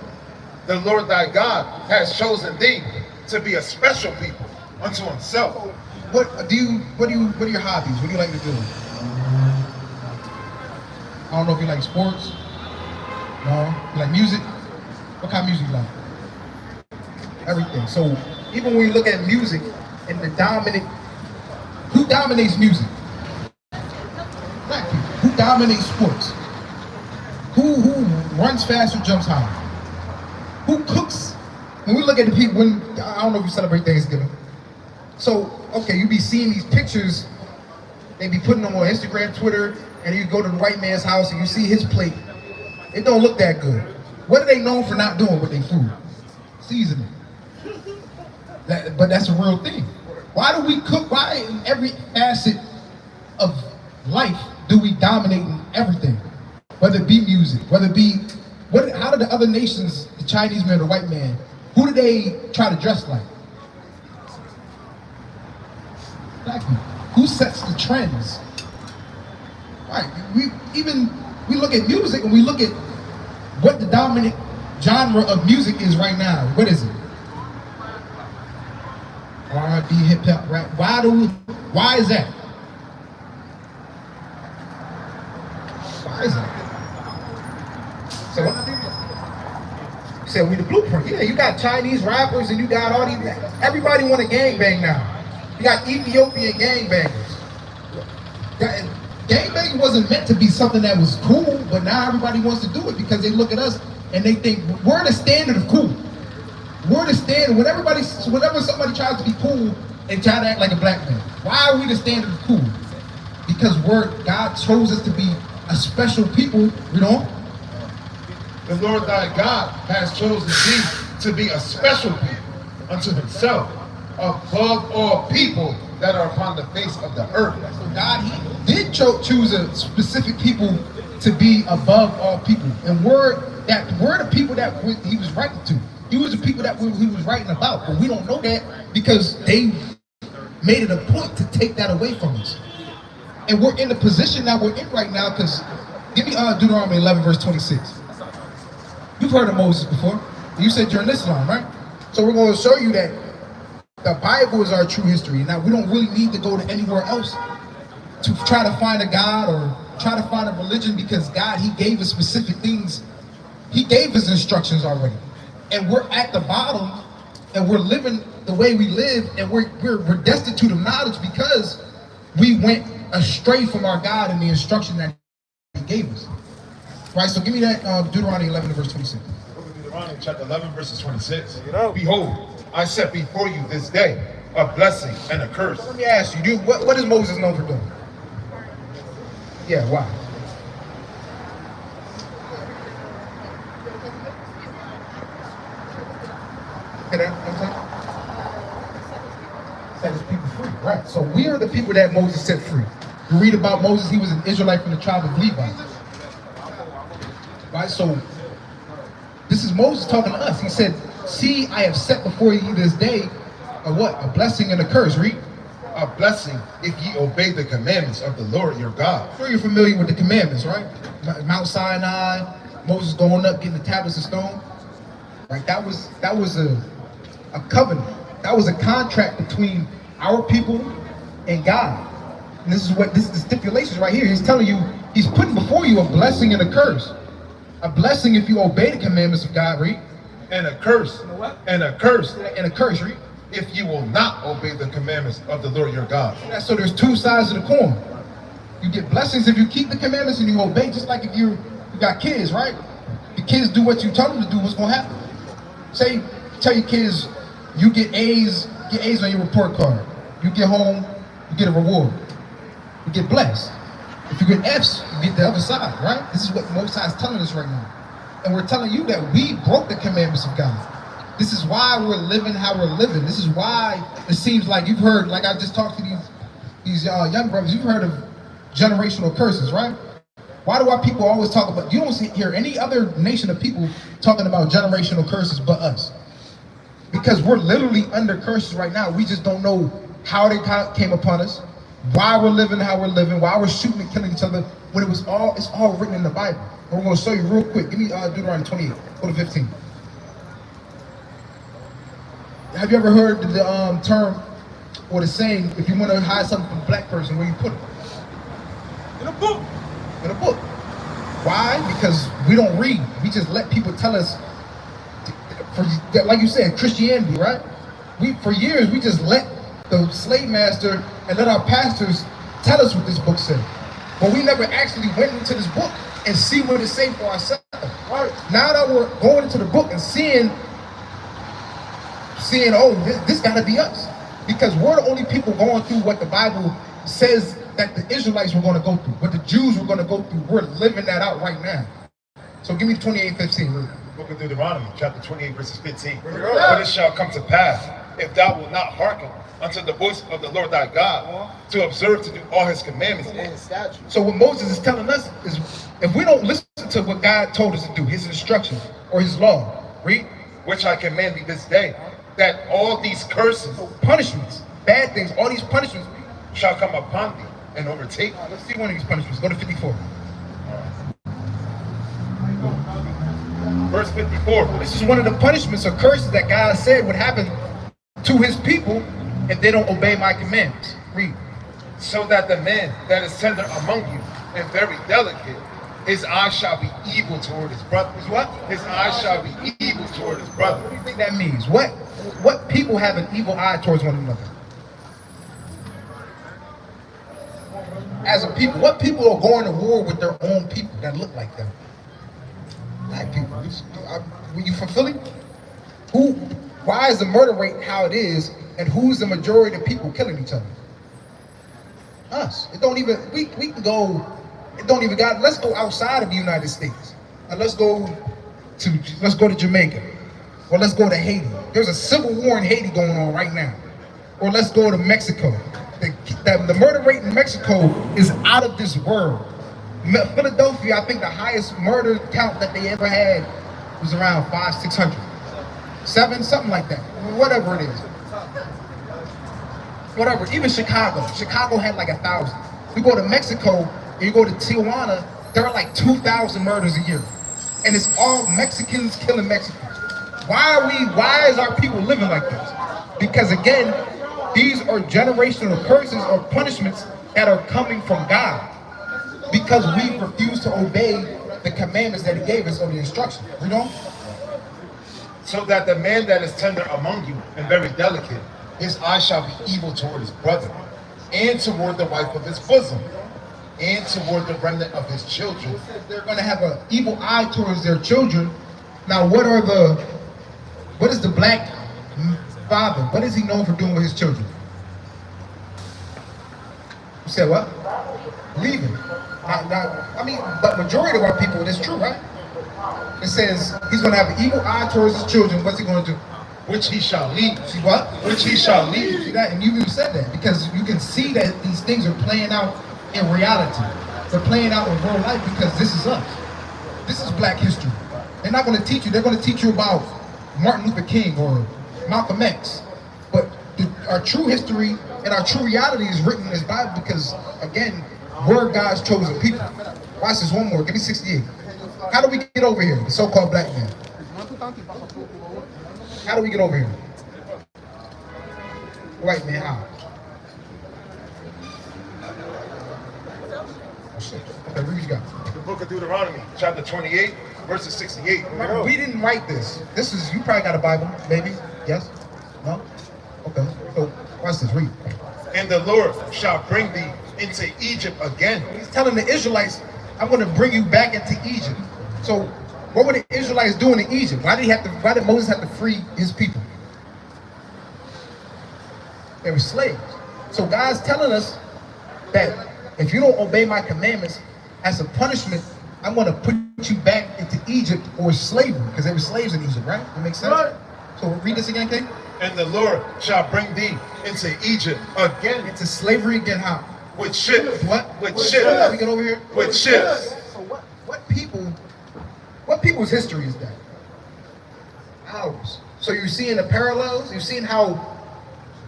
[SPEAKER 3] The Lord thy God has chosen thee to be a special people unto himself.
[SPEAKER 12] What are your hobbies? What do you like to do? I don't know if you like sports. No? You like music? What kind of music you like? Everything. So even when you look at music and who dominates music? Black people. Who dominates sports? Who runs fast or jumps high? Who cooks? When we look at the people, I don't know if you celebrate Thanksgiving. So, okay, you be seeing these pictures, they be putting them on Instagram, Twitter, and you go to the white man's house and you see his plate. It don't look that good. What are they known for not doing with their food? Seasoning. But that's a real thing. Why do we cook? Why in every facet of life do we dominate in everything? Whether it be music, whether it be, how do the other nations, the Chinese man, the white man, who do they try to dress like? Black people. Who sets the trends? Right. We look at music and we look at what the dominant genre of music is right now. What is it? R&B, hip hop, rap. Why is that? Why is that? So said we the blueprint. Yeah, you got Chinese rappers and you got all these. Everybody want to gangbang now. You got Ethiopian gangbangers. Gangbanging wasn't meant to be something that was cool, but now everybody wants to do it because they look at us and they think we're the standard of cool. We're the standard. Whenever somebody tries to be cool and try to act like a black man, why are we the standard of cool? Because God chose us to be a special people, you know?
[SPEAKER 3] The Lord thy God has chosen thee to be a special people unto himself, above all people that are upon the face of the earth.
[SPEAKER 12] So God, he did choose a specific people to be above all people. And we're the people that he was writing to. He was the people that he was writing about. But we don't know that because they made it a point to take that away from us. And we're in the position that we're in right now because, give me Deuteronomy 11 verse 26. You've heard of Moses before. You said you're in Islam, right? So we're going to show you that the Bible is our true history. Now, we don't really need to go to anywhere else to try to find a God or try to find a religion because God, he gave us specific things. He gave us instructions already. And we're at the bottom and we're living the way we live and we're destitute of knowledge because we went astray from our God and the instruction that he gave us. Right, so give me that Deuteronomy 11 verse 26.
[SPEAKER 3] Deuteronomy chapter 11 verses 26. Behold, I set before you this day a blessing and a curse.
[SPEAKER 12] Let me ask you, what is Moses known for doing? Yeah, why? Set his people free, right? So we are the people that Moses set free. You read about Moses, he was an Israelite from the tribe of Levi. Right, so this is Moses talking to us. He said, see, I have set before you this day a what? A blessing and a curse, read.
[SPEAKER 3] A blessing if ye obey the commandments of the Lord your God.
[SPEAKER 12] I'm sure you're familiar with the commandments, right? Mount Sinai, Moses going up, getting the tablets of stone. Right, that was a covenant. That was a contract between our people and God. And this is the stipulations right here. He's telling you, he's putting before you a blessing and a curse. A blessing if you obey the commandments of God, read.
[SPEAKER 3] And a curse. And a curse.
[SPEAKER 12] And a curse, read.
[SPEAKER 3] If you will not obey the commandments of the Lord your God.
[SPEAKER 12] So there's two sides of the coin. You get blessings if you keep the commandments and you obey, just like if you got kids, right? The kids do what you tell them to do, what's gonna happen? Say, tell your kids, you get A's on your report card. You get home, you get a reward. You get blessed. If you get F's, you get the other side, right? This is what Most High is telling us right now. And we're telling you that we broke the commandments of God. This is why we're living how we're living. This is why it seems like you've heard, like I just talked to these young brothers, you've heard of generational curses, right? Why do our people always talk about, you don't hear any other nation of people talking about generational curses but us. Because we're literally under curses right now. We just don't know how they came upon us, why we're living how we're living, why we're shooting and killing each other, when it's all written in the Bible. And we're going to show you real quick. Give me Deuteronomy 28, go to 15. have you ever heard the term or the saying, if you want to hide something from a black person, where you put it?
[SPEAKER 4] In a book.
[SPEAKER 12] In a book. Why? Because we don't read. We just let people tell us, like you said, Christianity, right? For years, we just let the slave master and let our pastors tell us what this book said. But we never actually went into this book and see what it says for ourselves. Right. Now that we're going into the book and seeing, oh, this gotta be us. Because we're the only people going through what the Bible says that the Israelites were gonna go through, what the Jews were gonna go through. We're living that out right now. So give me 28:15.
[SPEAKER 3] Book of Deuteronomy, chapter 28, verses 15. But it shall come to pass, if thou wilt not hearken unto the voice of the Lord thy God, to observe to do all his commandments and his statutes.
[SPEAKER 12] So what Moses is telling us is, if we don't listen to what God told us to do, his instruction or his law, read,
[SPEAKER 3] which I command thee this day, that all these curses,
[SPEAKER 12] punishments, bad things, all these punishments
[SPEAKER 3] shall come upon thee and overtake.
[SPEAKER 12] Let's see one of these punishments. Go to 54.
[SPEAKER 3] Verse 54.
[SPEAKER 12] This is one of the punishments or curses that God said would happen to his people if they don't obey my commandments. Read.
[SPEAKER 3] So that the man that is tender among you and very delicate, his eye shall be evil toward his brother.
[SPEAKER 12] His what?
[SPEAKER 3] His eye shall be evil toward his brother.
[SPEAKER 12] What do you think that means? What people have an evil eye towards one another? As a people, what people are going to war with their own people that look like them? Black people. Were you fulfilling? Why is the murder rate how it is, and who's the majority of people killing each other? Us. It don't even, we can go, it don't even got, let's go outside of the United States. And let's go to Jamaica. Or let's go to Haiti. There's a civil war in Haiti going on right now. Or let's go to Mexico. The murder rate in Mexico is out of this world. Philadelphia, I think the highest murder count that they ever had was around 500-600. 7, something like that. Whatever it is. Whatever, even Chicago. Chicago had like 1,000. You go to Mexico, and you go to Tijuana, there are like 2,000 murders a year. And it's all Mexicans killing Mexicans. Why is our people living like this? Because again, these are generational curses or punishments that are coming from God. Because we refuse to obey the commandments that he gave us or the instruction. You know?
[SPEAKER 3] So that the man that is tender among you and very delicate, his eye shall be evil toward his brother, and toward the wife of his bosom, and toward the remnant of his children.
[SPEAKER 12] They're going to have an evil eye towards their children. Now, what is the black father? What is he known for doing with his children? You said what? Leaving. But majority of our people, that's true, right? It says he's going to have an evil eye towards his children. What's he going to do?
[SPEAKER 3] Which he shall lead.
[SPEAKER 12] See what?
[SPEAKER 3] Which he shall lead.
[SPEAKER 12] See that? And you even said that because you can see that these things are playing out in reality. They're playing out in real life because this is us. This is black history. They're not going to teach you. They're going to teach you about Martin Luther King or Malcolm X. But our true history and our true reality is written in this Bible because, again, we're God's chosen people. Watch this one more. Give me 68. How do we get over here, the so-called black man? How do we get over here? White man, how? Okay, read what you got.
[SPEAKER 3] The book of Deuteronomy, chapter 28, verses 68.
[SPEAKER 12] We didn't write this. You probably got a Bible, maybe? Yes? No? Okay. So, watch this, read.
[SPEAKER 3] And the Lord shall bring thee into Egypt again.
[SPEAKER 12] He's telling the Israelites, I'm going to bring you back into Egypt. So, what were the Israelites doing in Egypt? Why did Moses have to free his people? They were slaves. So God's telling us that if you don't obey my commandments, as a punishment, I'm going to put you back into Egypt or slavery, because they were slaves in Egypt, right? That makes sense? Right. So read this again, King.
[SPEAKER 3] And the Lord shall bring thee into Egypt again.
[SPEAKER 12] Into slavery again, how?
[SPEAKER 3] With ships.
[SPEAKER 12] What?
[SPEAKER 3] With ships. How
[SPEAKER 12] we get over here?
[SPEAKER 3] With ships.
[SPEAKER 12] So what people's history is that? Ours. So you're seeing the parallels? You're seeing how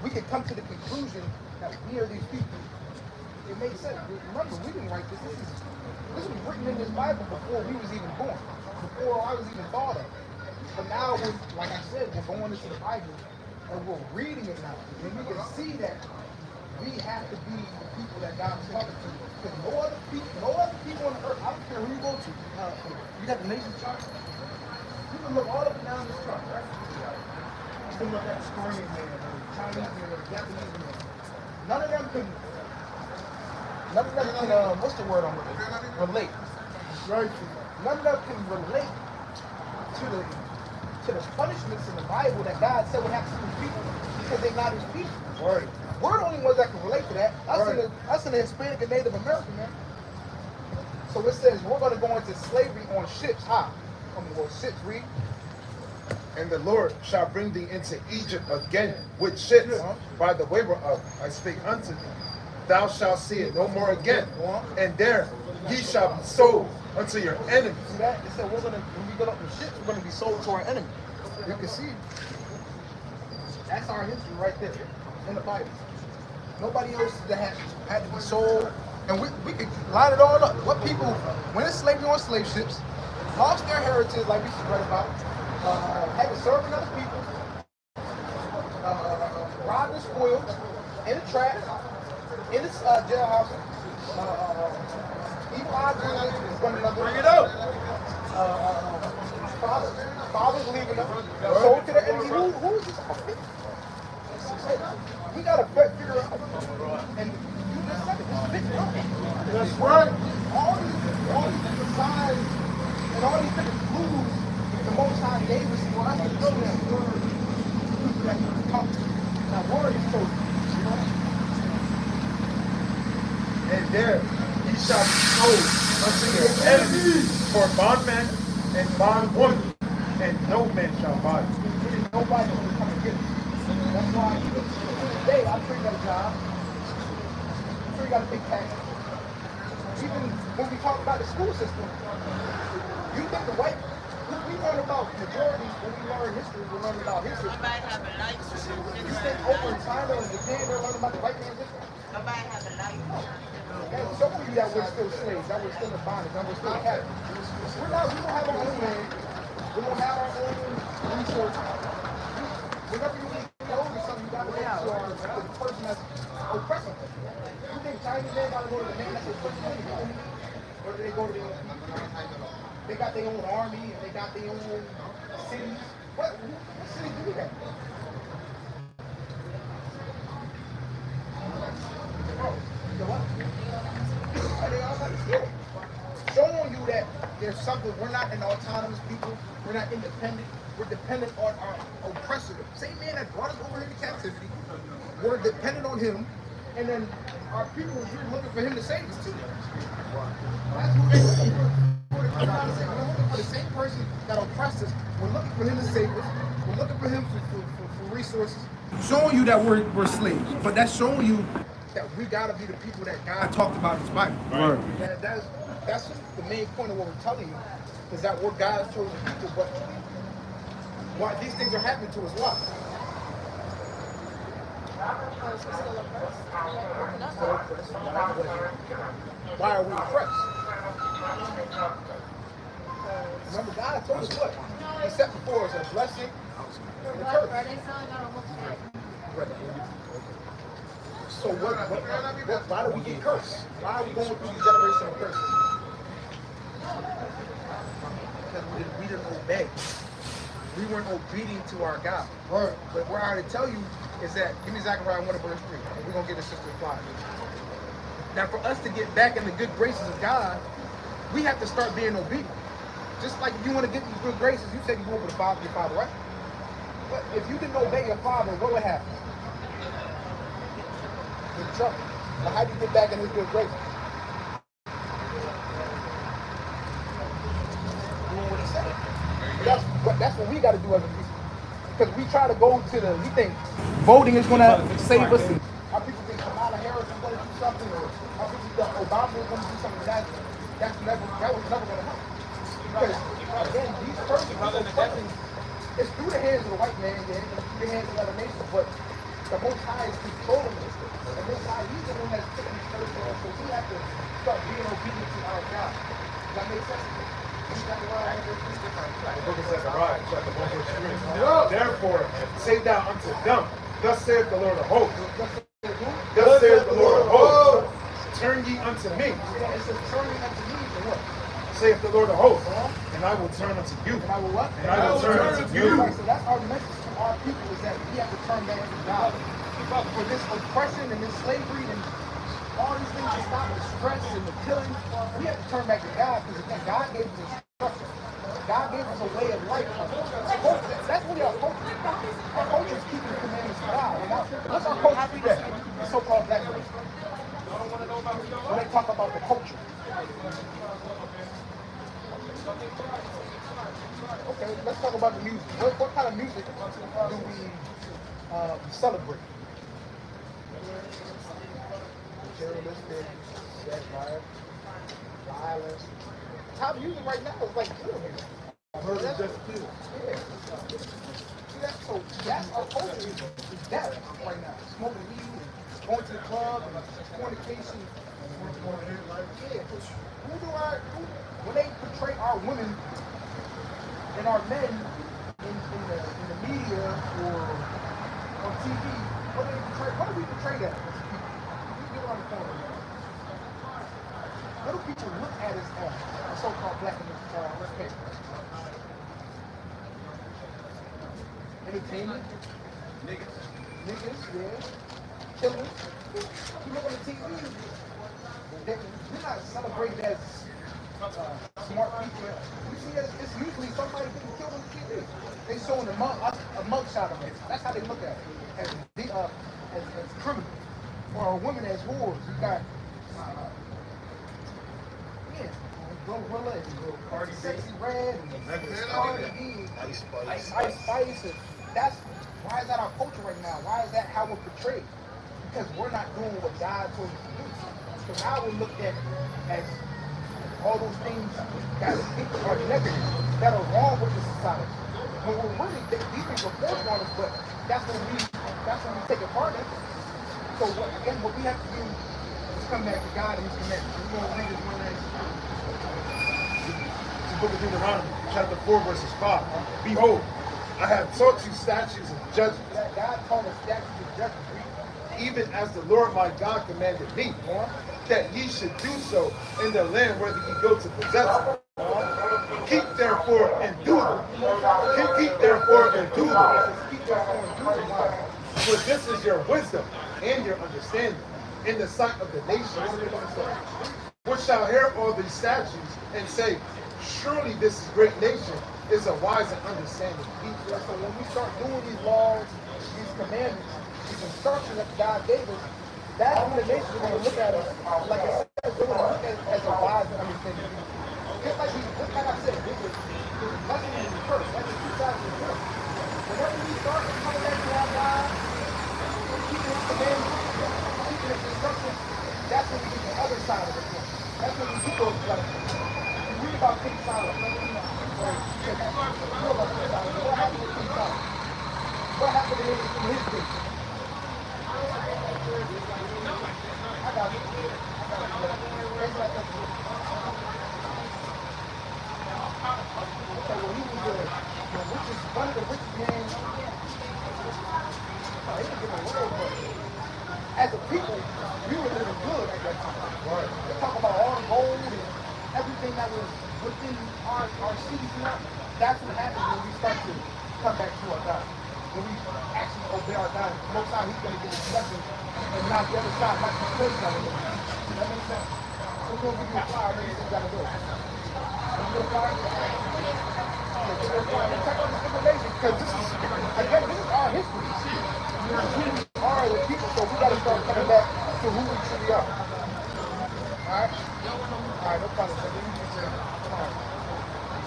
[SPEAKER 12] we can come to the conclusion that we are these people. It makes sense. Remember, we didn't write this. This was written in this Bible before we was even born, before I was even thought of. But now, like I said, we're going into the Bible and we're reading it now, and we can see that we have to be the people that God is talking to. Because no other people on the earth, I don't care who you go to. You got the nation chart. You can look all up and down this chart, right? You can look at Korean man, or Chinese man, or Japanese man. None of them can, what's the word on it? Relate. Right. None of them can relate to the punishments in the Bible that God said would happen to his people because they're not his people. Right. We're the only ones that can relate to that. Us in the Hispanic and Native American, man. So it says we're going to go into slavery on ships. Ships, read.
[SPEAKER 3] And the Lord shall bring thee into Egypt again with ships by the way whereof I speak unto thee. Thou shalt see it no more again. And there ye shall be sold unto your enemies.
[SPEAKER 12] See that? It said when we go up in ships, we're going to be sold to our enemies. You can see it. That's our history right there in the Bible. Nobody else that had to be sold. And we could line it all up. What people, when it's slavery on slave ships, lost their heritage, like we just read about, had to serve other people, robbed and spoiled, in the trap, in the jailhouse, evil eyes is one another. Bring it up. Fathers leaving them, sold to the enemy. Who is this? We gotta figure out. And you just said it. It's big up. That's right. All these different signs and all these different clues the Most High gave us for us to know that word that He's talking. That word is so, you know.
[SPEAKER 3] And there ye shall be sold unto your enemies for bondman and bondwoman, and no man shall buy you.
[SPEAKER 12] Nobody will come and get it. That's why even to this day, I'm sure you got a job. I'm sure you got to pay taxes. Even when we talk about the school system, you think the white, we learn about majorities when we learn history, we learn about history. You think over in China and Japan, they're learning about the white man's history? And show you that we're still slaves, that we're still in bondage, that we're still captive. We don't have our own land. We don't have our own resources. Whenever you get over something, you got to go to the person that's oppressing them. You think Chinese men got to go to the man that's oppressing them? Or do they go to their own people? They got their own army and they got their own cities. What cities do we have? Showing you that there's something, we're not an autonomous people, we're not independent, we're dependent on our oppressor. Same man that brought us over here to captivity, we're dependent on him, and then our people, we're looking for him to save us too. That's who we're looking for the same person that oppressed us, we're looking for him to save us, we're looking for him for resources. Showing you that we're slaves, but that's showing you that we gotta be the people that God talked about in His Bible. Right. That's the main point of what we're telling you, is that we're God's chosen people, but why these things are happening to us, why? Why are we oppressed? Remember, God told us what? He set before us a blessing and a curse. So why do we get cursed? Why are we going through these generational curses? Because we didn't obey. We weren't obedient to our God. Right. But what I to tell you is that, give me Zechariah 1 verse 3. We're going to get this sister fly. Now for us to get back in the good graces of God, we have to start being obedient. Just like if you want to get these good graces, you said you go over the father, your father, right? But if you didn't obey your father, what would happen? In trouble. But how do you get back in his good graces? Doing what he said. That's what we got to do as a people. Because we try to go to we think voting is going to save us. And our people think Kamala Harris is going to do something, or our people think Obama is going to do something. That was never going to happen. Because again, these persons, it's through the hands of the white man, through the hands of other nations, but the Most High is controlling this. The Most High, He's the one that's taking this person on, so we have to start being obedient to our God. Does that make sense? Therefore
[SPEAKER 3] therefore say thou unto them, thus saith the Lord of hosts. Thus saith the Lord of hosts, turn ye unto me.
[SPEAKER 2] It says, turn ye unto me for what?
[SPEAKER 3] Saith the Lord of hosts, and I will turn unto you.
[SPEAKER 2] And I will what?
[SPEAKER 3] And I will turn unto you.
[SPEAKER 2] So that's our message to our people, is that we have to turn back to God. For this oppression and this slavery and all these things to stop, the stress and the killing, we have to turn back to God, because again, God gave us instruction. God gave us a way of life. That's really our culture. Our culture is keeping the commandments of God. And what's our culture today? The so-called black race. When they talk about the culture. Okay, let's talk about the music. What kind of music do we celebrate? Materialistic, satire, violence. Top music right now is like good.
[SPEAKER 3] Murder, just kill.
[SPEAKER 2] Yeah. See, that's our culture is that right now. Smoking weed, and going to the club, and fornication. Yeah. When they portray our women and our men in the media or on TV, what do we portray that as people? We get on the corner. What do people look at us as, the so-called black and Hispanic? Entertainment? Niggas, yeah. Killers. You look on the TV, we're not celebrated as smart people. You see, it's usually somebody getting killed on the TV. They showing a mugshot of it. That's how they look at it, as criminals. Or a woman as whores. You got, Cardi Sexy Red, and Ice Spice, and that's why is that our culture right now? Why is that how we're portrayed? Because we're not doing what God told us to do. So now we're looked at as all those things that are negative, that are wrong with the society. When we're really, these things are forced on us, but that's when we take it part of it. So what we have to do is come back to God and His commandments. We're going to read this one last.
[SPEAKER 3] The book of Deuteronomy, chapter 4, verses 5. Behold, I have taught you statutes and judgments.
[SPEAKER 2] God taught us statutes and judgments.
[SPEAKER 3] Even as the Lord my God commanded me, that ye should do so in the land whether ye go to possess it. Keep therefore and do them. Keep therefore and do them. For this is your wisdom and your understanding in the sight of the nations, which shall hear all these statutes and say, surely this great nation is a wise and understanding people.
[SPEAKER 2] So when we start doing these laws, these commandments, these instructions that God gave us, that's when the nations are going to look at us, like I said, they're going to look at us as a wise and understanding people. Just like I said, there's a blessing and a curse. That's the two sides of the curse. Whenever we start coming back to our God, keeping His commandments, keeping His instructions, that's when we get the other side of the coin. That's when we do those blessings. You read about King Solomon. What happened to King Solomon? What happened to him in his day? I got it. Okay, well, he was one of the richest men. He didn't give a word, but as a people, we were living good at that time. Right. They talk about all the gold and everything that was within our cities now. That's what happens when we start to come back to our God. When we actually obey our God, most time He's going to give us blessings and not the other side, not the place that we're doing. That makes sense? We're going to give you a flower, then you got to go. You get a flower? Give me a flower. Check out this information, because this is our history. This is who we are as people, so we got to start coming back to who we truly are. Alright? Alright, no problem. Come on.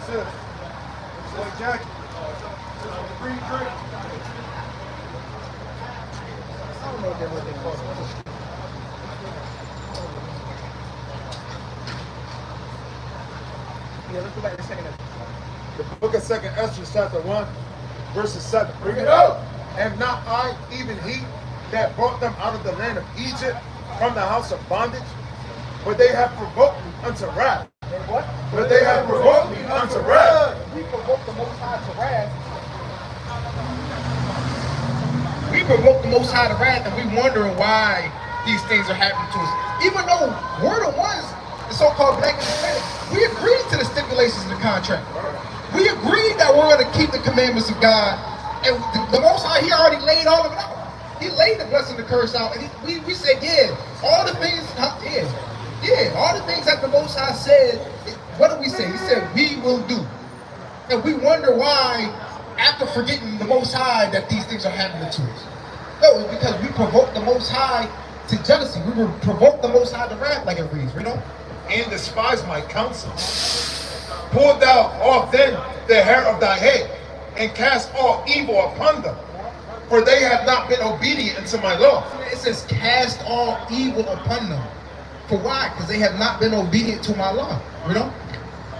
[SPEAKER 3] Sis, boy Jackie, green drink.
[SPEAKER 2] I don't know what they call it. Yeah, let's go back to the second Ezra.
[SPEAKER 3] The book of 2nd Ezra, chapter 1, verses 7. Bring it up. Am not I, even He, that brought them out of the land of Egypt from the house of bondage? But they have provoked me unto wrath.
[SPEAKER 2] And what?
[SPEAKER 3] But they have provoked me unto wrath.
[SPEAKER 2] We provoke the Most High to wrath.
[SPEAKER 12] provoke the Most High to wrath, and we wondering why these things are happening to us. Even though we're the ones, the so-called black and Hispanic, we agreed to the stipulations of the contract. We agreed that we're going to keep the commandments of God, and the Most High, He already laid all of it out. He laid the blessing, the curse out, and we said, yeah, all the things, all the things that the Most High said. What did we say? He said, we will do. And we wonder why, after forgetting the Most High, that these things are happening to us. No, it's because we provoked the Most High to jealousy. We will provoke the Most High to wrath, like it reads, you know?
[SPEAKER 3] And despise my counsel. Pull thou off then the hair of thy head, and cast all evil upon them. For they have not been obedient unto my law.
[SPEAKER 12] It says, cast all evil upon them. For why? Because they have not been obedient to my law, you know?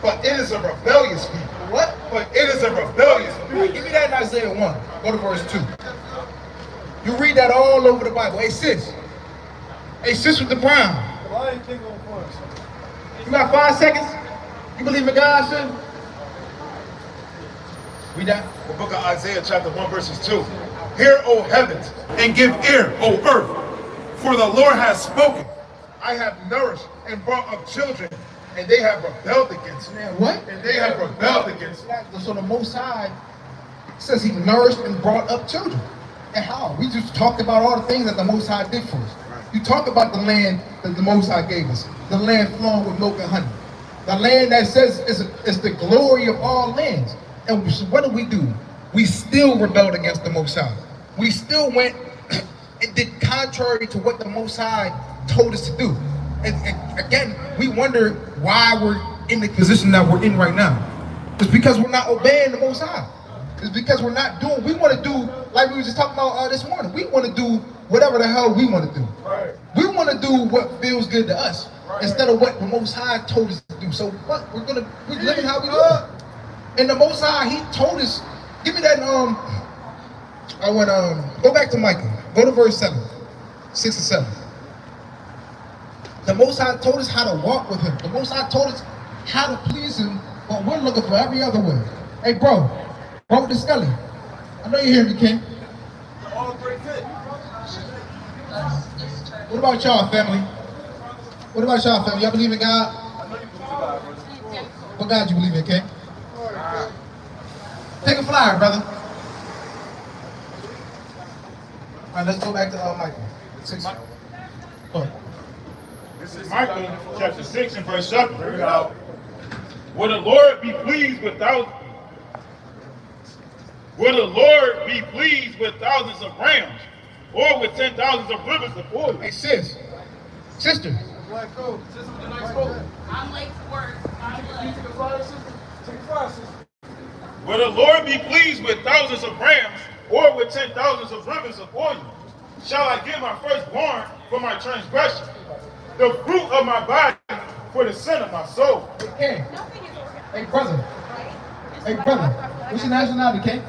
[SPEAKER 3] But it is a rebellious people.
[SPEAKER 12] What?
[SPEAKER 3] But it is a rebellious people.
[SPEAKER 12] Give me that in Isaiah 1. Go to verse 2. You read that all over the Bible. Hey, sis. Hey, sis with the brown. You got 5 seconds? You believe in God, sis? Read that.
[SPEAKER 3] The book of Isaiah chapter 1 verses 2. Hear, O heavens, and give ear, O earth, for the Lord has spoken. I have nourished and brought up children, and they have rebelled against me.
[SPEAKER 12] What?
[SPEAKER 3] And they have rebelled against me.
[SPEAKER 12] So the Most High says He nourished and brought up children. And how? We just talked about all the things that the Most High did for us. You talk about the land that the Most High gave us, the land flowing with milk and honey, the land that says is the glory of all lands. And what do? We still rebelled against the Most High. We still went and did contrary to what the Most High told us to do. And again, we wonder why we're in the position that we're in right now. It's because we're not obeying the Most High. It's because we're not doing, we want to do, like we were just talking about this morning, we want to do whatever the hell we want to do. Right. We want to do what feels good to us, instead of what the Most High told us to do. So what? We're living how we live. And the Most High, He told us, give me that, go back to Micah. Go to verse 7, 6 and 7. The Most High told us how to walk with Him. The Most High told us how to please Him, but we're looking for every other way. Hey, bro with the Scully, I know you hear me, King. What about y'all, family? What about y'all, family? Y'all believe in God? What God you believe in, King? Take a flyer, brother. All right, let's go back to Michael. 6. Go ahead.
[SPEAKER 7] This is Micah chapter 6 and verse 7. Will the Lord be pleased with thousands? Will the Lord be pleased with thousands of rams, or with 10,000s of rivers of oil?
[SPEAKER 12] Hey, sis. Sister.
[SPEAKER 10] I'm late for work.
[SPEAKER 7] Will the Lord be pleased with thousands of rams, or with 10,000s of rivers of oil? Shall I give my firstborn for my transgression, the fruit of my body for the sin of my soul?
[SPEAKER 12] Hey, hey, brother. Hey, brother. What's your nationality, King?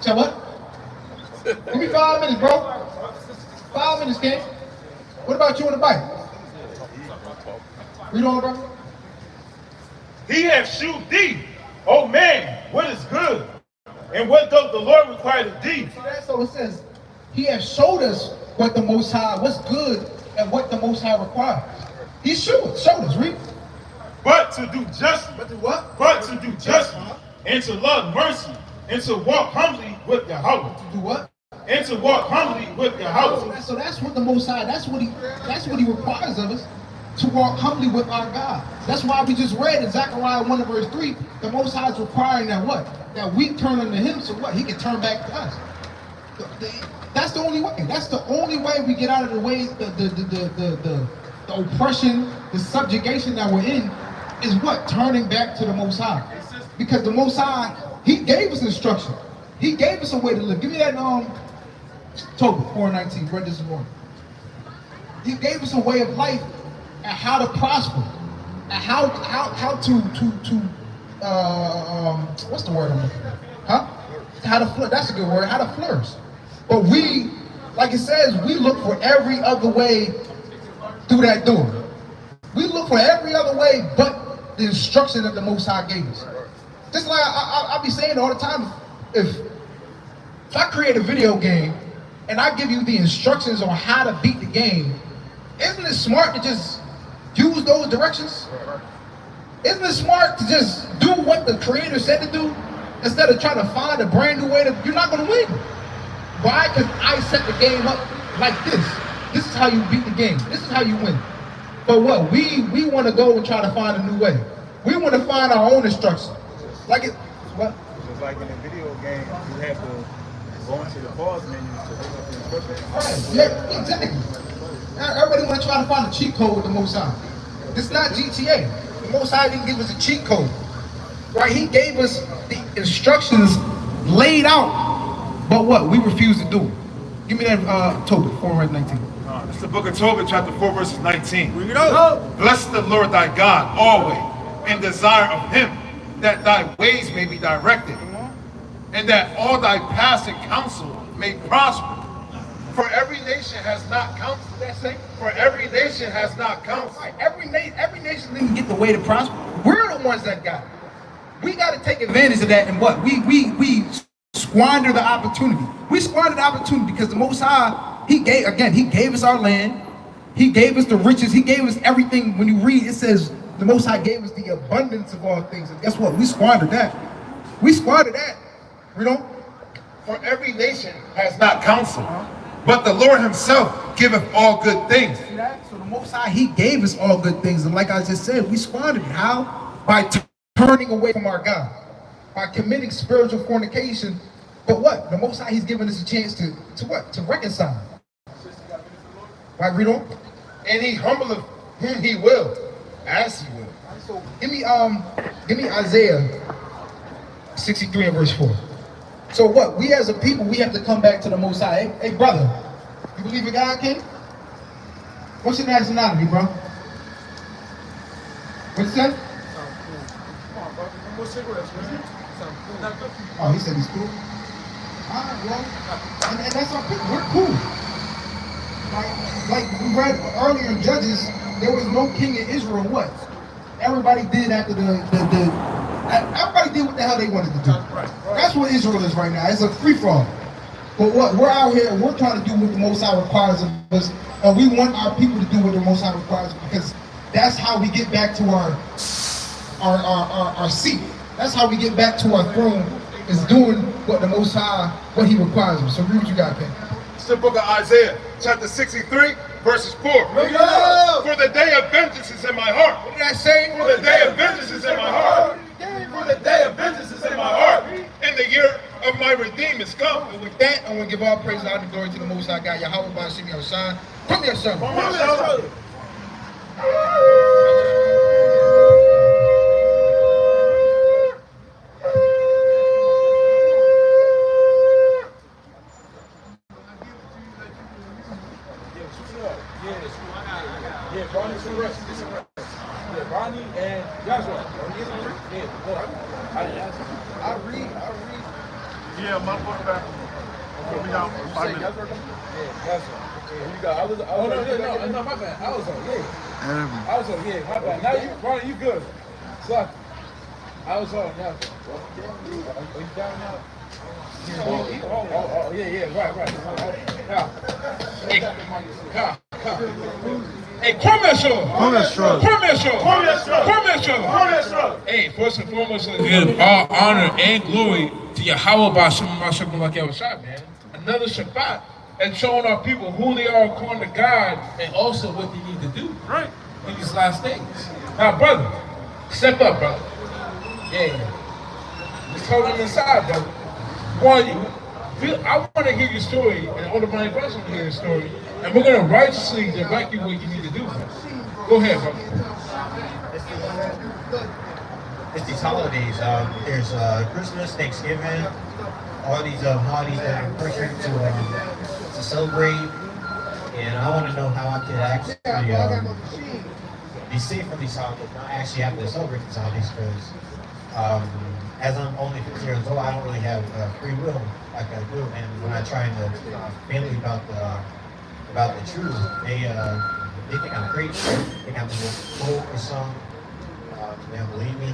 [SPEAKER 12] Say what? Give me 5 minutes, bro. 5 minutes, King. What about you on the bike? Read on, bro.
[SPEAKER 7] He hath shewed thee, O man, what is good, and what doth the Lord require of thee?
[SPEAKER 12] So it says, He has showed us what the Most High, what's good, and what the Most High requires. He showed us, read.
[SPEAKER 7] But to do justly.
[SPEAKER 12] But to what?
[SPEAKER 7] But to do justly, and to love mercy, and to walk humbly with Yahweh.
[SPEAKER 12] To do what?
[SPEAKER 7] And to walk humbly with Yahweh.
[SPEAKER 12] So that's what the Most High, that's what He requires of us, to walk humbly with our God. That's why we just read in Zechariah 1 and verse 3, the Most High is requiring that what? That we turn unto Him, so what? He can turn back to us. That's the only way. That's the only way we get out of the way, the oppression, the subjugation that we're in, is what? Turning back to the Most High. Because the Most High, He gave us instruction. He gave us a way to live. Give me that Tobit 4:19, read this morning. He gave us a way of life and how to prosper, and how to what's the word I'm looking for? Huh? How to flourish. That's a good word. How to flourish. But we, like it says, we look for every other way through that door. We look for every other way but the instruction that the Most High gave us. Just like I be saying all the time, if If I create a video game and I give you the instructions on how to beat the game, isn't it smart to just use those directions? Isn't it smart to just do what the creator said to do instead of trying to find a brand new way to, you're not gonna win. Why? Because I set the game up like this. This is how you beat the game. This is how you win. But what? We want to go and try to find a new way. We want to find our own instruction. Like it, what?
[SPEAKER 13] It's like in a video game, you have to go into the pause menu to look up the instructions.
[SPEAKER 12] Right. Yeah, exactly. Now, everybody want to try to find a cheat code with the Most High. It's not GTA. The Most High didn't give us a cheat code. Right? He gave us the instructions laid out, but what? We refuse to do it. Give me that Tobit 4:19.
[SPEAKER 3] It's the book of Tobit, chapter 4, verses 19. Bring it up. Bless the Lord thy God always, and desire of him that thy ways may be directed, and that all thy passing counsel may prosper. For every nation has not counsel. That say? For every nation has not counsel.
[SPEAKER 12] Every nation didn't get the way to prosper. We're the ones that got it. We got to take advantage of that, and what? We squander the opportunity. We squander the opportunity because the Most High, He gave us our land. He gave us the riches. He gave us everything. When you read, it says the Most High gave us the abundance of all things. And guess what? We squandered that. We squandered that. You know?
[SPEAKER 3] For every nation has not counsel, but the Lord himself giveth all good things.
[SPEAKER 12] See that? So the Most High, He gave us all good things. And like I just said, we squandered it. How? By turning away from our God. By committing spiritual fornication. But what? The Most High, He's given us a chance to what? To reconcile. Right, read on.
[SPEAKER 3] And he humbleth whom he will, as he will.
[SPEAKER 12] So give me Isaiah 63 and verse 4. So what? We as a people, we have to come back to the Most High. Hey brother, you believe in God, King? What's your nationality, bro? What's that? Oh, he said he's cool. Alright, well, and that's our people. We're cool. Like we read earlier in Judges, there was no king in Israel. What? Everybody did after everybody did what the hell they wanted to do. That's what Israel is right now. It's a free-for-all. But what? We're out here and we're trying to do what the Most High requires of us, and we want our people to do what the Most High requires, because that's how we get back to our seat. That's how we get back to our throne, is doing what the Most High, what He requires of us. So read what you got, Ken.
[SPEAKER 3] It's the book of Isaiah, chapter 63, verses 4. For the day of vengeance is in my heart.
[SPEAKER 12] What did I say?
[SPEAKER 3] For the day of vengeance is in my heart. For the day of vengeance is in my heart. And the year of my redeem is come.
[SPEAKER 12] And with that, I want to give all praise and honor and glory to the Most High God, Yahweh, by Shemi Hashan. Come here, son.
[SPEAKER 4] Yeah, Ronnie's the rest. Yeah, Ronnie and Joshua. I read.
[SPEAKER 3] Yeah, my book back.
[SPEAKER 4] Okay, now, 5 minutes. Yeah, Joshua. You got others? Oh, no, my bad. I was on, my bad. Now you, Ronnie, you good. So, I was on, yeah. Are you down now? Oh, yeah, right. Hey, commercial. Hey, first and foremost, give all honor and glory to Yahweh by Shabbat, man. Another Shabbat, and showing our people who they are according to God, and also what they need to do in these last days. Now, brother, step up, brother. Yeah. Just hold him inside, brother. I want to hear your story, and all the money brothers want to hear your story, and we're going to righteously direct you what you need to do. Go ahead, brother.
[SPEAKER 8] It's these holidays. There's Christmas, Thanksgiving, all these holidays that are perfect to celebrate, and I want to know how I can actually be safe from these holidays, not actually have to celebrate these holidays, because as I'm only 15 years old, I don't really have free will like I do. And when I try to family about the truth, they think I'm crazy. They think I'm just old or something. They don't believe me.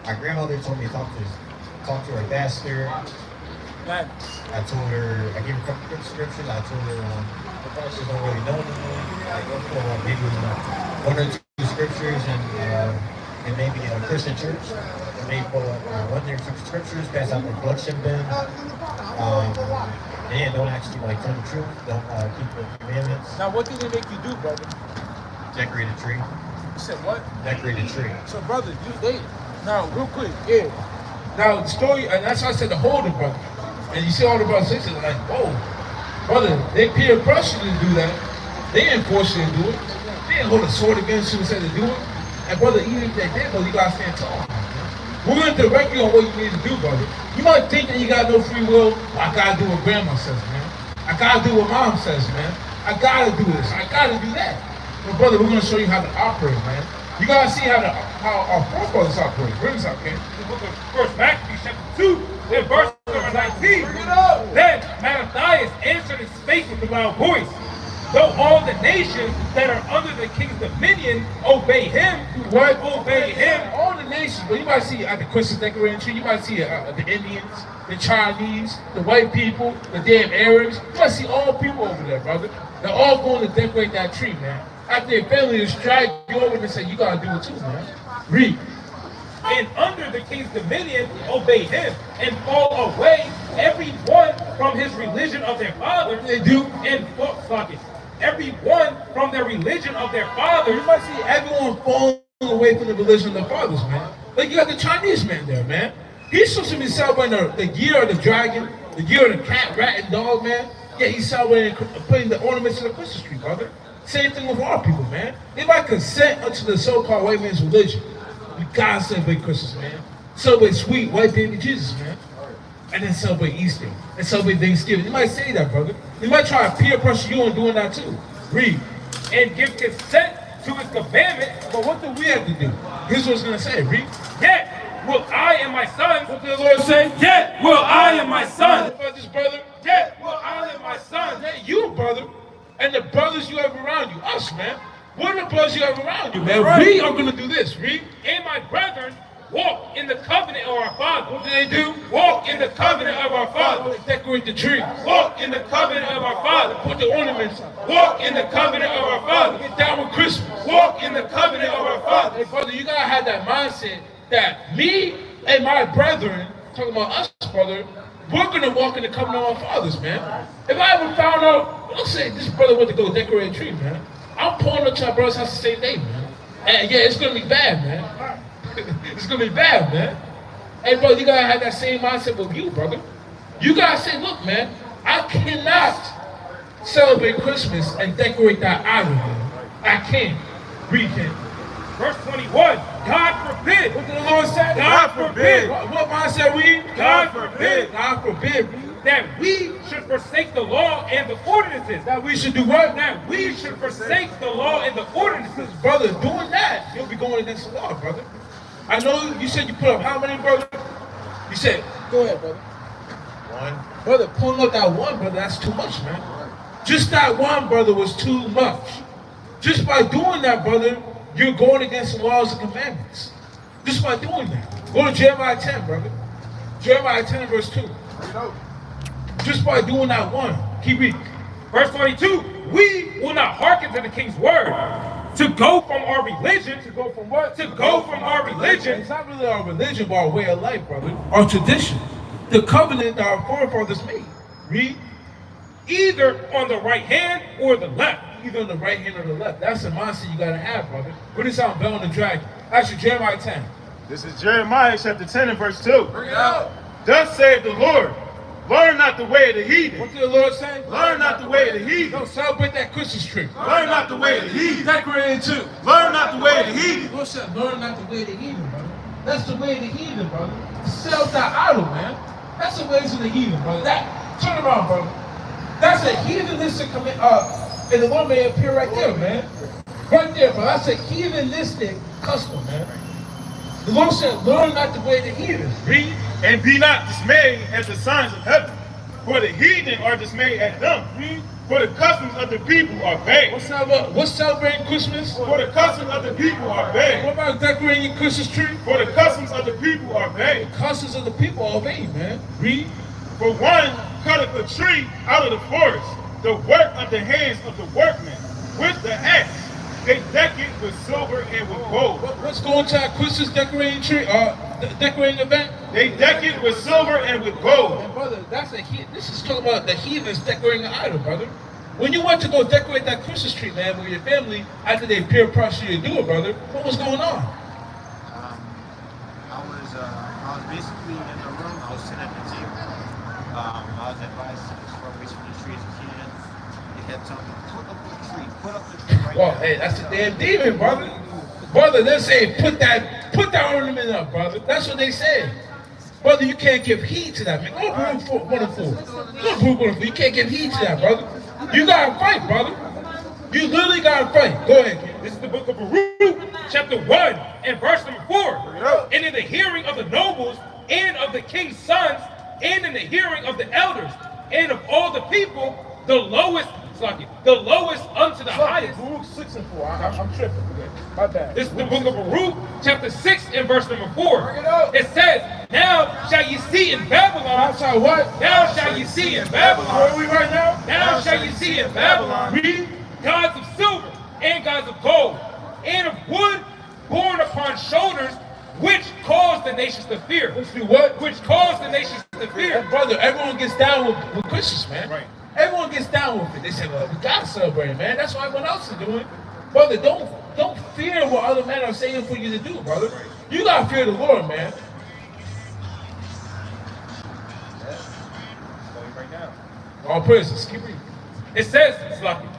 [SPEAKER 8] My grandmother told me to talk to her pastor.
[SPEAKER 11] Right.
[SPEAKER 8] I told her, I gave her a couple of scriptures. I told her she don't really know me. Like, maybe one or two scriptures and maybe a Christian church. And maybe pull up one or two scriptures, pass out the collection bin. And don't actually like tell the truth. Don't keep the commandments.
[SPEAKER 11] Now, what did it make you do, brother?
[SPEAKER 8] Decorate a tree.
[SPEAKER 11] You said what?
[SPEAKER 8] Decorate a tree.
[SPEAKER 11] So, brother, you they now real quick, yeah.
[SPEAKER 4] Now the story, and that's why I said to hold it, brother. And you see all the brothers and sisters like, whoa, brother, they peer pressure to do that. They didn't force you to do it. They didn't hold a sword against you and say to do it. And brother, even if they did, brother, you gotta stand tall. We're gonna direct you on what you need to do, brother. You might think that you got no free will. I gotta do what grandma says, man. I gotta do what mom says, man. I gotta do this. I gotta do that. But brother, we're gonna show you how to operate, man. You gotta see how our forefathers operate. Bring this up, okay?
[SPEAKER 7] The book of 1 Maccabees chapter 2, and verse number 19. Then Mattathias answered and spake with a loud voice. Though all the nations that are under the king's dominion obey him, what? Obey him.
[SPEAKER 4] All the nations, but you might see at the Christmas decorating tree, you might see the Indians, the Chinese, the white people, the damn Arabs. You might see all people over there, brother. They're all going to decorate that tree, man. After their family is drag you over and say, you gotta do it too, man. Read.
[SPEAKER 7] And under the king's dominion obey him, and fall away every one from his religion of their father.
[SPEAKER 4] They do.
[SPEAKER 7] And fuck it. Every one from their religion of their fathers.
[SPEAKER 4] You might see everyone falling away from the religion of their fathers, man. Like you got the Chinese man there, man. He's supposed to be celebrating the year of the dragon, the year of the cat, rat, and dog, man. Yeah, he's celebrating putting the ornaments in the Christmas tree, brother. Same thing with our people, man. If I consent unto the so-called white man's religion, we gotta celebrate Christmas, man. Celebrate sweet white baby Jesus, man. And then celebrate Easter. And celebrate Thanksgiving. You might say that, brother. You might try to peer pressure you on doing that too. Read.
[SPEAKER 7] And give consent to his commandment.
[SPEAKER 4] But what do we have to do? Here's what it's gonna say. Read.
[SPEAKER 7] Yet will I and my sons.
[SPEAKER 4] What did the Lord say?
[SPEAKER 7] Yet will I and my sons.
[SPEAKER 4] What about this brother?
[SPEAKER 7] Yet will I and my sons.
[SPEAKER 4] Yeah, you, brother. And the brothers you have around you, us, man. What are the brothers you have around you, man? Right. We are going to do this, read.
[SPEAKER 7] And my brethren walk in the covenant of our father.
[SPEAKER 4] What do they do?
[SPEAKER 7] Walk in the covenant of our father.
[SPEAKER 4] Decorate the tree.
[SPEAKER 7] Walk in the covenant of our father.
[SPEAKER 4] Put the ornaments.
[SPEAKER 7] Walk in the covenant of our father.
[SPEAKER 4] Get down with Christmas.
[SPEAKER 7] Walk in the covenant of our father.
[SPEAKER 4] Hey, brother, you got to have that mindset that me and my brethren, talking about us, brother, we're going to walk in the covenant of our fathers, man. If I ever found out, let's say this brother went to go decorate a tree, man. I'm pulling up to our brother's house the same day, man. And yeah, it's going to be bad, man. It's going to be bad, man. Hey, brother, you got to have that same mindset with you, brother. You got to say, look, man, I cannot celebrate Christmas and decorate that idol, man. I can't. Read him.
[SPEAKER 7] Verse 21, God forbid.
[SPEAKER 4] What did the Lord say?
[SPEAKER 7] God forbid.
[SPEAKER 4] What mindset read?
[SPEAKER 7] God forbid.
[SPEAKER 4] God forbid.
[SPEAKER 7] That we should forsake the law and the ordinances.
[SPEAKER 4] That we should do what?
[SPEAKER 7] That we should forsake the law and the ordinances.
[SPEAKER 4] Brother, doing that, you'll be going against the law, brother. I know you said you put up how many, brother? You said,
[SPEAKER 11] Go ahead, brother.
[SPEAKER 8] One.
[SPEAKER 4] brother, pulling up that one, brother, that's too much, man. Just that one, brother, was too much. Just by doing that, brother, you're going against the laws and commandments. Just by doing that. Go to Jeremiah 10, brother. Jeremiah 10, verse 2. Just by doing that one. Keep reading.
[SPEAKER 7] Verse 22, we will not hearken to the king's word. To go from our religion.
[SPEAKER 4] To go from what?
[SPEAKER 7] To go from our religion.
[SPEAKER 4] It's not really our religion, but our way of life, brother. Our tradition. The covenant that our forefathers made. Read.
[SPEAKER 7] Either on the right hand or the left.
[SPEAKER 4] Either on the right hand or the left. That's the mindset you gotta have, brother. Put this out, Bell and the Dragon. Actually, Jeremiah 10.
[SPEAKER 7] This is Jeremiah chapter 10 and verse 2.
[SPEAKER 4] Bring it out.
[SPEAKER 7] Thus saith the Lord, learn not the way of the heathen.
[SPEAKER 4] What did the Lord say?
[SPEAKER 7] Learn not the way of the heathen.
[SPEAKER 4] Don't celebrate that Christmas tree.
[SPEAKER 7] Learn not the way of the heathen.
[SPEAKER 4] Decorate it too.
[SPEAKER 7] Learn not the way of the heathen.
[SPEAKER 4] The Lord said, learn not the way of the heathen, brother. That's the way of the heathen, brother. To sell that idol, man. That's the ways of the heathen, brother. That, turn around, brother. That's a heathenistic commit. And the Lord may appear right there, man. Right there, brother. That's a heathenistic custom, man. The Lord said, learn not the way of the heathen. Read.
[SPEAKER 7] And be not dismayed at the signs of heaven, for the heathen are dismayed at them.
[SPEAKER 4] Read.
[SPEAKER 7] For the customs of the people are vain.
[SPEAKER 4] What's celebrating Christmas?
[SPEAKER 7] For the customs of the people are vain.
[SPEAKER 4] What about decorating your Christmas tree?
[SPEAKER 7] For the customs of the people are vain.
[SPEAKER 4] The customs of the people are vain, man. Read.
[SPEAKER 7] For one cutteth a tree out of the forest, the work of the hands of the workmen. With the axe, they deck it with silver and with gold.
[SPEAKER 4] What's going to our Christmas decorating tree? Decorating event?
[SPEAKER 7] They deck it with silver and with gold.
[SPEAKER 4] And brother, this is talking about the heathens decorating an idol, brother. When you went to go decorate that Christmas tree, man, with your family, after they peer pressured you to do it, brother, what was going on?
[SPEAKER 8] I was basically in the room. I was sitting at the table. I was advised to as far away from the tree as you can. They kept telling me, put up the tree, put up the tree right
[SPEAKER 4] Well,
[SPEAKER 8] now.
[SPEAKER 4] hey, that's the damn demon, brother. Brother, they're saying put that ornament up, brother. That's what they said. Brother, you can't give heed to that, man. Go to Baruch 1:4. You can't give heed to that, brother. You gotta fight, brother. You literally gotta fight. Go ahead, kid.
[SPEAKER 7] This is the book of Baruch, chapter 1 and verse number 4. And in the hearing of the nobles and of the king's sons, and in the hearing of the elders, and of all the people, the lowest unto the highest.
[SPEAKER 4] Baruch 6 and 4. I'm tripping. Okay. My bad.
[SPEAKER 7] This is the book of Baruch, chapter 6 and verse number 4.
[SPEAKER 4] Bring it up.
[SPEAKER 7] It says, now shall ye see in Babylon.
[SPEAKER 4] Outside what?
[SPEAKER 7] Now shall ye see in Babylon.
[SPEAKER 4] Where are we right now?
[SPEAKER 7] Now shall ye see in Babylon. Read, gods of silver and gods of gold, and of wood borne upon shoulders, which caused the nations to fear.
[SPEAKER 4] Which do what?
[SPEAKER 7] Which caused the nations to fear.
[SPEAKER 4] And brother, everyone gets down with Christmas, man.
[SPEAKER 7] Right.
[SPEAKER 4] Everyone gets down with it. They say, well, we gotta celebrate, man. That's what everyone else is doing. Brother, don't fear what other men are saying for you to do, brother. You gotta fear the Lord, man.
[SPEAKER 8] Right now.
[SPEAKER 4] All praises. Keep reading.
[SPEAKER 7] It says, Slucky.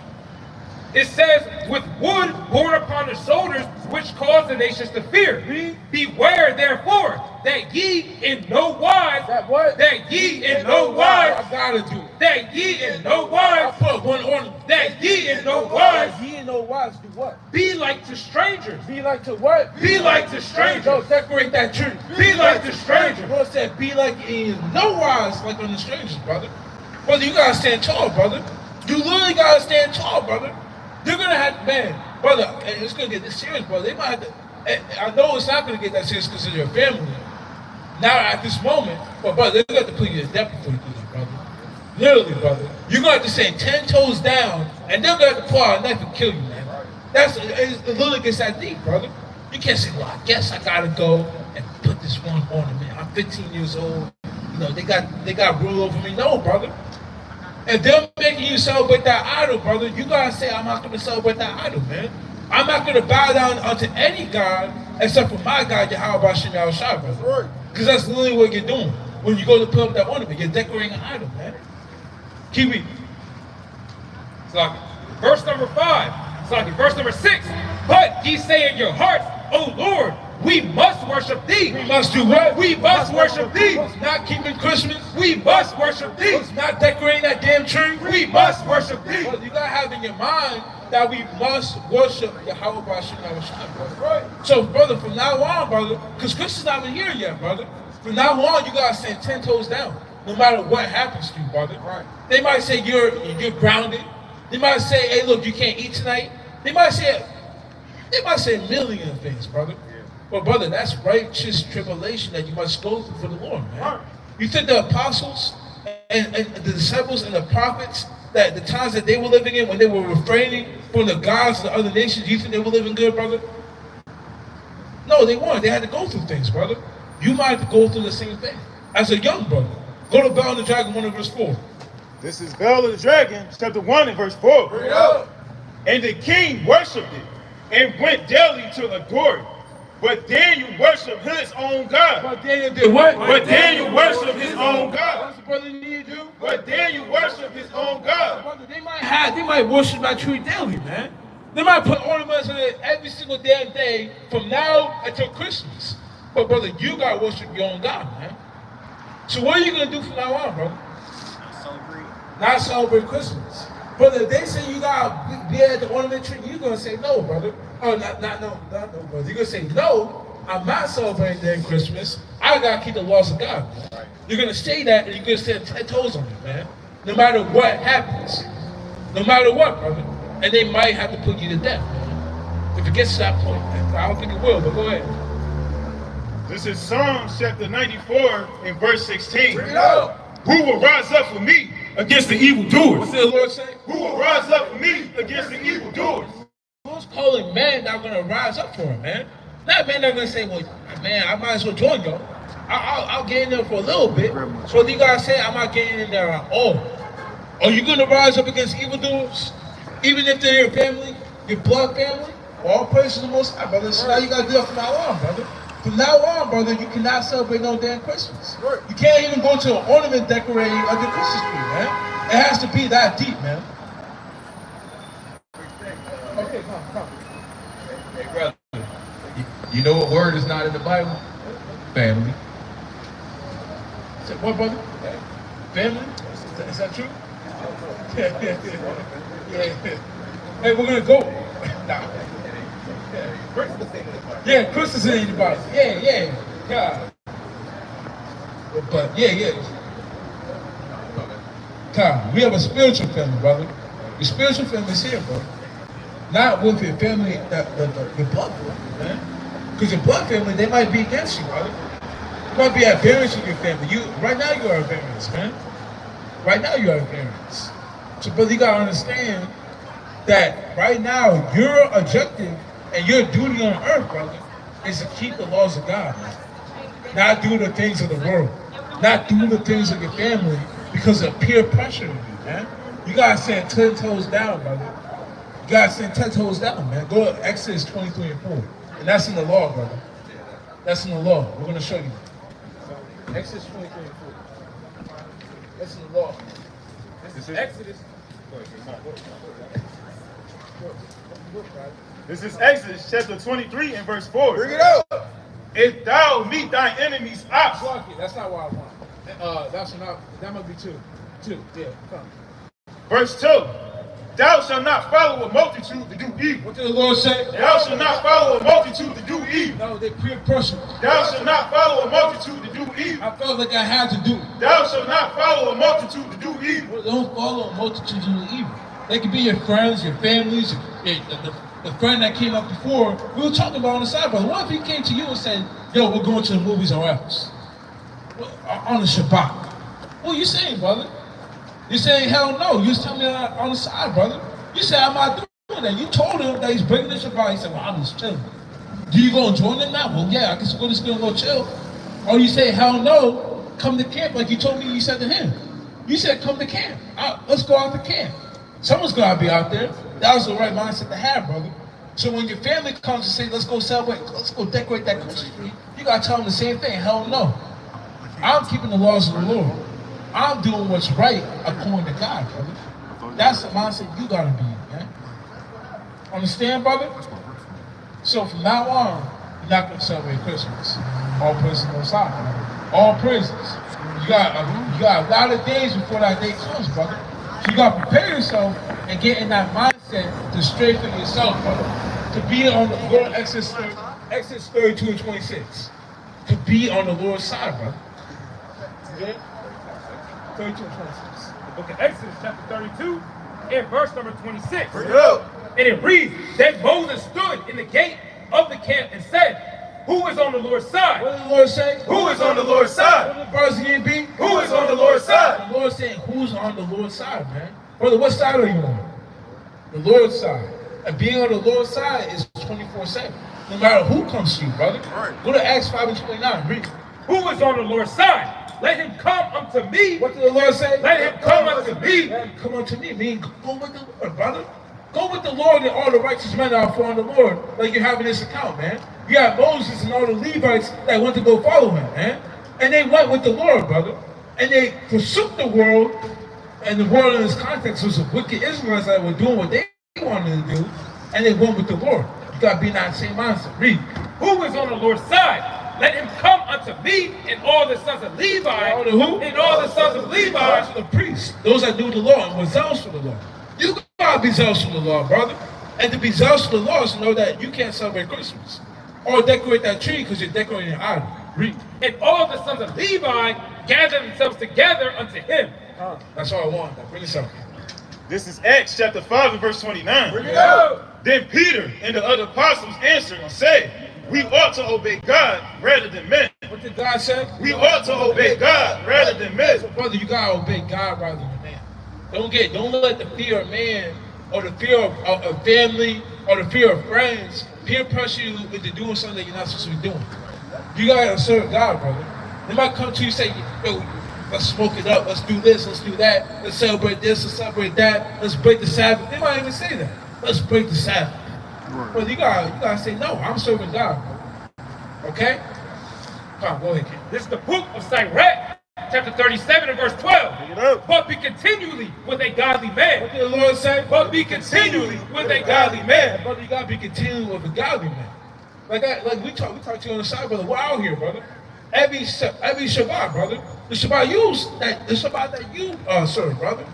[SPEAKER 7] It says, with wood borne upon the shoulders, which caused the nations to fear. Beware, therefore, that ye in no wise.
[SPEAKER 4] That what?
[SPEAKER 7] That ye in no wise.
[SPEAKER 4] I gotta do it.
[SPEAKER 7] That ye in no
[SPEAKER 4] I
[SPEAKER 7] wise.
[SPEAKER 4] put one on.
[SPEAKER 7] That ye in no wise.
[SPEAKER 4] Ye in no wise do what?
[SPEAKER 7] Be like to strangers.
[SPEAKER 4] Be like to what?
[SPEAKER 7] Be like to strangers.
[SPEAKER 4] Yo, decorate that tree.
[SPEAKER 7] Be like the stranger.
[SPEAKER 4] Lord said, be like in no wise like on the strangers, brother. Brother, you gotta stand tall, brother. You literally gotta stand tall, brother. You're gonna have, man, brother, and it's gonna get this serious, brother. They might have to, I know it's not gonna get that serious because of your family. Now at this moment, but brother, they're gonna have to put you to death before you do that, brother. Literally, brother. You're gonna have to stand 10 toes down, and they're gonna have to pull out a knife and kill you, man. It literally gets that deep, brother. You can't say, well, I guess I gotta go and put this one ornament. I'm 15 years old. You know, they got rule over me. No, brother. If they're making you celebrate that idol, brother, you gotta say, I'm not gonna celebrate that idol, man. I'm not gonna bow down unto any God except for my God, Yahweh Shem Yahushua, brother. Because that's literally what you're doing. When you go to put up that ornament, you're decorating an idol, man. Keep reading.
[SPEAKER 7] Verse number 5. Verse number 6. But ye say in your hearts, O Lord, we must worship thee.
[SPEAKER 4] We must do what?
[SPEAKER 7] We must worship thee.
[SPEAKER 4] It's not keeping Christmas.
[SPEAKER 7] We must worship thee.
[SPEAKER 4] It's not decorating that damn tree.
[SPEAKER 7] We must worship thee.
[SPEAKER 4] Brother, you gotta have in your mind that we must worship Yahweh Shem Yahushua, brother. Right. So, brother, from now on, brother, because Christmas is not even here yet, brother. From now on, you gotta stand 10 toes down, no matter what happens to you, brother. Right. They might say you're grounded. They might say, hey, look, you can't eat tonight. They might say a million of things, brother. But brother, that's righteous tribulation that you must go through for the Lord, man. You think the apostles and the disciples and the prophets, that the times that they were living in when they were refraining from the gods of the other nations, you think they were living good, brother? No, they weren't. They had to go through things, brother. You might have to go through the same thing as a young brother. Go to Bel and the Dragon 1 and verse 4.
[SPEAKER 7] This is Bel and the Dragon, chapter 1 and verse 4.
[SPEAKER 4] Bring it up.
[SPEAKER 7] And the king worshipped it and went daily to adore it. But Daniel worshiped his own God.
[SPEAKER 4] But Daniel did what?
[SPEAKER 7] But Daniel worshiped his own God.
[SPEAKER 4] What's the brother need to do?
[SPEAKER 7] But Daniel worshiped his own God.
[SPEAKER 4] Brother, they might worship that tree daily, man. They might put ornaments on it every single damn day from now until Christmas. But brother, you gotta worship your own God, man. So what are you gonna do from now on, brother? Not celebrate Christmas. Brother, if they say you gotta be at the ornament tree, you're gonna say no, brother. Oh, no, brother. You're gonna say no, I'm not celebrating during Christmas. I gotta keep the laws of God. Right. You're gonna say that and you're gonna stand 10 toes on it, man. No matter what happens. No matter what, brother. And they might have to put you to death, man. If it gets to that point, man. I don't think it will, but go ahead.
[SPEAKER 7] This is Psalms chapter 94 and verse 16.
[SPEAKER 4] Bring it up.
[SPEAKER 7] Who will rise up for me against the evildoers?
[SPEAKER 4] What did the Lord say?
[SPEAKER 7] Who will rise up for me against the evildoers?
[SPEAKER 4] Who's calling men that are going to rise up for him, man? Not men that are going to say, well, man, I might as well join y'all. I'll get in there for a little bit. So you guys say, I'm not getting in there at all. Are you going to rise up against evildoers? Even if they're your family, your blood family? All praise to the Most High, brother. So now you got to do it from now on, brother. From now on, brother, you cannot celebrate no damn Christmas. You can't even go to an ornament decorating of your Christmas tree, man. It has to be that deep, man. Okay, come.
[SPEAKER 6] Hey, brother, you know what word is not in the Bible? Family.
[SPEAKER 4] Say what, brother? Family? Is that true? Yeah. Hey, we're gonna go. Nah. Yeah, Christmas ain't in the Bible. Yeah. God. But yeah. God, we have a spiritual family, brother. Your spiritual family is here, bro. Not with your family, your blood family, man. Because your blood family, they might be against you, brother. You might be at variance with your family. Right now you are at variance, man. Right now you are at variance. So, brother, you gotta understand that right now your objective and your duty on earth, brother, is to keep the laws of God, man. Not do the things of the world. Not do the things of your family because of peer pressure to you, man. You gotta stand 10 toes down, brother. You gotta stand 10 toes down, man. Go to Exodus 23 and 4. And that's in the law, brother. That's in the law. We're gonna show you. Exodus 23 and 4. That's in the law.
[SPEAKER 7] This is Exodus. This is Exodus chapter 23 and verse 4.
[SPEAKER 11] Bring it up.
[SPEAKER 7] If thou meet thine enemy's ox.
[SPEAKER 4] That's not what I want. That might be two. Yeah, come.
[SPEAKER 7] Verse 2. Thou shalt not follow a multitude to do evil.
[SPEAKER 4] What did the Lord say?
[SPEAKER 7] Thou shalt not follow a multitude to do evil.
[SPEAKER 4] No, they peer pressure.
[SPEAKER 7] Thou shalt not follow a multitude to do evil.
[SPEAKER 4] I felt like I had to do it.
[SPEAKER 7] Thou shalt not follow a multitude to do evil.
[SPEAKER 4] Don't follow a multitude to do evil. They could be your friends, your families, the friend that came up before. We were talking about on the side, brother. What if he came to you and said, yo, we're going to the movies or else? On the Shabbat. What are you saying, brother? You're saying, hell no. You was telling me on the side, brother. You said, I'm not doing that. You told him that he's breaking the Shabbat. He said, well, I'm just chilling. Do you go and join them now? Well, yeah, I guess we're just going to go chill. Or you say, hell no, come to camp like you told me you said to him. You said, come to camp. Let's go out to camp. Someone's got to be out there. That was the right mindset to have, brother. So when your family comes and say, let's go celebrate, let's go decorate that Christmas tree, you got to tell them the same thing. Hell no. I'm keeping the laws of the Lord. I'm doing what's right according to God, brother. That's the mindset you got to be in, man. Understand, brother? So from now on, you're not going to celebrate Christmas. All praises on side, man. All praises. You got a lot of days before that day comes, brother. So you got to prepare yourself and get in that mindset to strengthen yourself, brother. To be on the Lord, Exodus 32 and 26. To be on the Lord's side, brother. Okay? 32 and 26.
[SPEAKER 14] The book of Exodus, chapter 32, and verse number 26.
[SPEAKER 11] Bring it up.
[SPEAKER 14] And it reads, that Moses stood in the gate of the camp and said, who is on the Lord's side?
[SPEAKER 4] What did the Lord say?
[SPEAKER 7] Who is on the Lord's side?
[SPEAKER 4] What did the brothers again be?
[SPEAKER 7] Who is on the Lord's side?
[SPEAKER 4] The Lord saying, who's on the Lord's side, man? Brother, what side are you on? The Lord's side. And being on the Lord's side is 24/7. No matter who comes to you, brother. Go to Acts 5 and 29. Read.
[SPEAKER 14] Who is on the Lord's side? Let him come unto me.
[SPEAKER 4] What did the Lord say?
[SPEAKER 14] Let him come unto me.
[SPEAKER 4] Let him come unto me. Mean, go with the Lord, brother. Go with the Lord and all the righteous men that are following the Lord, like you have in this account, man. You got Moses and all the Levites that went to go follow him, man. And they went with the Lord, brother. And they forsook the world, and the world in this context was the wicked Israelites that were doing what they wanted to do, and they went with the Lord. You got to be in that same mindset. Read.
[SPEAKER 14] Who is on the Lord's side? Let him come unto me, and all the sons of Levi.
[SPEAKER 4] All the who?
[SPEAKER 14] And all the sons of Levi.
[SPEAKER 4] Those are the priests. Those that knew the law and were zealous for the law. You gotta be zealous for the law, brother. And to be zealous for the law is to know that you can't celebrate Christmas or decorate that tree because you're decorating an idol. Read.
[SPEAKER 14] And all the sons of Levi gathered themselves together unto him.
[SPEAKER 4] That's all I want. Now, bring this up.
[SPEAKER 7] This is Acts chapter 5 and verse 29.
[SPEAKER 11] Bring it up.
[SPEAKER 7] Then Peter and the other apostles answered and said, we ought to obey God rather than men.
[SPEAKER 4] What did God say?
[SPEAKER 7] We ought to obey God rather than men.
[SPEAKER 4] So, brother, you gotta obey God rather than man. Don't let the fear of man or the fear of family or the fear of friends peer pressure you into doing something that you're not supposed to be doing. You gotta serve God, brother. They might come to you and say, yo, let's smoke it up, let's do this, let's do that, let's celebrate this, let's celebrate that, let's break the Sabbath. They might even say that. Let's break the Sabbath. Brother, you gotta say, no, I'm serving God, brother. Okay? Come on, go ahead, kid.
[SPEAKER 14] This is the book of Sirach, chapter 37 and verse 12. But be continually with a godly man.
[SPEAKER 4] What did the Lord say?
[SPEAKER 14] But be continually with a godly man.
[SPEAKER 4] Brother, you gotta be continually with a godly man. Like we talk to you on the side, brother. We're out here, brother. Every Shabbat, brother. The Shabbat that you serve, brother.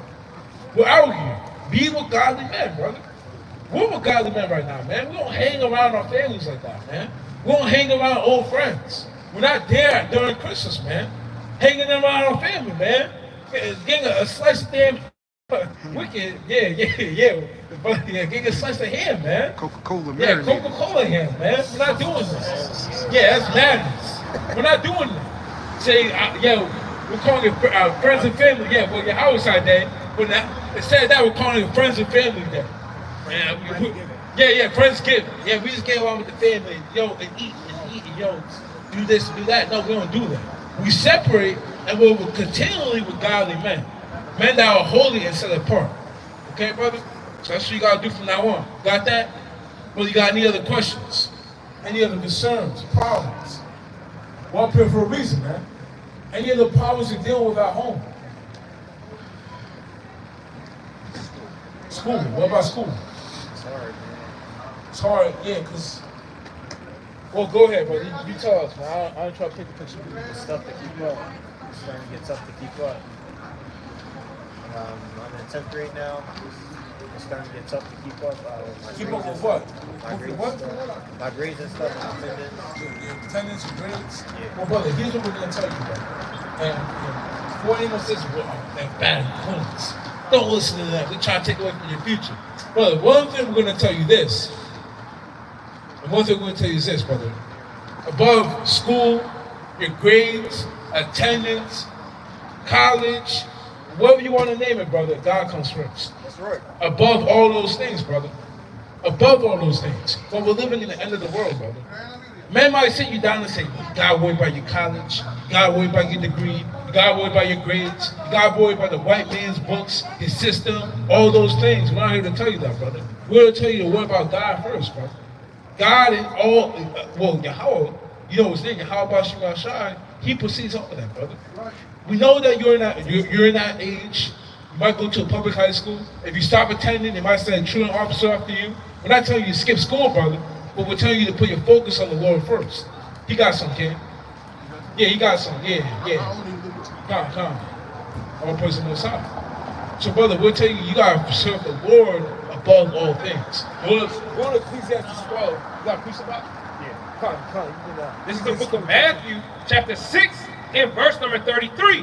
[SPEAKER 4] We're out here. Be with godly men, brother. We're with godly men right now, man. We don't hang around our families like that, man. We don't hang around old friends. We're not there during Christmas, man. Hanging around our family, man. Getting a slice of damn wicked, yeah. Getting a slice of ham, man.
[SPEAKER 9] Coca-Cola,
[SPEAKER 4] yeah, Coca-Cola ham, man. We're not doing this. Yeah, that's madness. We're not doing that. Say, we're calling it friends and family. Yeah, well, your outside day. But now, instead of that, we're calling it friends and family day. Yeah, friends give. Yeah, we just get along with the family, and eat, do this, do that. No, we don't do that. We separate and we're continually with godly men. Men that are holy and set apart. Okay, brother? So that's what you gotta do from now on. Got that? Well, you got any other questions? Any other concerns, problems? We're up here for a reason, man. Any other problems you're dealing with at home? School. What about school?
[SPEAKER 8] It's hard, man.
[SPEAKER 4] It's hard, yeah, because... Well, go ahead, brother. You tell us, man. I don't try to pick a picture.
[SPEAKER 8] It's tough to keep up. It's starting to get tough to keep up. I'm in 10th grade now. It's starting to get tough to keep up.
[SPEAKER 4] Keep up with what?
[SPEAKER 8] My grades and stuff. Attendance.
[SPEAKER 4] Attendance and grades?
[SPEAKER 8] Yeah.
[SPEAKER 4] Well, brother, here's what we're going to tell you, brother. And before anyone says, that bad influence, don't listen to that. We try to take away from your future. Brother, one thing we're going to tell you this. And one thing we're going to tell you is this, brother. Above school, your grades, attendance, college, whatever you want to name it, brother, God comes first.
[SPEAKER 8] That's right.
[SPEAKER 4] Above all those things, brother. Above all those things. But we're living in the end of the world, brother. Men might sit you down and say, God worried about your college, God worried about your degree, God worried about your grades, God worried about the white man's books, his system, all those things. We're not here to tell you that, brother. We're here to tell you to worry about God first, brother. God in all, Yahweh, you know his name, Yahweh, he precedes all of that, brother. We know that you're in that age. You might go to a public high school. If you stop attending, they might send a truant officer after you. We're not telling you to skip school, brother, but we're telling you to put your focus on the Lord first. He got some, kid. Yeah, he got some. Yeah. Come. All praise the Most High. So, brother, we're telling you, you gotta serve the Lord above all things. Go to Ecclesiastes 12. You got to preach about it? Yeah. Come.
[SPEAKER 14] This is the book of Matthew, chapter 6, and verse number 33.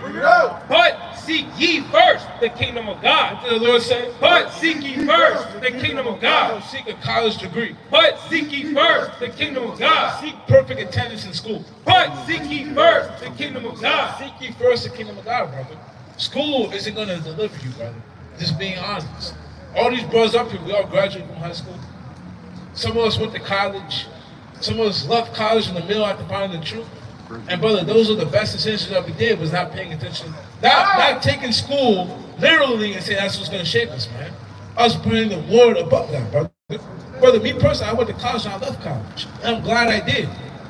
[SPEAKER 14] But seek ye first the kingdom of God.
[SPEAKER 4] What did the Lord say?
[SPEAKER 14] But seek ye first the kingdom of God.
[SPEAKER 4] Don't seek a college degree.
[SPEAKER 14] But seek ye first the kingdom of God.
[SPEAKER 4] Seek perfect attendance in school.
[SPEAKER 14] But seek ye first the kingdom of God.
[SPEAKER 4] Seek ye first the kingdom of God, brother. School isn't going to deliver you, brother. Just being honest. All these brothers up here, we all graduated from high school. Some of us went to college. Some of us left college in the middle after finding the truth. And brother, those are the best decisions that we did, was not paying attention. Not taking school literally and saying that's what's going to shape us, man. Us putting the Lord above that, brother. Brother, me personally, I went to college and I left college. And I'm glad I did.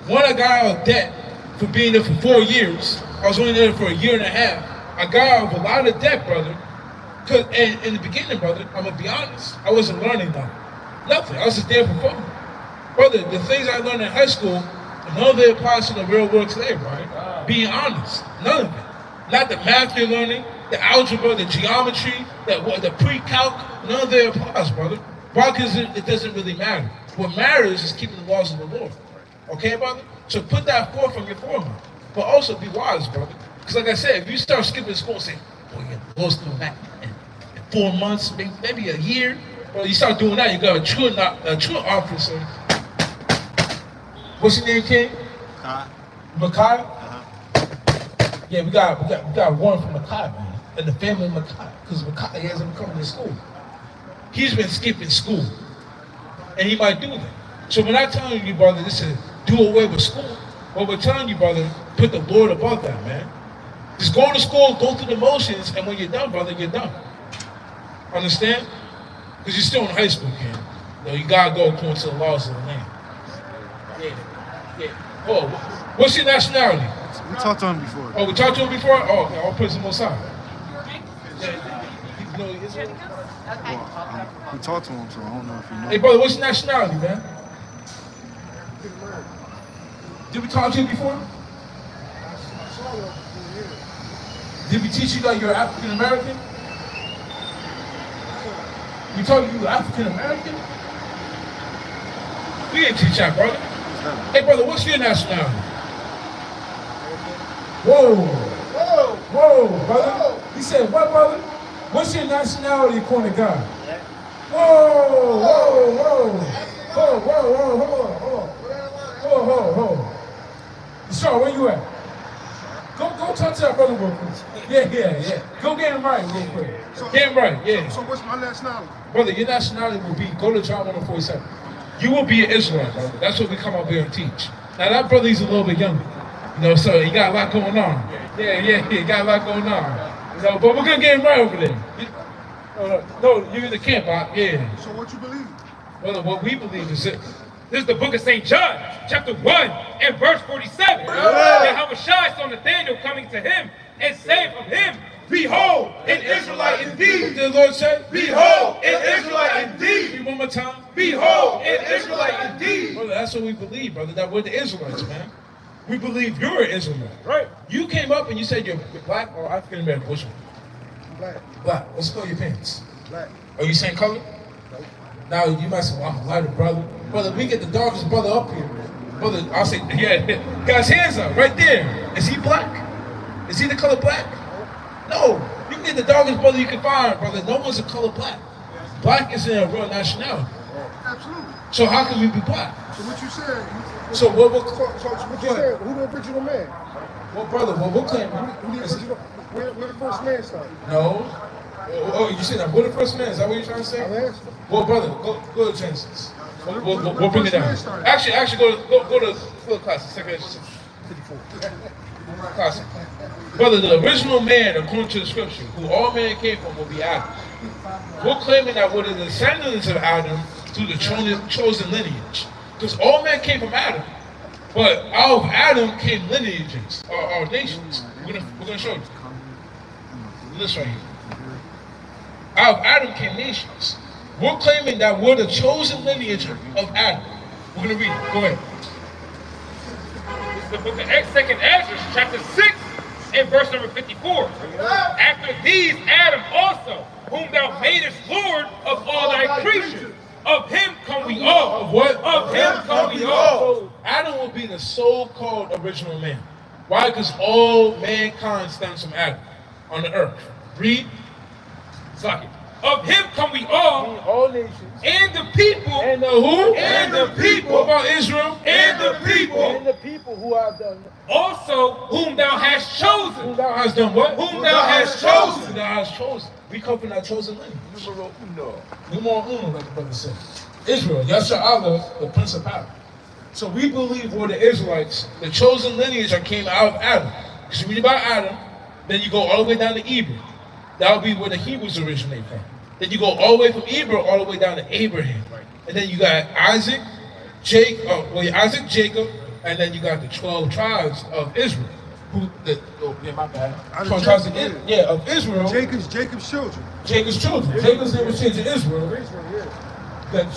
[SPEAKER 4] One, I got out of debt for being there for 4 years. I was only there for a year and a half. I got out of a lot of debt, brother. And in the beginning, brother, I'm going to be honest, I wasn't learning nothing. I was just there for fun. Brother, the things I learned in high school, none of it applies to the real world today, right? Being honest, none of it. Not the math you're learning, the algebra, the geometry, the pre-calc, none of it applies, brother. Why? Because it doesn't really matter. What matters is keeping the laws of the Lord. Okay, brother? So put that forth from your forehead. But also be wise, brother. Because like I said, if you start skipping school and say, oh yeah, the Lord's coming back in 4 months, maybe a year, well, you start doing that, you got a truant officer. What's your name, King? Micaiah? Yeah, we got one from Micaiah, man. And the family of Micaiah. Because Micaiah hasn't come to school. He's been skipping school. And he might do that. So we're not telling you, brother, this is do away with school. But we're telling you, brother, put the Lord above that, man. Just go to school, go through the motions, and when you're done, brother, you're done. Understand? Because you're still in high school, kid. You gotta go according to the laws of the land. Yeah. Oh, what's your nationality?
[SPEAKER 9] We talked to him before.
[SPEAKER 4] Oh, we talked to him before? Oh, okay. I'll put some more side.
[SPEAKER 9] We talked to him, so I don't know if you know.
[SPEAKER 4] Hey, brother, what's your nationality, man? Did we talk to you before? Did we teach you that you're African American? We told you you're African American? We didn't teach that, brother. Hey, brother, what's your nationality? Whoa, brother. He said, what, brother? What's your nationality according to God? Whoa. Sean, where you at? Go talk to that brother real quick. Yeah. Go get him right real quick. Get him right, yeah.
[SPEAKER 10] So what's my nationality?
[SPEAKER 4] Brother, your nationality will be, go to John 1:47. You will be an Israelite, brother. That's what we come up here and teach. Now that brother, he's a little bit younger. So he got a lot going on. Yeah, he got a lot going on. But we're gonna get him right over there. No, you're in the camp, yeah.
[SPEAKER 10] So what you believe?
[SPEAKER 4] Brother, what we believe is this.
[SPEAKER 14] This is the book of St. John, chapter 1 and verse 47. Yahushua saw Nathanael coming to him and saying of him, behold, an Israelite indeed.
[SPEAKER 4] What did the Lord say?
[SPEAKER 14] Behold, an Israelite indeed.
[SPEAKER 4] One more time.
[SPEAKER 14] Behold, an Israelite indeed.
[SPEAKER 4] Brother, that's what we believe, brother, that we're the Israelites, man. We believe you're an Israelite.
[SPEAKER 14] Right.
[SPEAKER 4] You came up and you said you're black or African American. Which one? Black. What's the color of your pants?
[SPEAKER 10] Black.
[SPEAKER 4] Are you same color? Now you might say, well, I'm a lighter brother. Brother, we get the darkest brother up here. Brother, I'll say, yeah, got his hands up right there. Is he black? Is he the color black? No. You can get the darkest brother you can find, brother. No one's a color black. Black is in a real nationality.
[SPEAKER 10] Absolutely.
[SPEAKER 4] So how can we be black?
[SPEAKER 10] So what you said?
[SPEAKER 4] So what
[SPEAKER 10] what you said? Who the original man?
[SPEAKER 4] Well, brother, what we're claiming?
[SPEAKER 10] Where the first man started?
[SPEAKER 4] No. Oh, you said that. Where the first man? Is that what you're trying to say? Well, brother, go to Genesis. We'll bring it down. Actually, go to class. Second 54. Class. Brother, the original man, according to the scripture, who all men came from, will be Adam. We're claiming that we're the descendants of Adam through the chosen lineage, because all men came from Adam. But out of Adam came lineages, or nations. We're gonna show you. This right here. Out of Adam came nations. We're claiming that we're the chosen lineage of Adam. We're going to read it. Go ahead.
[SPEAKER 14] This is the book of 2nd Ezra, chapter 6 and verse number 54. After these, Adam also, whom thou madest Lord of all thy creatures. Of him come we all.
[SPEAKER 4] Of what?
[SPEAKER 14] Of him come we all.
[SPEAKER 4] So Adam will be the so-called original man. Why? Because all mankind stems from Adam on the earth. Read. Socket.
[SPEAKER 14] Of him come we all
[SPEAKER 11] nations,
[SPEAKER 14] and the people,
[SPEAKER 4] and the who?
[SPEAKER 14] And the people.
[SPEAKER 4] What about Israel?
[SPEAKER 14] And the people.
[SPEAKER 11] And the people who have done.
[SPEAKER 14] Also, whom thou hast chosen.
[SPEAKER 4] Whom thou hast done what?
[SPEAKER 14] Whom thou hast chosen.
[SPEAKER 4] Whom thou hast chosen. We come from that chosen lineage. Numero uno, like the brother said. Israel, Yasha'Allah, the principality. So we believe we're the Israelites, the chosen lineage that came out of Adam. Because you read about Adam, then you go all the way down to Hebrew. That'll be where the Hebrews originate from. Then you go all the way from Hebrew all the way down to Abraham. And then you got Isaac, Jacob, and then you got the 12 tribes of Israel. My bad. 12 tribes of Israel.
[SPEAKER 10] Jacob's children.
[SPEAKER 4] Jacob's children. Jacob's name was changed to Israel. The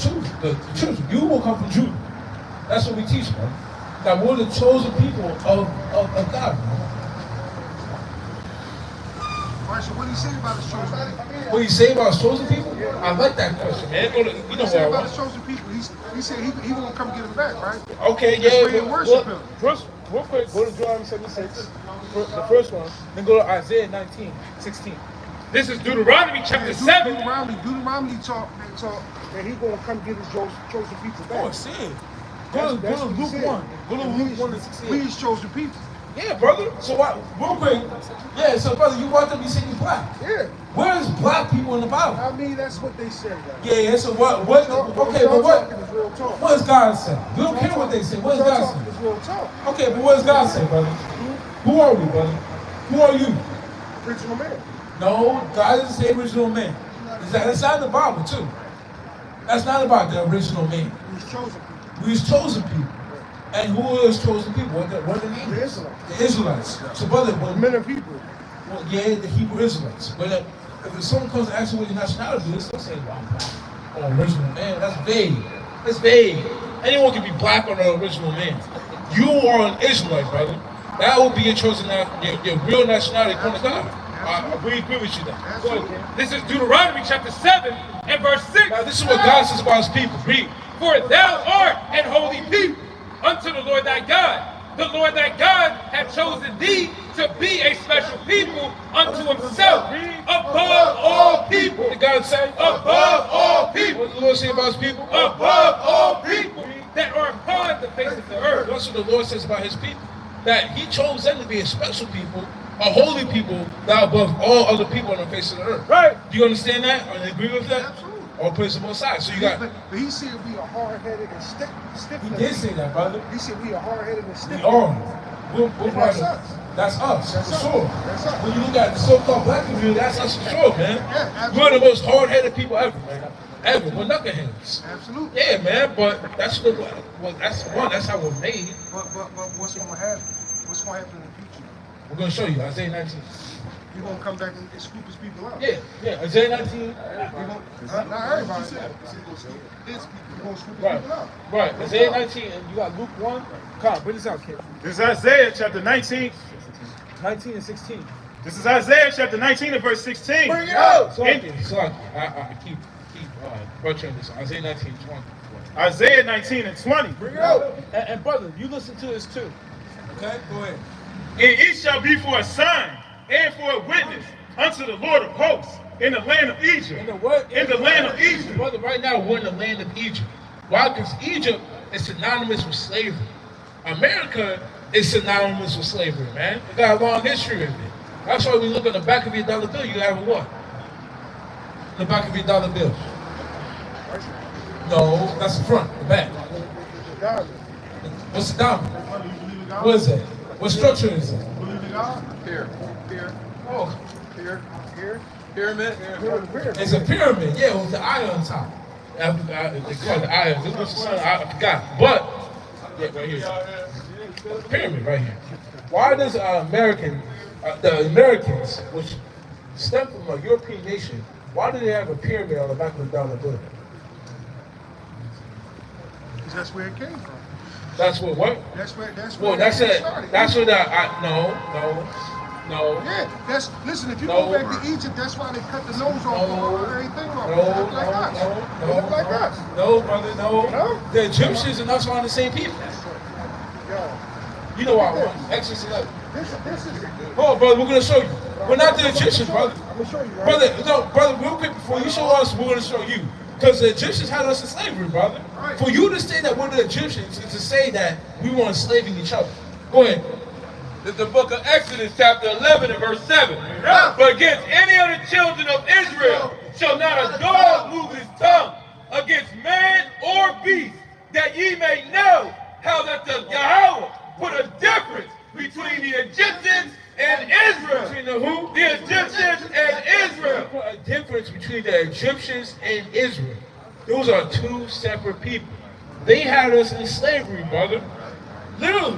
[SPEAKER 4] children. You will come from Judah. That's what we teach, man. That we're the chosen people of God, man.
[SPEAKER 10] Alright, so what do you say about his chosen people?
[SPEAKER 4] What do you say about his chosen people? I like that question, man. You know
[SPEAKER 10] what
[SPEAKER 4] I
[SPEAKER 10] about
[SPEAKER 4] want.
[SPEAKER 10] his chosen people? He said he gonna come get him back, right?
[SPEAKER 4] Okay,
[SPEAKER 10] That's where he worship him.
[SPEAKER 11] First, real quick, go to Deuteronomy 76, the first one, then go to Isaiah 19:16.
[SPEAKER 14] This is Deuteronomy chapter 7.
[SPEAKER 10] Deuteronomy talk that he gonna come get his chosen people back.
[SPEAKER 4] Oh, see. Go to Luke 1. Go to Luke 1 and 16.
[SPEAKER 10] We his chosen people.
[SPEAKER 4] Yeah, brother. So what? Real quick. Yeah. So brother, you walked up. You said you black.
[SPEAKER 10] Yeah.
[SPEAKER 4] Where's black people in the Bible?
[SPEAKER 10] I mean, that's what they say.
[SPEAKER 4] Yeah. So what? Okay, but what? What does God say? We don't care what they say. What does God say?
[SPEAKER 10] It's real talk.
[SPEAKER 4] Okay, but what does God say, brother? Who are we, brother? Who are you?
[SPEAKER 10] Original man.
[SPEAKER 4] No, God doesn't say original man. That's not in the Bible, too. That's not about the original man.
[SPEAKER 10] He's chosen people.
[SPEAKER 4] We're chosen people. And who is chosen people? What are the names?
[SPEAKER 10] The Israelites.
[SPEAKER 4] The Israelites. So, brother,
[SPEAKER 10] Men of Hebrew.
[SPEAKER 4] well, yeah, the Hebrew Israelites. But if someone comes to ask you what your nationality is, they'll say, oh, original man. That's vague. That's vague. Anyone can be black or an original man. You are an Israelite, brother. That will be your chosen, your real nationality according to God. We agree with you then.
[SPEAKER 14] So, this is Deuteronomy chapter 7 and verse 6.
[SPEAKER 4] Now, this is what God says about his people. Read.
[SPEAKER 14] For thou art an holy people unto the Lord thy God. The Lord thy God hath chosen thee to be a special people unto himself, above all people.
[SPEAKER 4] What did God say?
[SPEAKER 14] Above all people.
[SPEAKER 4] What did the Lord say about his people?
[SPEAKER 14] Above all people that are upon the face of the earth.
[SPEAKER 4] That's what the Lord says about his people. That he chose them to be a special people, a holy people, that are above all other people on the face of the earth.
[SPEAKER 14] Right.
[SPEAKER 4] Do you understand that? Or agree with that?
[SPEAKER 10] Absolutely.
[SPEAKER 4] All praise the Most High. So you got.
[SPEAKER 10] But he said we are hard-headed and stiff.
[SPEAKER 4] He did say that, brother.
[SPEAKER 10] He said we are hard-headed and stiff.
[SPEAKER 4] We are. We're
[SPEAKER 10] That's us.
[SPEAKER 4] That's us,
[SPEAKER 10] That's
[SPEAKER 4] for
[SPEAKER 10] us.
[SPEAKER 4] sure.
[SPEAKER 10] That's us.
[SPEAKER 4] When you look at the so-called black community, that's us for sure, man.
[SPEAKER 10] Yeah, absolutely.
[SPEAKER 4] We're the most hard-headed people ever, man. Ever. We're knuckleheads.
[SPEAKER 10] Absolutely.
[SPEAKER 4] Yeah, man. But that's the that's one. That's how we're made.
[SPEAKER 10] But what's going to happen? What's going to happen in the future?
[SPEAKER 4] We're gonna show you Isaiah 19.
[SPEAKER 10] You're going to come back and scoop his people out.
[SPEAKER 4] Yeah. Isaiah 19.
[SPEAKER 10] Not everybody. His people. You're going to scoop his
[SPEAKER 4] Right.
[SPEAKER 10] people out.
[SPEAKER 4] Right. Isaiah 19, and you got Luke 1. Come on, bring this out, kid.
[SPEAKER 7] This is Isaiah chapter 19.
[SPEAKER 4] 19 and 16.
[SPEAKER 7] This is Isaiah chapter 19 and verse 16.
[SPEAKER 10] Bring it out.
[SPEAKER 4] So I keep butchering this. Isaiah 19, 20.
[SPEAKER 7] Isaiah 19 and 20.
[SPEAKER 10] Bring it out.
[SPEAKER 4] And brother, you listen to this too. Okay, go ahead.
[SPEAKER 7] And it shall be for a sign and for a witness unto the Lord of hosts in the land of Egypt.
[SPEAKER 4] In the what?
[SPEAKER 7] In the land of Egypt.
[SPEAKER 4] Brother, right now we're in the land of Egypt. Why? Because Egypt is synonymous with slavery. America is synonymous with slavery, man. It got a long history with it. That's why when you look at the back of your dollar bill, you have a what? The back of your dollar bill. No, that's the front, the back. What's the diamond? What is that? What structure is it?
[SPEAKER 11] Here.
[SPEAKER 4] Oh,
[SPEAKER 11] Pyramid.
[SPEAKER 4] it's a pyramid, yeah, with the eye on top. They call it the eye. This was the sun, I forgot. But, yeah, right here. Pyramid right here. Why does the Americans, which stem from a European nation, why do they have a pyramid on the back of the dollar bill?
[SPEAKER 10] Because that's where it came from.
[SPEAKER 4] That's what?
[SPEAKER 10] That's where
[SPEAKER 4] Well, that's it. That's what no.
[SPEAKER 10] Yeah, listen, if you
[SPEAKER 4] No.
[SPEAKER 10] go back to Egypt, that's why they cut the nose off of everything off.
[SPEAKER 4] No,
[SPEAKER 10] They look like us. They look like us.
[SPEAKER 4] No, brother, no.
[SPEAKER 10] No?
[SPEAKER 4] The Egyptians and us are the same people.
[SPEAKER 10] Yo,
[SPEAKER 4] You know why I want Exodus 11.
[SPEAKER 10] this is
[SPEAKER 4] Oh, brother, we're gonna show you. We're not the Egyptians, brother.
[SPEAKER 10] I'm gonna show you, right?
[SPEAKER 4] Brother, real quick before you show us, we're gonna show you. Because the Egyptians had us in slavery, brother.
[SPEAKER 10] Right.
[SPEAKER 4] For you to say that we're the Egyptians is to say that we were enslaving each other. Go ahead.
[SPEAKER 6] This is the book of Exodus, chapter 11 and verse 7. But against any of the children of Israel shall not a dog move his tongue against man or beast, that ye may know how that the Yahweh put a difference between the Egyptians and Israel.
[SPEAKER 4] Between the who?
[SPEAKER 6] The Egyptians and Israel.
[SPEAKER 4] Put a difference between the Egyptians and Israel. Those are two separate people. They had us in slavery, brother. Literally.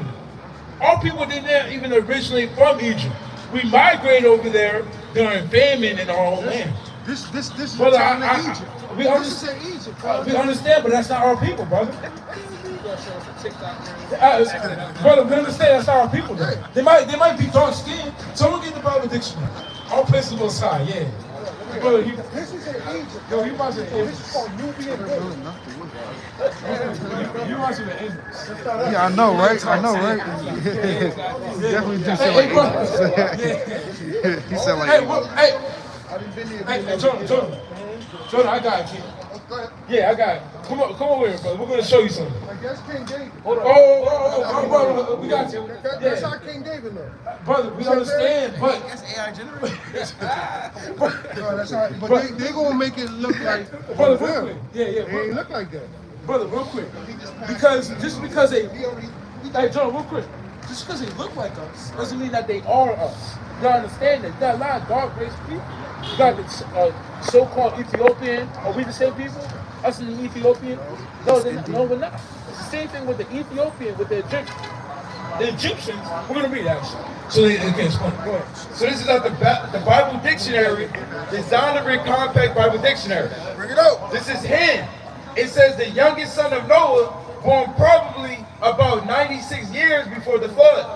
[SPEAKER 4] Our people didn't even originally from Egypt. We migrated over there during famine in our own land.
[SPEAKER 10] This is
[SPEAKER 4] Brother,
[SPEAKER 10] Egypt.
[SPEAKER 4] we
[SPEAKER 10] This
[SPEAKER 4] understand.
[SPEAKER 10] is Egypt, brother.
[SPEAKER 4] We understand, but that's not our people, brother. Brother, we understand that's not our people, though. They might be dark skinned. Someone get the Bible dictionary. Our place is on side, yeah. Brother,
[SPEAKER 10] This is in Egypt. Yo, you about to say, this is called Nubian Hill.
[SPEAKER 4] you must be an English.
[SPEAKER 9] Yeah, I know, right? Definitely do sound like English. He sound like English.
[SPEAKER 4] Hey, Jordan, I got it, kid. Yeah, I got it. Come over here, brother. We're gonna show you something.
[SPEAKER 10] That's King David.
[SPEAKER 11] Hold on. Oh, we got you.
[SPEAKER 10] That's how King David looked.
[SPEAKER 11] Brother, we understand, but
[SPEAKER 9] That's AI generated.
[SPEAKER 10] No, that's how, but they gonna make it look like
[SPEAKER 11] brother,
[SPEAKER 10] them.
[SPEAKER 11] real quick. Yeah,
[SPEAKER 10] They
[SPEAKER 11] bro.
[SPEAKER 10] ain't look like that.
[SPEAKER 11] Brother, real quick. Because they, hey, John, real quick. Just because they look like us doesn't mean that they are us. You gotta understand that. You got a lot of dark race people. You got the so-called Ethiopian. Are we the same people? Us and the Ethiopian? No, no, we're not. It's the same thing with the Ethiopian, with the Egyptians. The Egyptians, we're gonna read that. So they can explain. Go ahead.
[SPEAKER 3] So this is out the Bible Dictionary, the Zondervan Compact Bible Dictionary.
[SPEAKER 10] Bring it out.
[SPEAKER 3] This is Ham. It says the youngest son of Noah, born probably about 96 years before the flood,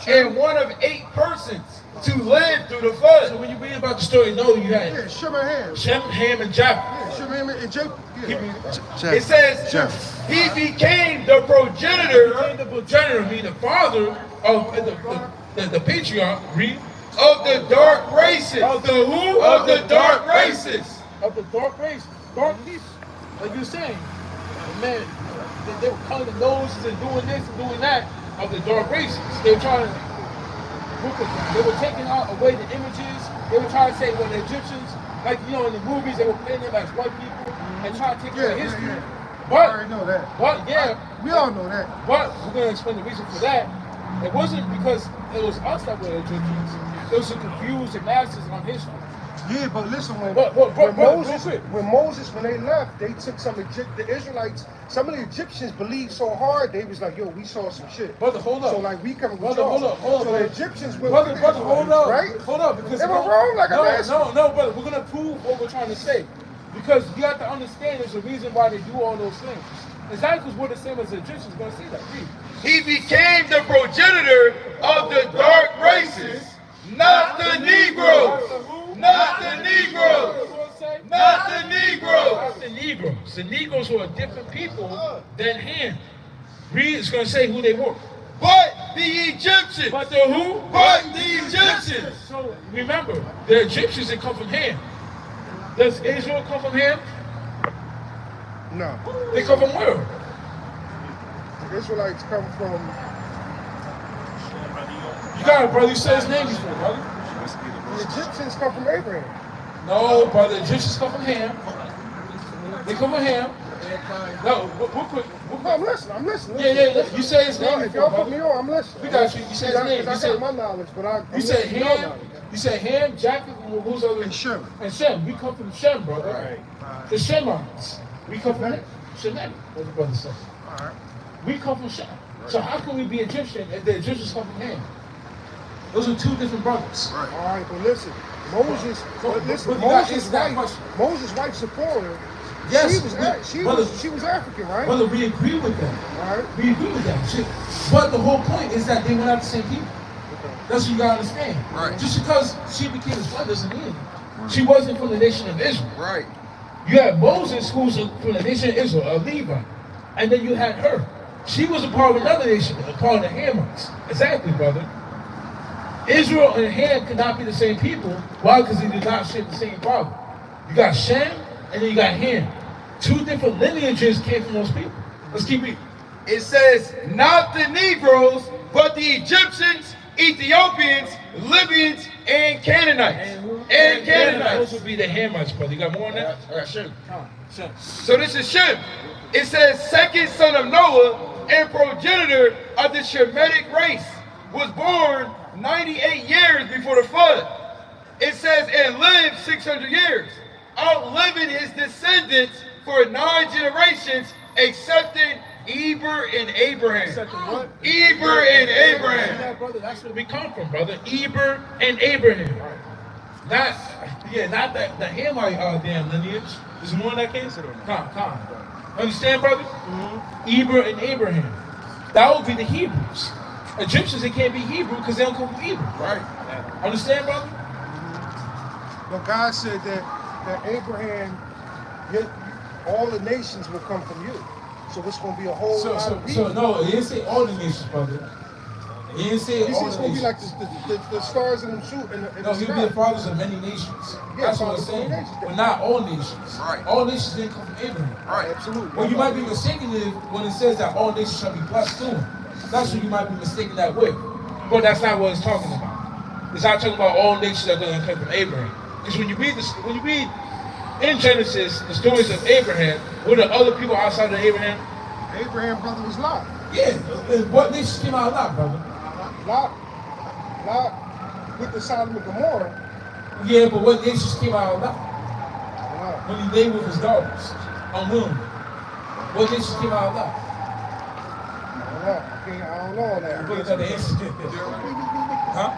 [SPEAKER 3] and one of 8 persons to live through the flood.
[SPEAKER 11] So when you read about the story, no, you had
[SPEAKER 10] Yeah, Shem and Ham.
[SPEAKER 11] Shem, Ham, and Japheth.
[SPEAKER 10] Yeah, Shem, Ham, and Japheth. Yeah.
[SPEAKER 3] It says he became the progenitor,
[SPEAKER 11] Meaning the father of the patriarch, read,
[SPEAKER 3] of the dark races.
[SPEAKER 11] Of the who?
[SPEAKER 3] Of the dark races.
[SPEAKER 11] Of the dark race, dark people. Like you're saying, man, they were cutting the noses and doing this and doing that of the dark races. They were trying to, they were taking away the images. They were trying to say, well, the Egyptians, like, you know, in the movies, they were playing them as white people and trying to take away history.
[SPEAKER 10] I
[SPEAKER 11] But,
[SPEAKER 10] already know that.
[SPEAKER 11] yeah.
[SPEAKER 10] We all know that.
[SPEAKER 11] But we're going to explain the reason for that. It wasn't because it was us that were Egyptians. It was to confuse the masses on history.
[SPEAKER 10] Yeah, but listen, when Moses, when they left, they took the Israelites, some of the Egyptians believed so hard, they was like, yo, we saw some shit.
[SPEAKER 11] Brother, hold up.
[SPEAKER 10] So like, we coming with
[SPEAKER 11] Brother,
[SPEAKER 10] y'all.
[SPEAKER 11] hold up.
[SPEAKER 10] So the Egyptians went
[SPEAKER 11] Brother,
[SPEAKER 10] with the
[SPEAKER 11] hold
[SPEAKER 10] Israelites,
[SPEAKER 11] up.
[SPEAKER 10] right?
[SPEAKER 11] Hold up. Because
[SPEAKER 10] they were wrong like a man.
[SPEAKER 11] No, brother, we're going to prove what we're trying to say. Because you have to understand there's a reason why they do all those things. It's not because we're the same as the Egyptians going to see that.
[SPEAKER 3] He became the progenitor of the dark races, not the Negroes. Not the Negroes. Not the Negroes.
[SPEAKER 11] Not the Negroes. The Negroes were a different people than him. Read is going to say who they were.
[SPEAKER 3] But the Egyptians.
[SPEAKER 11] But the who?
[SPEAKER 3] But the Egyptians.
[SPEAKER 11] So remember, the Egyptians, they come from Ham. Does Israel come from Ham?
[SPEAKER 10] No.
[SPEAKER 11] They come from where?
[SPEAKER 10] The Israelites come from...
[SPEAKER 11] You got it, brother. You said his name before, brother.
[SPEAKER 10] The Egyptians come from Abraham.
[SPEAKER 11] No, brother. The Egyptians come from Ham. They come from Ham. No, real quick.
[SPEAKER 10] I'm listening.
[SPEAKER 11] Yeah. You said his name
[SPEAKER 10] If
[SPEAKER 11] before,
[SPEAKER 10] y'all put me on, I'm listening.
[SPEAKER 11] We got you. You said his name.
[SPEAKER 10] I got my knowledge, but I'm
[SPEAKER 11] You said
[SPEAKER 10] listening to your
[SPEAKER 11] Ham.
[SPEAKER 10] knowledge.
[SPEAKER 11] You said Ham, Japheth, and who's other?
[SPEAKER 10] And Shem.
[SPEAKER 11] And Shem. We come from Shem, brother. Right. The Shemites. We come from Shemitic. What the brother said.
[SPEAKER 10] All right.
[SPEAKER 11] We come from Shem. So how can we be Egyptian if the Egyptians come from Ham? Those are two different brothers.
[SPEAKER 10] Right. All right, but listen, Moses' wife Zipporah.
[SPEAKER 11] Yes,
[SPEAKER 10] she was African, right?
[SPEAKER 11] Brother, we agree with that.
[SPEAKER 10] All right.
[SPEAKER 11] We agree with that. But the whole point is that they were not the same people. That's what you gotta understand.
[SPEAKER 9] Right.
[SPEAKER 11] Just because she became his wife doesn't mean she wasn't from the nation of Israel.
[SPEAKER 9] Right.
[SPEAKER 11] You had Moses, who's from the nation of Israel, a Levite, and then you had her. She was a part of another nation, a part of the Hamites. Exactly, brother. Israel and Ham could not be the same people. Why? Because they did not share the same father. You got Shem, and then you got Ham. Two different lineages came from those people. Let's keep reading.
[SPEAKER 3] It says, not the Negroes, but the Egyptians, Ethiopians, Libyans, and Canaanites. And Canaanites.
[SPEAKER 11] Those would be the Hamites, brother. You got more on that? All right, Shem. Shem.
[SPEAKER 3] So this is Shem. It says, second son of Noah and progenitor of the Shemitic race, was born 98 years before the flood. It says, and lived 600 years, outliving his descendants for 9 generations, excepting Eber and Abraham.
[SPEAKER 11] Excepting what?
[SPEAKER 3] Eber and Abraham.
[SPEAKER 11] Yeah, brother, that's where we come from, brother. Eber and Abraham. Not the Hamite damn lineage. Is there more in that case? Come. Understand, brother? Eber and Abraham. That would be the Hebrews. Egyptians, they can't be Hebrew because they don't come from Hebrew.
[SPEAKER 9] Right.
[SPEAKER 11] Understand, brother?
[SPEAKER 10] But God said that Abraham, all the nations will come from you. So it's going to be a whole lot of people.
[SPEAKER 11] So no, it didn't say all the nations, brother. He didn't say
[SPEAKER 10] He
[SPEAKER 11] all
[SPEAKER 10] said it's
[SPEAKER 11] the
[SPEAKER 10] gonna be
[SPEAKER 11] nations.
[SPEAKER 10] like the stars in the shoot in the
[SPEAKER 11] No, he'll
[SPEAKER 10] sky.
[SPEAKER 11] be the fathers of many nations.
[SPEAKER 10] Yeah,
[SPEAKER 11] That's what I'm
[SPEAKER 10] fathers of
[SPEAKER 11] saying.
[SPEAKER 10] many nations.
[SPEAKER 11] But not all nations.
[SPEAKER 9] Right.
[SPEAKER 11] All nations didn't come from Abraham.
[SPEAKER 9] Right.
[SPEAKER 10] Absolutely.
[SPEAKER 11] What you might be mistaken is when it says that all nations shall be blessed through him. That's what you might be mistaken that with. But that's not what it's talking about. It's not talking about all nations that are going to come from Abraham. Because when you read in Genesis the stories of Abraham, what are other people outside of Abraham?
[SPEAKER 10] Abraham brother was Lot.
[SPEAKER 11] Yeah. What nations came out of Lot, brother?
[SPEAKER 10] Lot with the Sodom and Gomorrah.
[SPEAKER 11] Yeah, but what nations came out of Lot?
[SPEAKER 10] Lot.
[SPEAKER 11] When he lay with his daughters, unwillingly. What nations came out of Lot?
[SPEAKER 10] I don't know all that.
[SPEAKER 11] Look at the answer. Huh?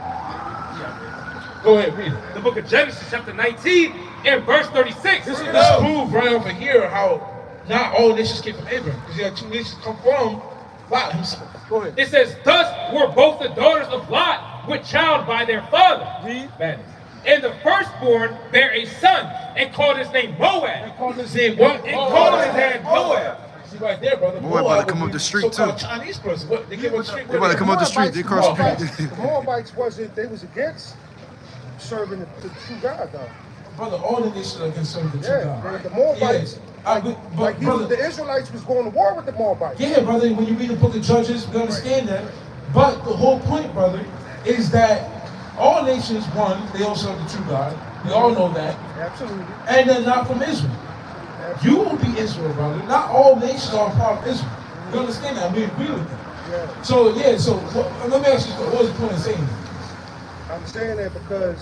[SPEAKER 14] Go ahead, read it. The book of Genesis, chapter 19, and verse 36.
[SPEAKER 11] This is proof right over here how not all nations came from Abraham. Because you had two nations come from Lot himself. Go ahead.
[SPEAKER 14] It says, thus were both the daughters of Lot with child by their father. Madness. And the firstborn bare a son, and called his name Moab.
[SPEAKER 11] And called his name what?
[SPEAKER 14] And called his name Moab.
[SPEAKER 11] See right there, brother.
[SPEAKER 9] Moab about to come up the street, too.
[SPEAKER 11] Chinese person. What? They came up the street.
[SPEAKER 9] They about to come up the street. They cross the street.
[SPEAKER 10] The Moabites they was against serving the true God though.
[SPEAKER 11] Brother, all the nations are against serving the true God.
[SPEAKER 10] The Moabites,
[SPEAKER 11] but brother,
[SPEAKER 10] the Israelites was going to war with the Moabites.
[SPEAKER 11] Yeah, brother, when you read the book of Judges, we understand that. But the whole point, brother, is that all nations, one, they all serve the true God. We all know that.
[SPEAKER 10] Absolutely.
[SPEAKER 11] And they're not from Israel. You will be Israel, brother. Not all nations are a part of Israel. You understand that? We agree with that.
[SPEAKER 10] Yeah.
[SPEAKER 11] So, let me ask you, what was the point of saying that?
[SPEAKER 10] I'm saying that because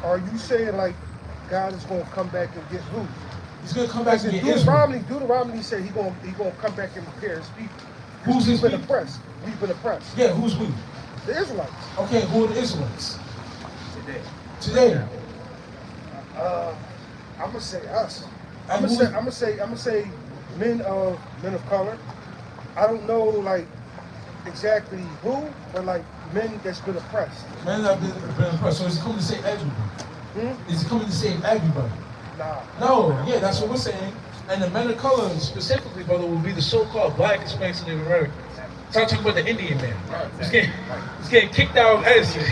[SPEAKER 10] are you saying like God is going to come back and get who?
[SPEAKER 11] He's going to come back and get Israel.
[SPEAKER 10] Deuteronomy said he's going to come back and prepare his people.
[SPEAKER 11] Who's his
[SPEAKER 10] We've been
[SPEAKER 11] people?
[SPEAKER 10] oppressed. We've been oppressed.
[SPEAKER 11] Yeah, who's we?
[SPEAKER 10] The Israelites.
[SPEAKER 11] Okay, who are the Israelites? Today.
[SPEAKER 10] I'm gonna say us.
[SPEAKER 11] And
[SPEAKER 10] I'm gonna say men of color. I don't know like exactly who, but like men that's been oppressed.
[SPEAKER 11] Men that have been oppressed. So is he coming to save everybody? Is he coming to save everybody?
[SPEAKER 10] Nah.
[SPEAKER 11] No, yeah, that's what we're saying. And the men of color specifically, brother, will be the so-called black Hispanics and Native Americans. So I'm talking about the Indian man. He's getting kicked out of Edison.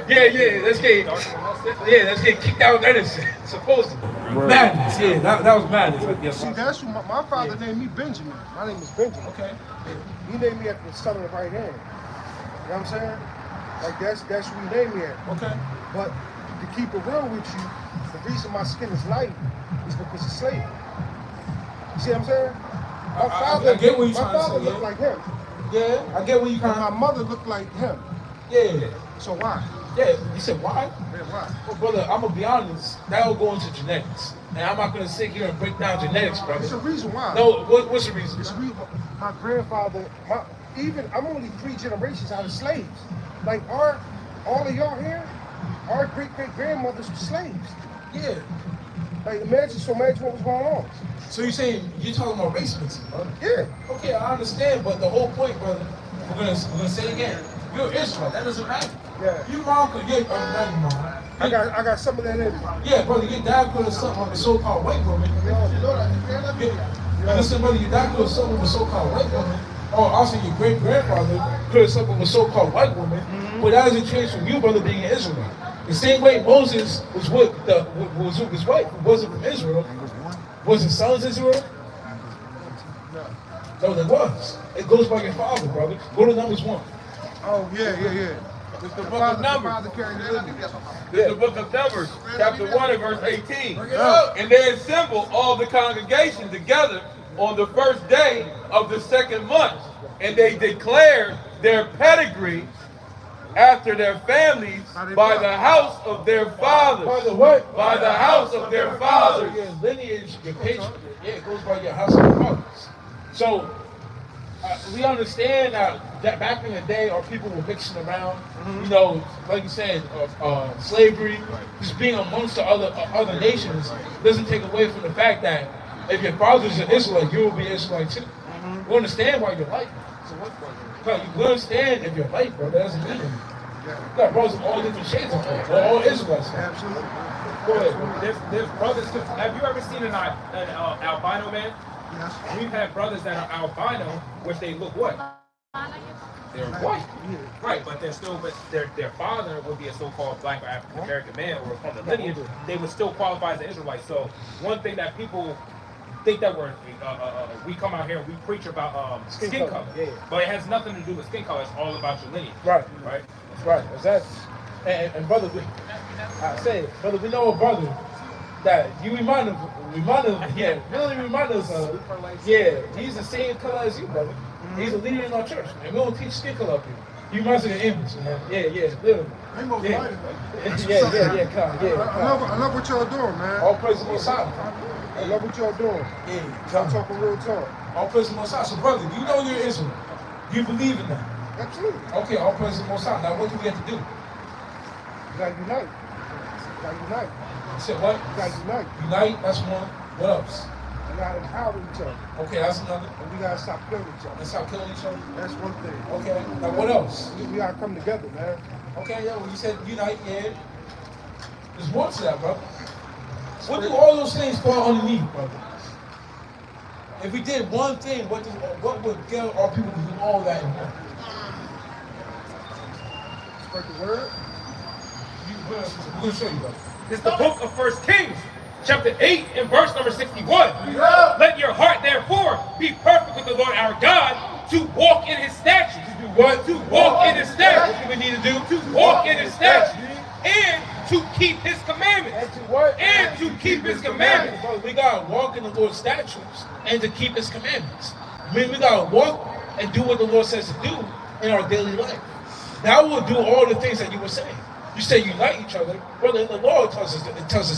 [SPEAKER 11] Yeah, let's get kicked out of Edison, supposedly. Madness, yeah, that was madness. Yes.
[SPEAKER 10] See, that's who my father named me Benjamin. My name is Benjamin.
[SPEAKER 11] Okay.
[SPEAKER 10] He named me after the son of the right hand. You know what I'm saying? Like that's who he named me at.
[SPEAKER 11] Okay.
[SPEAKER 10] But to keep it real with you, the reason my skin is light is because of slavery. You see what I'm saying? My father,
[SPEAKER 11] I get what you're
[SPEAKER 10] my
[SPEAKER 11] trying to
[SPEAKER 10] father
[SPEAKER 11] say,
[SPEAKER 10] looked like him.
[SPEAKER 11] Yeah, I get what you
[SPEAKER 10] And
[SPEAKER 11] kind
[SPEAKER 10] my mother looked like him.
[SPEAKER 11] Yeah.
[SPEAKER 10] So why?
[SPEAKER 11] Yeah, you said why?
[SPEAKER 10] Yeah, why?
[SPEAKER 11] Well, brother, I'm gonna be honest. That will go into genetics, and I'm not gonna sit here and break down genetics, brother.
[SPEAKER 10] There's a reason why.
[SPEAKER 11] No, what's the reason?
[SPEAKER 10] It's my grandfather. I'm only 3 generations out of slaves. Like all of y'all here, our great grandmothers were slaves.
[SPEAKER 11] Yeah.
[SPEAKER 10] Like imagine what was going on.
[SPEAKER 11] So you're saying you're talking about race mixing, brother?
[SPEAKER 10] Yeah.
[SPEAKER 11] Okay, I understand, but the whole point, brother, we're gonna say it again. You're Israel. That doesn't matter.
[SPEAKER 10] Yeah.
[SPEAKER 11] You wrong could get not you wrong.
[SPEAKER 10] I got some of that in me.
[SPEAKER 11] Yeah, brother, your dad could have something with a so-called white woman. Listen, brother, your dad could have something with a so-called white woman. Or also your great-grandfather could have something with a so-called white woman. But that doesn't change from you, brother, being an Israelite. The same way Moses was with his wife, who wasn't from Israel. Was his sons Israel? No, it was. It goes by your father, brother. Go to Numbers 1.
[SPEAKER 10] Oh, yeah.
[SPEAKER 14] It's the book of Numbers. It's the book of Numbers, chapter 1 and verse 18. And they assembled all the congregation together on the first day of the second month. And they declared their pedigree after their families by the house of their fathers.
[SPEAKER 11] By the what?
[SPEAKER 14] By the house of their fathers.
[SPEAKER 11] Your lineage, your patron. Yeah, it goes by your house of your fathers. So, we understand that back in the day, our people were mixing around. You know, like you said, slavery, just being amongst the other nations doesn't take away from the fact that if your father's an Israelite, you will be Israelite too. We understand why you're white. You understand if you're white, bro, that doesn't mean anything. You got brothers of all different shades of white. We're all Israelites.
[SPEAKER 10] Absolutely.
[SPEAKER 14] Go ahead. There's brothers. Have you ever seen an albino man?
[SPEAKER 10] Yes.
[SPEAKER 14] We've had brothers that are albino, which they look what? They're white. Right, but they're still, but their father would be a so-called black or African American man, or from the lineage, they would still qualify as an Israelite. So one thing that people think that we come out here and we preach about skin color, but it has nothing to do with skin color. It's all about your lineage.
[SPEAKER 11] Right.
[SPEAKER 14] Right.
[SPEAKER 11] Exactly. And brother, I say, brother, we know a brother that you remind us, really remind us of. Yeah, he's the same color as you, brother. He's a leader in our church, and we don't teach skin color up here. He reminds me of the image, man. Yeah, literally.
[SPEAKER 10] I love what y'all doing, man.
[SPEAKER 11] All praise the Most High.
[SPEAKER 10] I love what y'all doing.
[SPEAKER 11] Yeah,
[SPEAKER 10] y'all talking real talk.
[SPEAKER 11] All praise the Most High. So, brother, you know you're Israel. You believe in that.
[SPEAKER 10] Absolutely.
[SPEAKER 11] Okay, all praise the Most High. Now, what do we have to do?
[SPEAKER 10] You gotta unite. You gotta unite.
[SPEAKER 11] You said what?
[SPEAKER 10] You gotta unite.
[SPEAKER 11] Unite, that's one. What else?
[SPEAKER 10] We gotta empower each other.
[SPEAKER 11] Okay, that's another.
[SPEAKER 10] And we gotta stop killing each other.
[SPEAKER 11] Let's stop killing each other?
[SPEAKER 10] That's one thing.
[SPEAKER 11] Okay, now what else?
[SPEAKER 10] We gotta come together, man.
[SPEAKER 11] Okay, yeah, well, you said unite, yeah. There's more to that, brother. What do all those things fall underneath, brother? If we did one thing, what would get our people to do all that in one?
[SPEAKER 10] Spread the word.
[SPEAKER 11] We're going to show you, brother.
[SPEAKER 14] It's the book of 1 Kings, chapter 8 and verse number 61. Let your heart therefore be perfect with the Lord our God, to walk in his statutes.
[SPEAKER 11] To do what?
[SPEAKER 14] To walk in his statutes.
[SPEAKER 11] What do we need to do?
[SPEAKER 14] To walk in his statutes. And to keep his commandments.
[SPEAKER 11] And to what?
[SPEAKER 14] And to keep his commandments.
[SPEAKER 11] Brother, we got to walk in the Lord's statutes and to keep his commandments. I mean, we got to walk and do what the Lord says to do in our daily life. That will do all the things that you were saying. You say unite each other, brother. The Lord tells us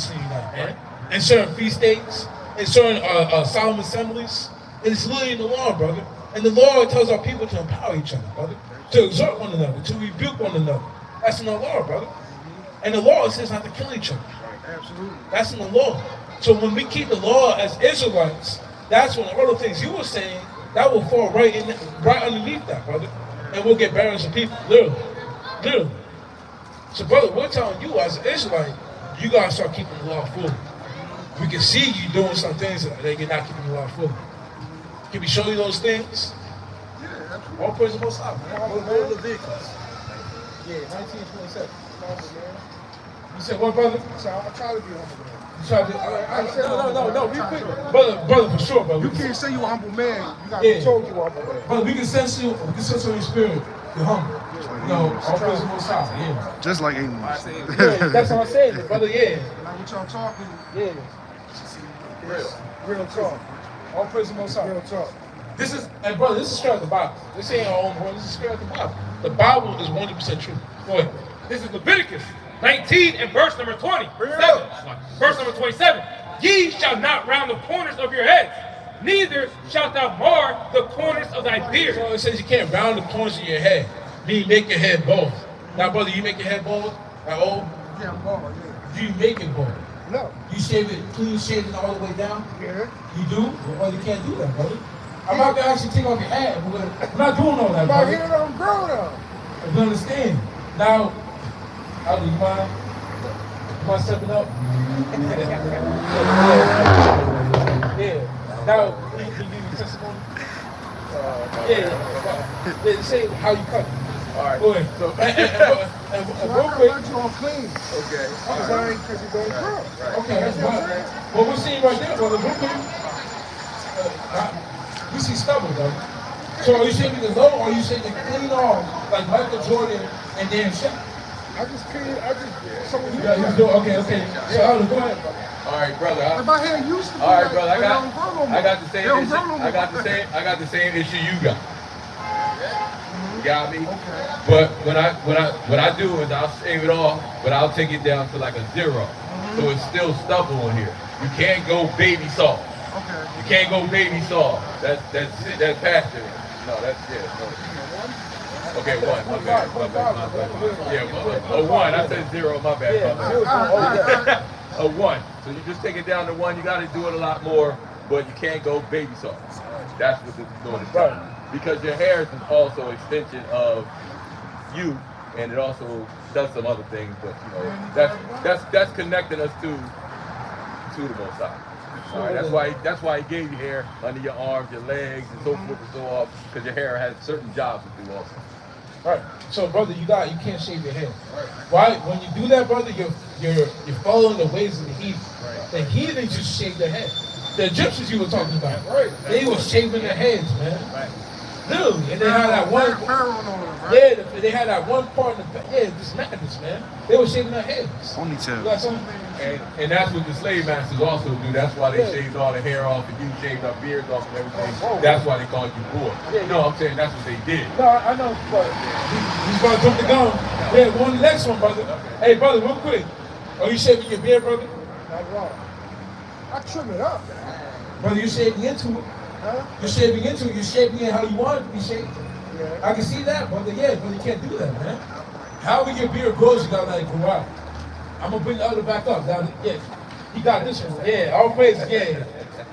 [SPEAKER 11] to unite, right? In certain feast days, in certain solemn assemblies, it's literally in the law, brother. And the Lord tells our people to empower each other, brother, to exhort one another, to rebuke one another. That's in the law, brother. And the law says not to kill each other.
[SPEAKER 10] Absolutely.
[SPEAKER 11] That's in the law. So when we keep the law as Israelites, that's when all the things you were saying, that will fall right underneath that, brother. And we'll get better as a people, literally. So, brother, we're telling you as an Israelite, you gotta start keeping the law fully. We can see you doing some things that you're not keeping the law fully. Can we show you those things?
[SPEAKER 10] Yeah, absolutely.
[SPEAKER 11] All praise the Most High.
[SPEAKER 10] Go Leviticus.
[SPEAKER 11] Yeah, 1927. You said what, brother?
[SPEAKER 10] So I try to be a humble man.
[SPEAKER 11] You try to no, real quick. Brother, for sure, brother.
[SPEAKER 10] You can't say you're a humble man. You gotta be told you're a humble man.
[SPEAKER 11] Brother, we can sense you, on your spirit. You're humble. All praise the Most High. Yeah.
[SPEAKER 9] Just like Amos.
[SPEAKER 11] Yeah, that's what I'm saying, brother. Yeah.
[SPEAKER 10] Like what y'all talking.
[SPEAKER 11] Yeah.
[SPEAKER 10] Real talk.
[SPEAKER 11] All praise the Most High.
[SPEAKER 10] Real talk.
[SPEAKER 11] This is, and brother, this is straight out the Bible. This ain't our own word. This is straight out the Bible. The Bible is 100% true. Go ahead.
[SPEAKER 14] This is Leviticus 19 and verse number 20. Verse number 27. Ye shall not round the corners of your heads, neither shalt thou mar the corners of thy beard.
[SPEAKER 11] So it says you can't round the corners of your head. Meaning make your head bald. Now, brother, you make your head bald? At all?
[SPEAKER 10] Yeah, I'm bald, yeah.
[SPEAKER 11] Do you make it bald?
[SPEAKER 10] No.
[SPEAKER 11] You shave it, clean shaving all the way down?
[SPEAKER 10] Yeah.
[SPEAKER 11] You do? Well, you can't do that, brother. I'm not gonna actually take off your hat. I'm not doing all that,
[SPEAKER 10] My
[SPEAKER 11] brother.
[SPEAKER 10] hair don't grow though.
[SPEAKER 11] You understand? Now, Ali, you mind? You mind stepping up? Yeah. Now, can you give me testimony? Yeah. Say how you cut it. All right. Go ahead. So, and real quick.
[SPEAKER 10] You on clean.
[SPEAKER 11] Okay.
[SPEAKER 10] Because it don't grow.
[SPEAKER 11] Okay. What we're seeing right there, brother, real quick. We see stubble, though. So are you shaving the low, or are you shaving clean off like Michael Jordan and Dan Shaq?
[SPEAKER 10] I just clean.
[SPEAKER 11] Okay. So go ahead, brother.
[SPEAKER 6] All right, brother.
[SPEAKER 10] My hair used to be
[SPEAKER 6] all right,
[SPEAKER 10] like,
[SPEAKER 6] brother. I got the same issue.
[SPEAKER 10] I
[SPEAKER 6] got the same issue you got. You got me? But what I do is I'll shave it off, but I'll take it down to like a 0. So it's still stubble on here. You can't go baby soft.
[SPEAKER 10] Okay.
[SPEAKER 6] You can't go baby soft. That's past it. No, that's no. Okay, 1. My bad. Yeah, 1. I said 0. My bad. A 1. So you just take it down to 1. You got to do it a lot more, but you can't go baby soft. That's what this is doing. Right. Because your hair is also an extension of you, and it also does some other things. But you know, that's connecting us to the Most High. All right, that's why he gave you hair under your arms, your legs, and so forth and so on, because your hair has certain jobs to do also.
[SPEAKER 11] Right. So, brother, you can't shave your head. Right. When you do that, brother, you're following the ways of the heathen. Right. The heathen just shave their head. The Egyptians you were talking about, right? They were shaving their heads, man. Right. Literally, and they had that one. Yeah, they had that one part in the this madness, man. They were shaving their heads.
[SPEAKER 9] Ponytail.
[SPEAKER 11] You got something?
[SPEAKER 6] And that's what the slave masters also do. That's why they shaved all the hair off and you shaved our beards off and everything. That's why they called you boy. No, I'm saying that's what they did.
[SPEAKER 11] No, I know, but he's about to jump the gun. Yeah, go on to the next one, brother. Hey, brother, real quick. Are you shaving your beard, brother?
[SPEAKER 10] Not wrong. I trim it up.
[SPEAKER 11] Brother, you're shaving into it. Huh? You're shaving into it. You're shaving it how you want it to be shaved. Yeah. I can see that, brother. Yeah, but you can't do that, man. However your beard grows, you gotta let it grow out. I'm gonna bring the other back up. Down, yeah, he got this one. Yeah, all praise. Yeah.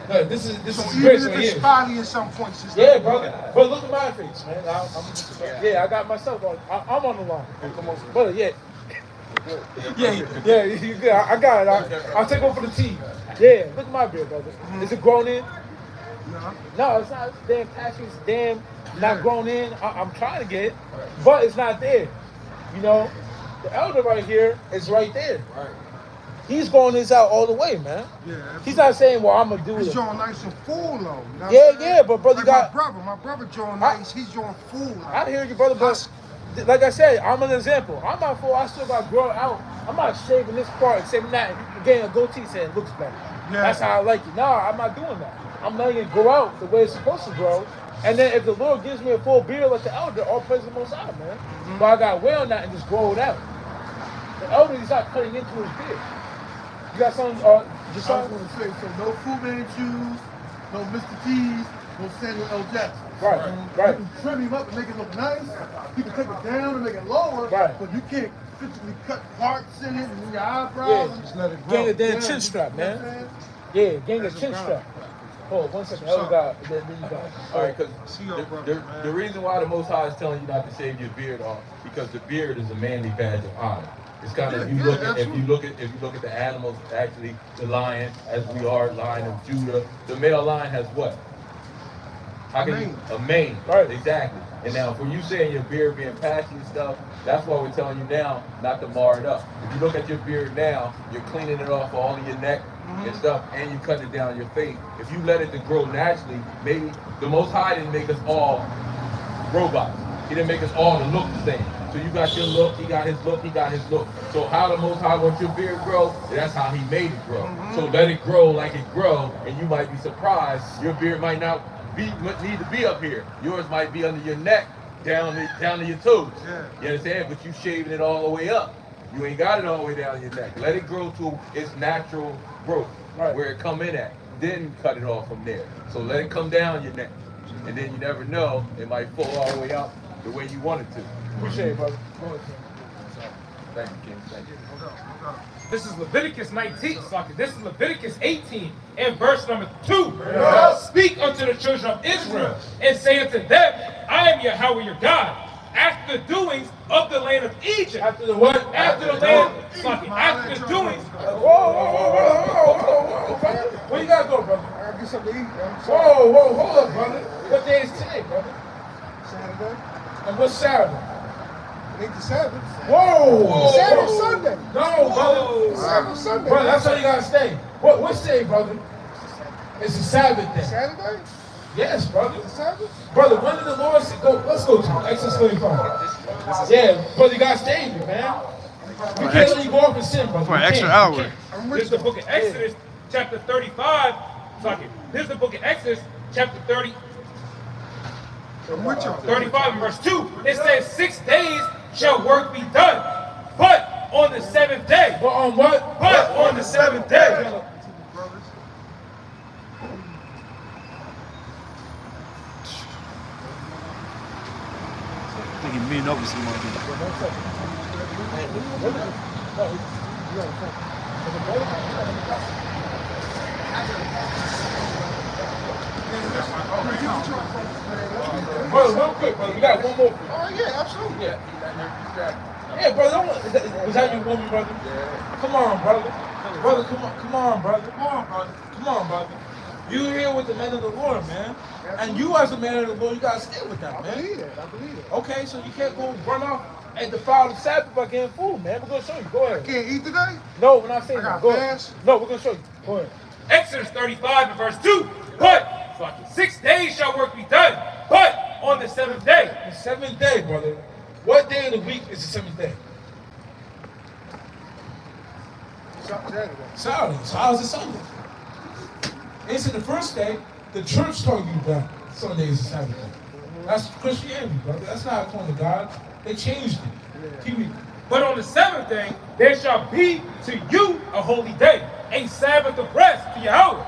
[SPEAKER 11] No, this is
[SPEAKER 10] so
[SPEAKER 11] great
[SPEAKER 10] even if
[SPEAKER 11] right
[SPEAKER 10] it's
[SPEAKER 11] here.
[SPEAKER 10] spotty at some points, it's
[SPEAKER 11] yeah, brother. But look at my face, man. I got myself on. I'm on the line. Come on, brother. Yeah. Yeah, you good. I got it. I'll take over for the team. Yeah, look at my beard, brother. Is it grown in? No, it's not. It's damn patchy. It's damn not grown in. I'm trying to get it, but it's not there. You know, the elder right here is right there. Right. He's growing this out all the way, man. Yeah. He's not saying, "Well, I'm gonna do it."
[SPEAKER 10] He's drawing nice and full, though. You know
[SPEAKER 11] yeah, but brother,
[SPEAKER 10] like
[SPEAKER 11] you got
[SPEAKER 10] my brother drawing nice. He's drawing full.
[SPEAKER 11] I hear you, brother, but like I said, I'm an example. I'm not full. I still got to grow out. I'm not shaving this part and saving that and getting a goatee saying it looks better. Yeah. That's how I like it. No, I'm not doing that. I'm letting it grow out the way it's supposed to grow. And then if the Lord gives me a full beard like the elder, all praise the Most High, man. But I got to wear on that and just grow it out. The elder, he's not cutting into his beard. You got something, just
[SPEAKER 5] I was going to say, so no Fu Man shoes, no Mr. T's, no Samuel L. Jackson.
[SPEAKER 11] Right.
[SPEAKER 5] You can trim him up and make it look nice. You can take it down and make it lower, but you can't physically cut parts in it and your eyebrows.
[SPEAKER 11] Yeah,
[SPEAKER 5] just let it grow.
[SPEAKER 11] Gang a damn chin strap, man. Yeah, gang a chin strap. Hold on, 1 second. Elder got, then you got.
[SPEAKER 6] All right, because the reason why the Most High is telling you not to shave your beard off, because the beard is a manly badge of honor. It's kind of if you look at the animals, actually the lion, as we are, Lion of Judah, the male lion has what? How can a mane? Right. Exactly. And now for you saying your beard being patchy and stuff, that's why we're telling you now not to mar it up. If you look at your beard now, you're cleaning it off all of your neck and stuff, and you cut it down your face. If you let it to grow naturally, maybe the Most High didn't make us all robots. He didn't make us all to look the same. So you got your look, he got his look, he got his look. So how the Most High wants your beard grow, that's how he made it grow. So let it grow like it grow, and you might be surprised. Your beard might not need to be up here. Yours might be under your neck, down to your toes. Yeah. You understand? But you shaving it all the way up. You ain't got it all the way down your neck. Let it grow to its natural growth, where it come in at. Then cut it off from there. So let it come down your neck. And then you never know, it might fall all the way out the way you want it to.
[SPEAKER 11] Appreciate it, brother.
[SPEAKER 6] Thank you, King. Thank you.
[SPEAKER 14] This is Leviticus 19. This is Leviticus 18 and verse number 2. Speak unto the children of Israel and say unto them, I am Yahweh your God. After the doings of the land of Egypt.
[SPEAKER 11] After the what?
[SPEAKER 14] After the land. After the doings.
[SPEAKER 11] Whoa, brother. Where you gotta go, brother?
[SPEAKER 10] I gotta get something to eat.
[SPEAKER 11] Whoa, hold up, brother. What day is today, brother?
[SPEAKER 10] Saturday.
[SPEAKER 11] And what's Saturday?
[SPEAKER 10] It ain't the Sabbath.
[SPEAKER 11] Whoa!
[SPEAKER 10] Sabbath Sunday.
[SPEAKER 11] No, brother.
[SPEAKER 10] Sabbath Sunday.
[SPEAKER 11] Brother, that's how you gotta stay. What's today, brother? It's a Sabbath day.
[SPEAKER 10] Saturday?
[SPEAKER 11] Yes, brother.
[SPEAKER 10] It's a Sabbath?
[SPEAKER 11] Brother, when did the Lord say, let's go to Exodus 35. Yeah, brother, you gotta stay here, man. We can't let you go off and sin, brother.
[SPEAKER 9] For an extra hour.
[SPEAKER 14] This is the book of Exodus, chapter 35. This is the book of Exodus, chapter 30. 35 and verse 2. It says 6 days shall work be done, but on the 7th day.
[SPEAKER 11] But on what?
[SPEAKER 14] But on the 7th day.
[SPEAKER 9] I think he meeting up with somebody.
[SPEAKER 11] Brother, real quick, brother, we got one more.
[SPEAKER 10] Oh, yeah, absolutely.
[SPEAKER 11] Yeah, brother, was that your woman, brother? Yeah. Come on, brother. Brother, come on, brother. Come on, brother. You here with the men of the Lord, man. And you as a man of the Lord, you gotta stay with that, man.
[SPEAKER 10] I believe it.
[SPEAKER 11] Okay, so you can't go run off and defile the Sabbath by getting food, man. We're gonna show you. Go ahead.
[SPEAKER 10] I can't eat today?
[SPEAKER 11] No, we're not saying
[SPEAKER 10] I
[SPEAKER 11] that.
[SPEAKER 10] got
[SPEAKER 11] Go ahead.
[SPEAKER 10] fast?
[SPEAKER 11] No, we're gonna show you. Go ahead.
[SPEAKER 14] Exodus 35 and verse 2. But 6 days shall work be done, but on the 7th day.
[SPEAKER 11] The 7th day, brother. What day of the week is the 7th day?
[SPEAKER 10] Saturday.
[SPEAKER 11] Saturday. So how's it Sunday? It's the first day. The church told you that Sunday is the Sabbath day. That's Christianity, brother. That's not according to God. They changed it. Keep reading.
[SPEAKER 14] But on the 7th day, there shall be to you a holy day, a Sabbath of rest to Yahweh.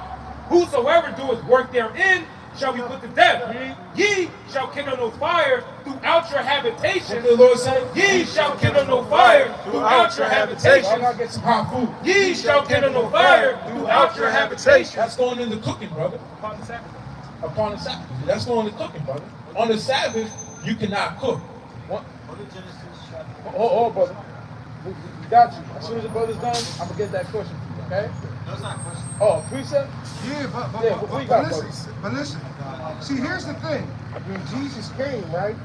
[SPEAKER 14] Whosoever doeth work therein shall be put to death. Ye shall kindle no fire throughout your habitation.
[SPEAKER 11] What did the Lord say?
[SPEAKER 14] Ye shall kindle no fire throughout your habitation.
[SPEAKER 11] I gotta get some hot food.
[SPEAKER 14] Ye shall kindle no fire throughout your habitation.
[SPEAKER 11] That's going into cooking, brother.
[SPEAKER 14] Upon the Sabbath.
[SPEAKER 11] Upon the Sabbath. That's going into cooking, brother. On the Sabbath, you cannot cook. What? Oh, brother. We got you. As soon as the brother's done, I'm gonna get that question for you, okay?
[SPEAKER 8] No, it's not a question.
[SPEAKER 11] Oh, precept?
[SPEAKER 10] Yeah, but listen. See, here's the thing. When Jesus came, right?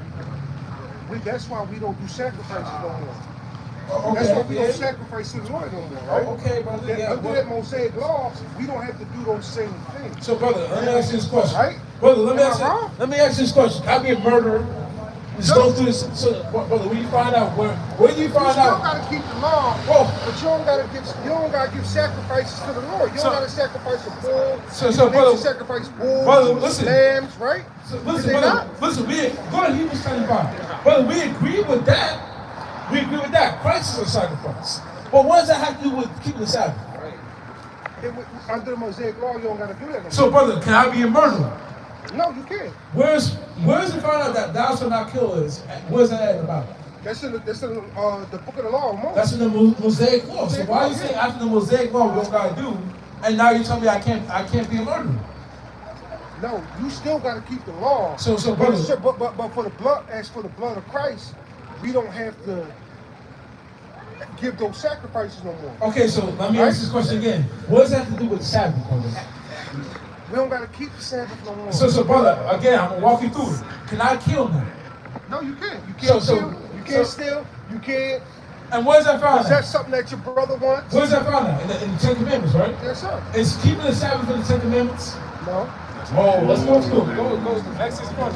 [SPEAKER 10] That's why we don't do sacrifices no more. That's why we don't sacrifice to the Lord no more, right?
[SPEAKER 11] Okay, brother.
[SPEAKER 10] Under that Mosaic law, we don't have to do those same things.
[SPEAKER 11] So, brother, let me ask you this question.
[SPEAKER 10] Right?
[SPEAKER 11] Brother, let me ask you this question. Can I be a murderer? Just go through this. So, brother, when you find out where do you find out?
[SPEAKER 10] You still gotta keep the law, but you don't gotta give sacrifices to the Lord. You don't gotta sacrifice a bull.
[SPEAKER 11] So brother,
[SPEAKER 10] sacrifice bulls,
[SPEAKER 11] brother, listen,
[SPEAKER 10] lambs, right?
[SPEAKER 11] So, listen, brother, listen. Go to Hebrew 25. Brother, we agree with that. We agree with that. Christ is a sacrifice. But what does that have to do with keeping the Sabbath?
[SPEAKER 10] Under the Mosaic law, you don't gotta do that no more.
[SPEAKER 11] So, brother, can I be a murderer?
[SPEAKER 10] No, you can't.
[SPEAKER 11] Where's it found out that thou shalt not kill is? Where's that at about?
[SPEAKER 10] That's in the book of the law of Moses.
[SPEAKER 11] That's in the Mosaic law. So why are you saying after the Mosaic law we don't gotta do, and now you tell me I can't be a murderer?
[SPEAKER 10] No, you still gotta keep the law.
[SPEAKER 11] So brother,
[SPEAKER 10] but for the blood, as for the blood of Christ, we don't have to give those sacrifices no more.
[SPEAKER 11] Okay, so let me ask this question again. What does that have to do with the Sabbath, brother?
[SPEAKER 10] We don't gotta keep the Sabbath no more.
[SPEAKER 11] So brother, again, I'm gonna walk you through it. Can I kill now?
[SPEAKER 10] No, you can't. You can't steal. You can't steal. You can't.
[SPEAKER 11] And where's that found?
[SPEAKER 10] Is that something that your brother wants?
[SPEAKER 11] Where's that found at? In the Ten Commandments, right?
[SPEAKER 10] Yes, sir.
[SPEAKER 11] Is keeping the Sabbath in the Ten Commandments?
[SPEAKER 10] No.
[SPEAKER 11] Oh, let's go through it. Go to Exodus 20.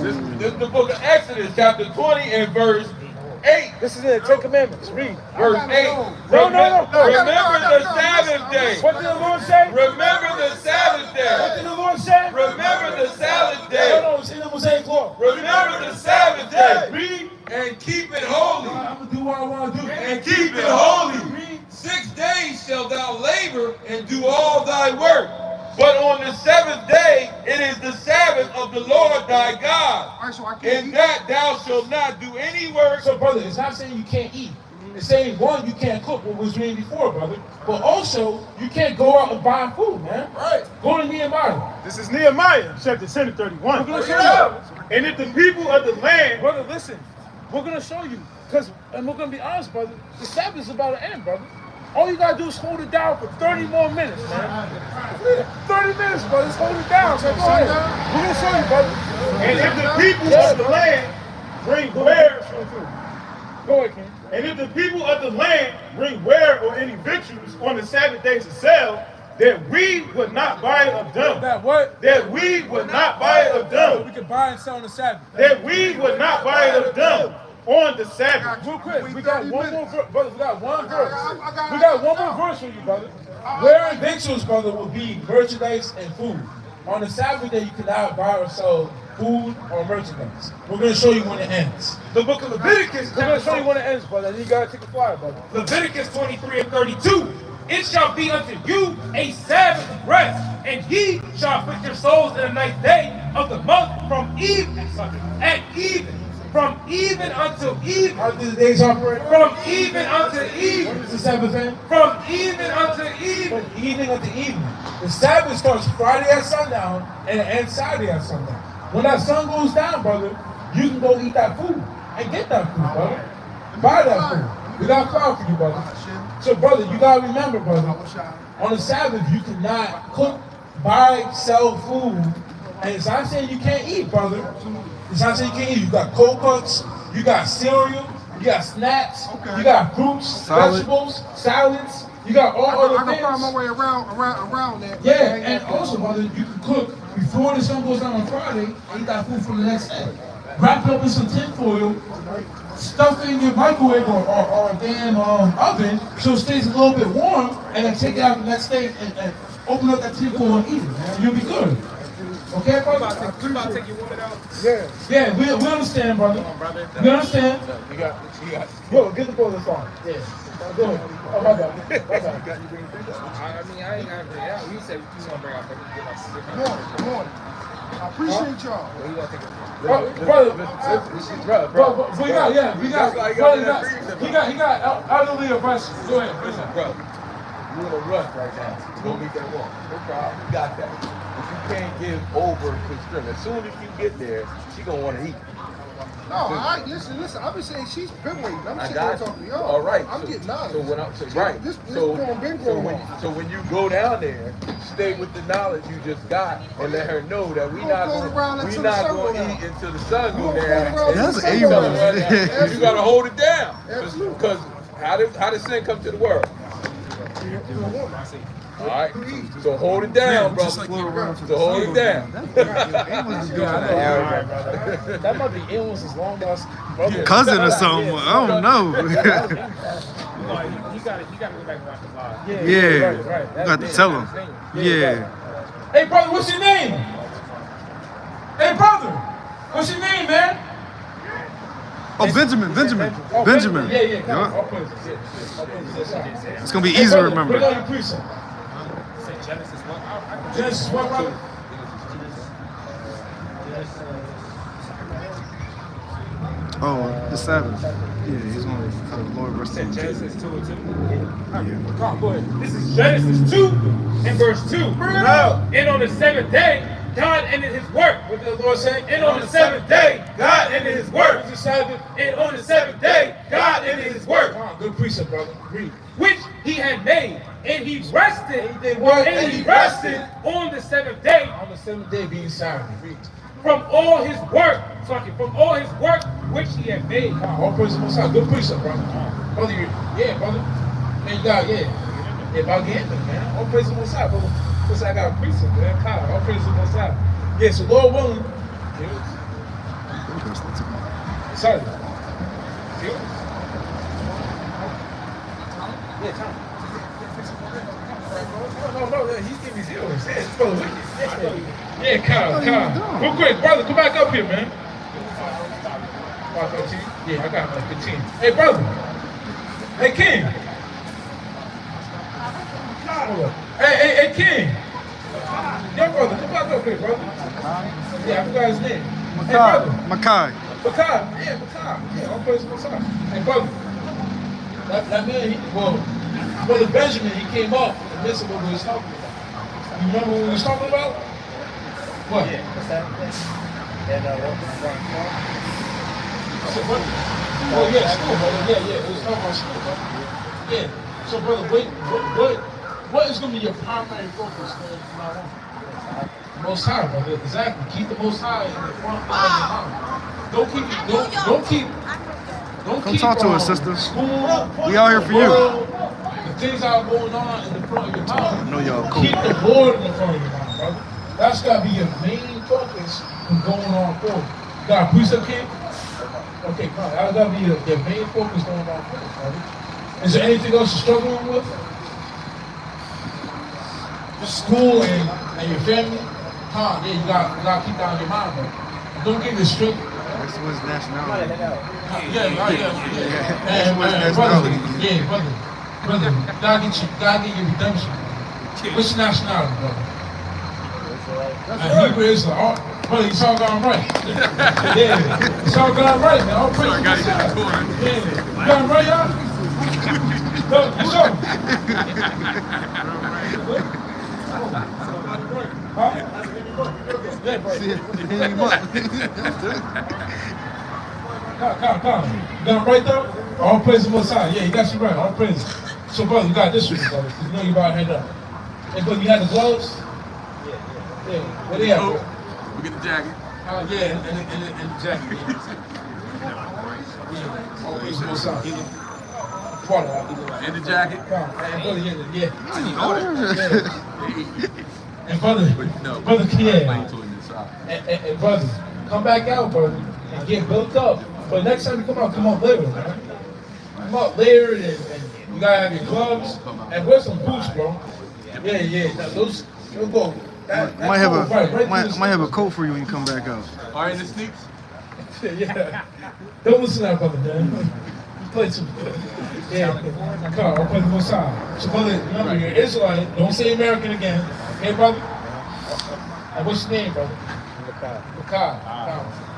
[SPEAKER 6] This is the book of Exodus, chapter 20 and verse 8.
[SPEAKER 11] This is in the Ten Commandments. Read.
[SPEAKER 6] Verse 8.
[SPEAKER 11] No.
[SPEAKER 6] Remember the Sabbath day.
[SPEAKER 11] What did the Lord say?
[SPEAKER 6] Remember the Sabbath day.
[SPEAKER 11] What did the Lord say?
[SPEAKER 6] Remember the Sabbath day.
[SPEAKER 11] No, it's in the Mosaic law.
[SPEAKER 6] Remember the Sabbath day.
[SPEAKER 11] Read.
[SPEAKER 6] And keep it holy.
[SPEAKER 11] I'm going to do what I want to do.
[SPEAKER 6] And keep it holy. 6 days shalt thou labor and do all thy work. But on the 7th day, it is the Sabbath of the Lord thy God.
[SPEAKER 10] All right, so I can't
[SPEAKER 6] In that thou shalt not do any work.
[SPEAKER 11] So, brother, it's not saying you can't eat. It's saying, one, you can't cook, what was reading before, brother. But also, you can't go out and buy food, man.
[SPEAKER 7] Right.
[SPEAKER 11] Go to Nehemiah.
[SPEAKER 7] This is Nehemiah, chapter 10 and 31.
[SPEAKER 11] We're going to show you.
[SPEAKER 7] And if the people of the land...
[SPEAKER 11] Brother, listen. We're going to show you. And we're going to be honest, brother. The Sabbath is about to end, brother. All you got to do is hold it down for 30 more minutes, man. 30 minutes, brother. Just hold it down. So go ahead. We're going to show you, brother.
[SPEAKER 7] And if the people of the land bring ware...
[SPEAKER 11] Go ahead, King.
[SPEAKER 7] And if the people of the land bring ware or any victuals on the Sabbath day to sell, that we would not buy it of them.
[SPEAKER 11] That what?
[SPEAKER 7] That we would not buy it of them.
[SPEAKER 11] We can buy and sell on the Sabbath.
[SPEAKER 7] That we would not buy it of them on the Sabbath.
[SPEAKER 11] Real quick, we got one more verse, brother. We got one verse. We got one more verse for you, brother. Ware and victuals, brother, will be merchandise and food. On the Sabbath day, you cannot buy or sell food or merchandise. We're going to show you when it ends.
[SPEAKER 7] The book of Leviticus.
[SPEAKER 11] We're going to show you when it ends, brother. And you got to take a flyer, brother.
[SPEAKER 14] Leviticus 23 and 32. It shall be unto you a Sabbath of rest, and ye shall afflict your souls in the ninth day of the month from even at even. From even until even.
[SPEAKER 11] How do the days operate?
[SPEAKER 14] From even until even.
[SPEAKER 11] What is the Sabbath end?
[SPEAKER 14] From even until even.
[SPEAKER 11] From evening until evening. The Sabbath starts Friday at sundown and it ends Saturday at sundown. When that sun goes down, brother, you can go eat that food and get that food, brother. Buy that food. We got cloud for you, brother. So, brother, you gotta remember, brother, on the Sabbath, you cannot cook, buy, sell food. And it's not saying you can't eat, brother. It's not saying you can't eat. You got cold cuts, you got cereal, you got snacks, you got fruits, vegetables, salads, you got all other things.
[SPEAKER 10] I can find my way around that.
[SPEAKER 11] Yeah, and also, brother, you can cook before the sun goes down on Friday and eat that food for the next day. Wrap it up in some tin foil, stuff it in your microwave or a damn oven so it stays a little bit warm, and then take it out the next day and open up that tin foil and eat it, man. You'll be good. Okay, brother?
[SPEAKER 14] We about to take your woman out.
[SPEAKER 11] Yeah, we understand, brother. We understand.
[SPEAKER 13] You got.
[SPEAKER 11] Yo, get the brother song. Yeah. Go ahead. Oh, my bad.
[SPEAKER 14] I mean, I ain't got to bring it out. You said you want to bring out, but you get my
[SPEAKER 10] Good morning. I appreciate y'all.
[SPEAKER 14] Well, you got to take it.
[SPEAKER 11] Brother, he got elderly advice. Go ahead,
[SPEAKER 13] Bro, you in a rush right now. You gonna meet that woman. No problem. You got that. But you can't give over to strength. As soon as you get there, she gonna want to eat.
[SPEAKER 10] No, listen. I've been saying she's been waiting. I'm sitting
[SPEAKER 13] got
[SPEAKER 10] here talking to
[SPEAKER 13] you.
[SPEAKER 10] y'all.
[SPEAKER 13] All right.
[SPEAKER 10] I'm getting knowledge.
[SPEAKER 13] So when so when you go down there, stay with the knowledge you just got and let her know that we not going to eat until the sun go down.
[SPEAKER 9] That's able.
[SPEAKER 13] You gotta hold it down.
[SPEAKER 10] Absolutely.
[SPEAKER 13] Because how did sin come to the world? All right, so hold it down, brother. So hold it down.
[SPEAKER 11] That might be illness as long as brother.
[SPEAKER 9] Cousin or something. I don't know.
[SPEAKER 14] You got to go back and watch the live.
[SPEAKER 9] Yeah.
[SPEAKER 11] Right.
[SPEAKER 9] You got to tell him. Yeah.
[SPEAKER 11] Hey, brother, what's your name? Hey, brother, what's your name, man?
[SPEAKER 9] Oh, Benjamin.
[SPEAKER 11] Oh,
[SPEAKER 9] Benjamin.
[SPEAKER 11] Yeah.
[SPEAKER 9] Yeah.
[SPEAKER 11] All praises. Yeah.
[SPEAKER 9] It's going to be easy to remember.
[SPEAKER 11] Put on your precept.
[SPEAKER 14] Genesis 1.
[SPEAKER 11] Genesis what, brother?
[SPEAKER 9] Oh, the Sabbath. Yeah, he's going to the Lord verse 2.
[SPEAKER 14] Genesis 2 and 2.
[SPEAKER 11] Come on, go ahead.
[SPEAKER 14] This is Genesis 2 and verse 2.
[SPEAKER 11] Bring it out.
[SPEAKER 14] And on the seventh day, God ended his work.
[SPEAKER 11] What did the Lord say?
[SPEAKER 14] And on the seventh day, God ended his work.
[SPEAKER 11] What's the Sabbath?
[SPEAKER 14] And on the seventh day, God ended his work,
[SPEAKER 11] Come on, good precept, brother. Read.
[SPEAKER 14] which he had made. And he rested.
[SPEAKER 11] And he did what?
[SPEAKER 14] And he rested on the seventh day
[SPEAKER 11] On the seventh day being Sabbath. Read.
[SPEAKER 14] from all his work. From all his work which he had made.
[SPEAKER 11] Come on, all praise the Most High. Good precept, brother. Brother, brother. Man, you got, yeah, about getting them, man. All praise the Most High, brother. Because I got a precept, man. Kyle, all praise the Most High. Yeah, so Lord willing. Sorry. Yeah, Tom. No, he's giving me zeros. Yeah, brother. Yeah, Kyle. Real quick, brother, come back up here, man. Yeah, I got like 15. Hey, brother. Hey, King. Hey, King. Yo, brother, come back up here, brother. Yeah, I forgot his name. Hey, brother.
[SPEAKER 9] Makai.
[SPEAKER 11] Yeah, all praise the Most High. Hey, brother. That man, Brother Benjamin, he came up in the midst of what we was talking about. You remember what we was talking about? What?
[SPEAKER 8] Yeah, the Sabbath day. And what?
[SPEAKER 11] Oh, yeah, school, brother. Yeah, it was talking about school, brother. Yeah. So, brother, what is going to be your primary focus from now on? The Most High, brother. Exactly. Keep the Most High in the front of your mind. Don't
[SPEAKER 9] talk to us, sister.
[SPEAKER 11] School,
[SPEAKER 9] we out here for you.
[SPEAKER 11] The things that are going on in the front of your mind.
[SPEAKER 9] I know y'all cool.
[SPEAKER 11] Keep the Lord in the front of your mind, brother. That's got to be your main focus from going on forward. You got a precept, King? Okay, come on. That's got to be your main focus going on forward, brother. Is there anything else you're struggling with? Just school and your family? Yeah, you got to keep that on your mind, bro. Don't get restricted.
[SPEAKER 9] That's what's nationality.
[SPEAKER 11] Yeah.
[SPEAKER 9] That's
[SPEAKER 11] Brother,
[SPEAKER 9] nationality.
[SPEAKER 11] brother, gotta get your redemption. What's your nationality, brother? Hebrew Israelite. Brother, it's all gone right. Yeah, it's all gone right, man. All praise to God. Yeah, you got it right, y'all? No, you sure? Huh? Yeah, Come. You got it right, though? All praise the Most High. Yeah, you got you right. All praise. So, brother, you got this one, brother, because you know you about to head up. Hey, but you had the gloves? Yeah. Where they at, bro?
[SPEAKER 13] We get the jacket.
[SPEAKER 11] Yeah, and the jacket. Yeah. Always go south. Water,
[SPEAKER 13] and the jacket.
[SPEAKER 11] And brother, yeah.
[SPEAKER 13] I need order.
[SPEAKER 11] And brother, brother, and brother, come back out, brother, and get built up. But next time you come out later, man. Come out later, and you gotta have your gloves and wear some boots, bro. Yeah. Now, those go.
[SPEAKER 9] Might have a coat for you when you come back out.
[SPEAKER 13] All right, the sneaks.
[SPEAKER 11] Yeah. Don't listen to that, brother, man. Play some. Yeah. Come on, I'll play the one side. So, brother, remember, you're Israelite. Don't say American again. Okay, brother? And what's your name, brother? Makai.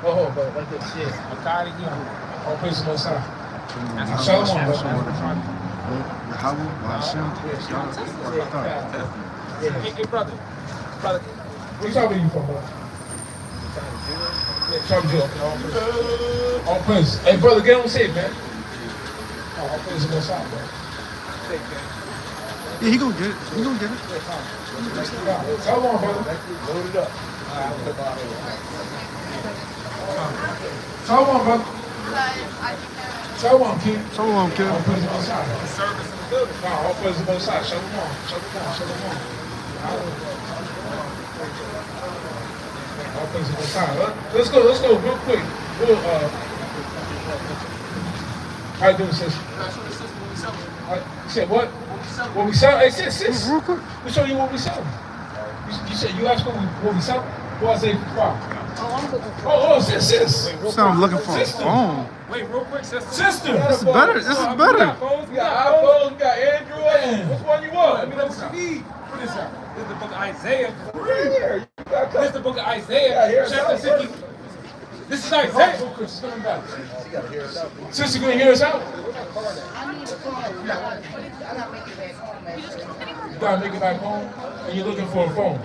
[SPEAKER 11] Oh, brother, like that shit. Makai the Hebrew. I'll play some one side. Shalom, brother. Hey, brother. Where you you from, brother? Yeah, Trump Jew. All praise. Hey, brother, get on safe, man. All praise the Most High, bro.
[SPEAKER 9] Yeah, he gonna get it.
[SPEAKER 11] Shalom, brother.
[SPEAKER 13] Load it up.
[SPEAKER 11] Shalom, brother. Shalom, King.
[SPEAKER 9] Shalom, King.
[SPEAKER 11] All praise the Most High.
[SPEAKER 14] Service in the building.
[SPEAKER 11] All praise the Most High. Shalom. All praise the Most High. Let's go real quick. How you doing, sis? You said what? What we sell? Hey, sis.
[SPEAKER 9] Real quick.
[SPEAKER 11] We'll show you what we sell. You said you asked what we sell? What I say for $5? Oh, sis.
[SPEAKER 9] I'm looking for a phone.
[SPEAKER 14] Wait, real quick, sister.
[SPEAKER 11] Sister.
[SPEAKER 9] This is better.
[SPEAKER 14] We got iPhones, we got Android. Which one you want? Let me know what you need. What is that? This is the book of Isaiah. This is the book of Isaiah, chapter 50. This is Isaiah.
[SPEAKER 11] Sister, gonna hear us out?
[SPEAKER 15] I need a phone. I gotta make it back home, man.
[SPEAKER 11] You gotta make it back home, and you're looking for a phone.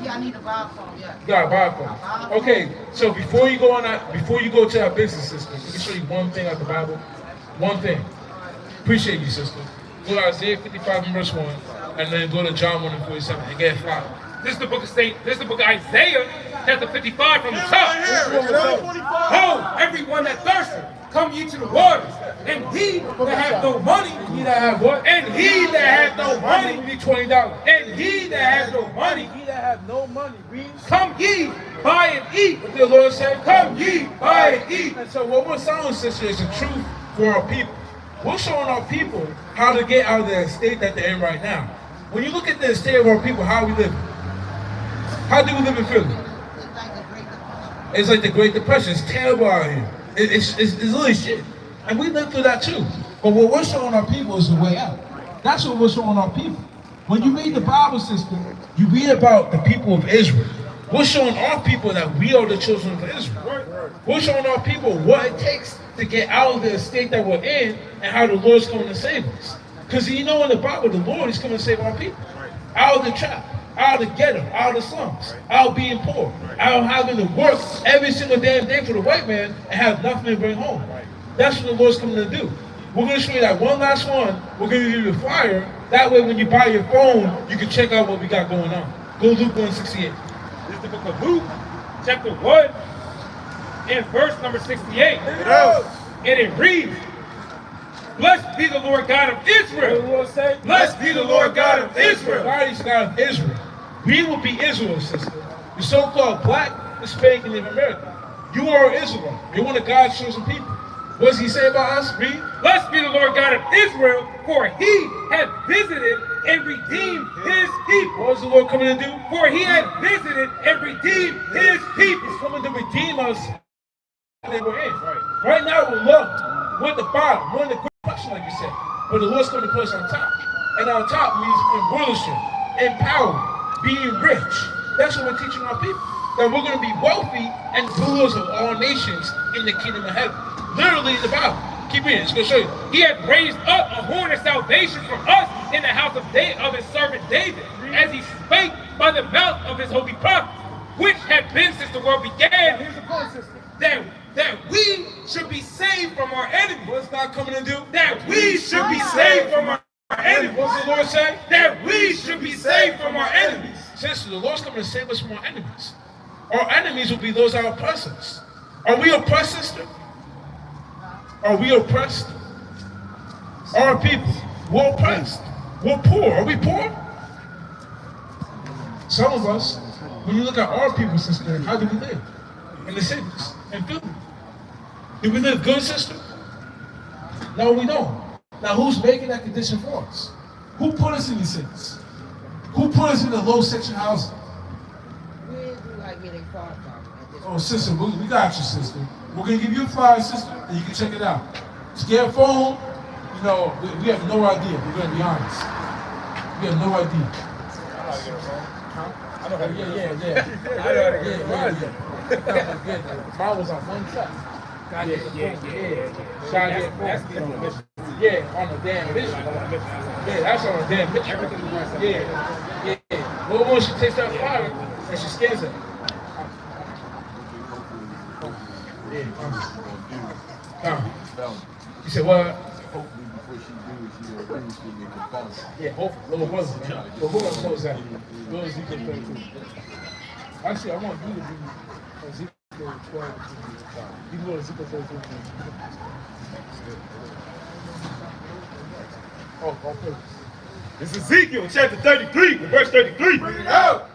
[SPEAKER 15] Yeah, I need to buy a phone, yeah.
[SPEAKER 11] You gotta buy a phone. Okay, so before you go to our business system, let me show you one thing out the Bible. One thing. Appreciate you, sister. Go to Isaiah 55 and verse 1, and then go to John 1 and 47 and get $5.
[SPEAKER 14] This is the book of Isaiah, chapter 55 from the top. Ho, everyone that thirsteth, come ye to the waters. And he that hath no money,
[SPEAKER 11] He that have what?
[SPEAKER 14] and he that hath no money,
[SPEAKER 11] We need $20.
[SPEAKER 14] and he that hath no money, come ye, buy and eat.
[SPEAKER 11] What the Lord said?
[SPEAKER 14] Come ye, buy and eat.
[SPEAKER 11] And so what we're showing, sister, is the truth for our people. We're showing our people how to get out of the state that they're in right now. When you look at the state of our people, how we live? How do we live in Philly? It's like the Great Depression. It's terrible out here. It's really shit. And we lived through that too. But what we're showing our people is the way out. That's what we're showing our people. When you read the Bible system, you read about the people of Israel. We're showing our people that we are the children of Israel. We're showing our people what it takes to get out of the state that we're in and how the Lord's coming to save us. Because you know in the Bible, the Lord is coming to save our people. Out of the trap, out of the ghetto, out of the slums, out of being poor, out of having to work every single damn day for the white man and have nothing to bring home. That's what the Lord's coming to do. We're going to show you that one last one. We're going to give you a flyer. That way when you buy your phone, you can check out what we got going on. Go Luke 168.
[SPEAKER 14] This is the book of Luke, chapter 1, and verse number 68. And it reads, Blessed be the Lord God of Israel. Blessed be the Lord God of Israel.
[SPEAKER 11] God is God of Israel. We will be Israel, sister. The so-called black, Hispanic, and Native American. You are Israel. You're one of God's chosen people. What does he say about us? Read.
[SPEAKER 14] Blessed be the Lord God of Israel, for he hath visited and redeemed his people.
[SPEAKER 11] What is the Lord coming to do?
[SPEAKER 14] For he hath visited and redeemed his people.
[SPEAKER 11] He's coming to redeem us that we're in. Right now we're low. We're at the bottom. We're in the great depression, like you said. But the Lord's going to put us on top. And on top means in rulership, in power, being rich. That's what we're teaching our people. That we're going to be wealthy and rulers of all nations in the kingdom of heaven. Literally in the Bible. Keep reading. It's going to show you.
[SPEAKER 14] He hath raised up a horn of salvation for us in the house of his servant David, as he spake by the mouth of his holy prophets, which had been since the world began. Here's the point, sister. That we should be saved from our enemies.
[SPEAKER 11] What's God coming to do?
[SPEAKER 14] That we should be saved from our
[SPEAKER 4] Lord say?
[SPEAKER 14] That we should be saved from our enemies.
[SPEAKER 4] Sister, the Lord's coming to save us from our enemies. Our enemies will be those that oppress us. Are we oppressed, sister? Are we oppressed? Our people, we're oppressed. We're poor. Are we poor? Some of us, when you look at our people, sister, how do we live? In the cities, in Philly. Do we live good, sister? No, we don't. Now, who's making that condition for us? Who put us in these cities? Who put us in the low section housing?
[SPEAKER 15] Where do I get a far from?
[SPEAKER 4] Oh, sister, we got you, sister. We're going to give you a flyer, sister, and you can check it out. Scared phone, you know, we have no idea. We're going to be honest. We have no idea. I know how to get it. Yeah. Mine was on one track. Yeah, on a damn mission. Yeah, that's on a damn mission. Yeah. Well, when she takes that flyer and she scans it. You said what?
[SPEAKER 13] Hopefully before she do it, she'll agree she get the phone.
[SPEAKER 4] Yeah, hopefully. What was it? But who else knows that? Who else you can pray to? Actually, I want you to be Ezekiel 12 to you can go to Ezekiel 32. Oh, purpose.
[SPEAKER 7] It's Ezekiel chapter 33, verse 33.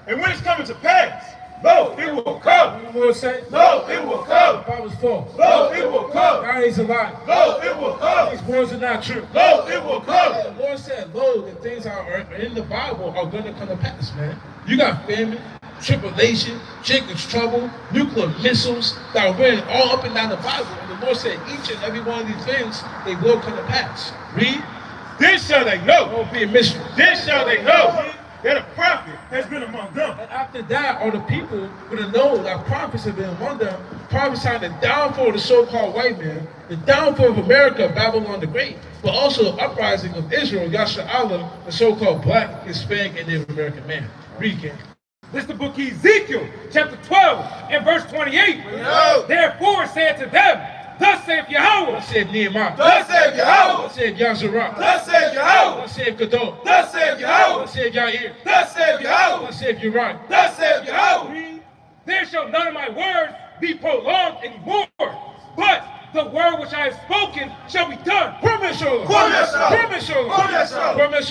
[SPEAKER 7] And when it's coming to pass, lo, it will come.
[SPEAKER 4] You will say?
[SPEAKER 7] Lo, it will come.
[SPEAKER 4] The Bible's false.
[SPEAKER 7] Lo, it will come.
[SPEAKER 4] God is a lie.
[SPEAKER 7] Lo, it will come.
[SPEAKER 4] These words are not true.
[SPEAKER 7] Lo, it will come.
[SPEAKER 4] The Lord said, lo, the things that are in the Bible are going to come to pass, man. You got famine, tribulation, Jacob's trouble, nuclear missiles that are written all up and down the Bible. And the Lord said, each and every one of these things, they will come to pass. Read.
[SPEAKER 7] Then shall they know.
[SPEAKER 4] Won't be a mystery.
[SPEAKER 7] Then shall they know that a prophet has been among them.
[SPEAKER 4] And after that, all the people going to know that prophets have been among them, prophesying the downfall of the so-called white man, the downfall of America, Babylon the Great, but also the uprising of Israel, Yasha Allah, the so-called black, Hispanic, and Native American man. Read, Ken.
[SPEAKER 14] This is the book of Ezekiel, chapter 12, and verse 28. Therefore said to them, thus saith Yahweh.
[SPEAKER 4] Thus saith Nehemiah.
[SPEAKER 7] Thus saith Yahweh.
[SPEAKER 4] Thus saith Yazarah.
[SPEAKER 7] Thus saith Yahweh.
[SPEAKER 4] Thus saith Gadol.
[SPEAKER 7] Thus saith Yahweh.
[SPEAKER 4] Thus saith Yair.
[SPEAKER 7] Thus saith Yahweh.
[SPEAKER 4] Thus saith Uriah.
[SPEAKER 7] Thus saith Yahweh.
[SPEAKER 14] There shall none of my words be prolonged anymore, but the word which I have spoken shall be done.
[SPEAKER 4] Promise,
[SPEAKER 7] Promise,
[SPEAKER 4] Promise,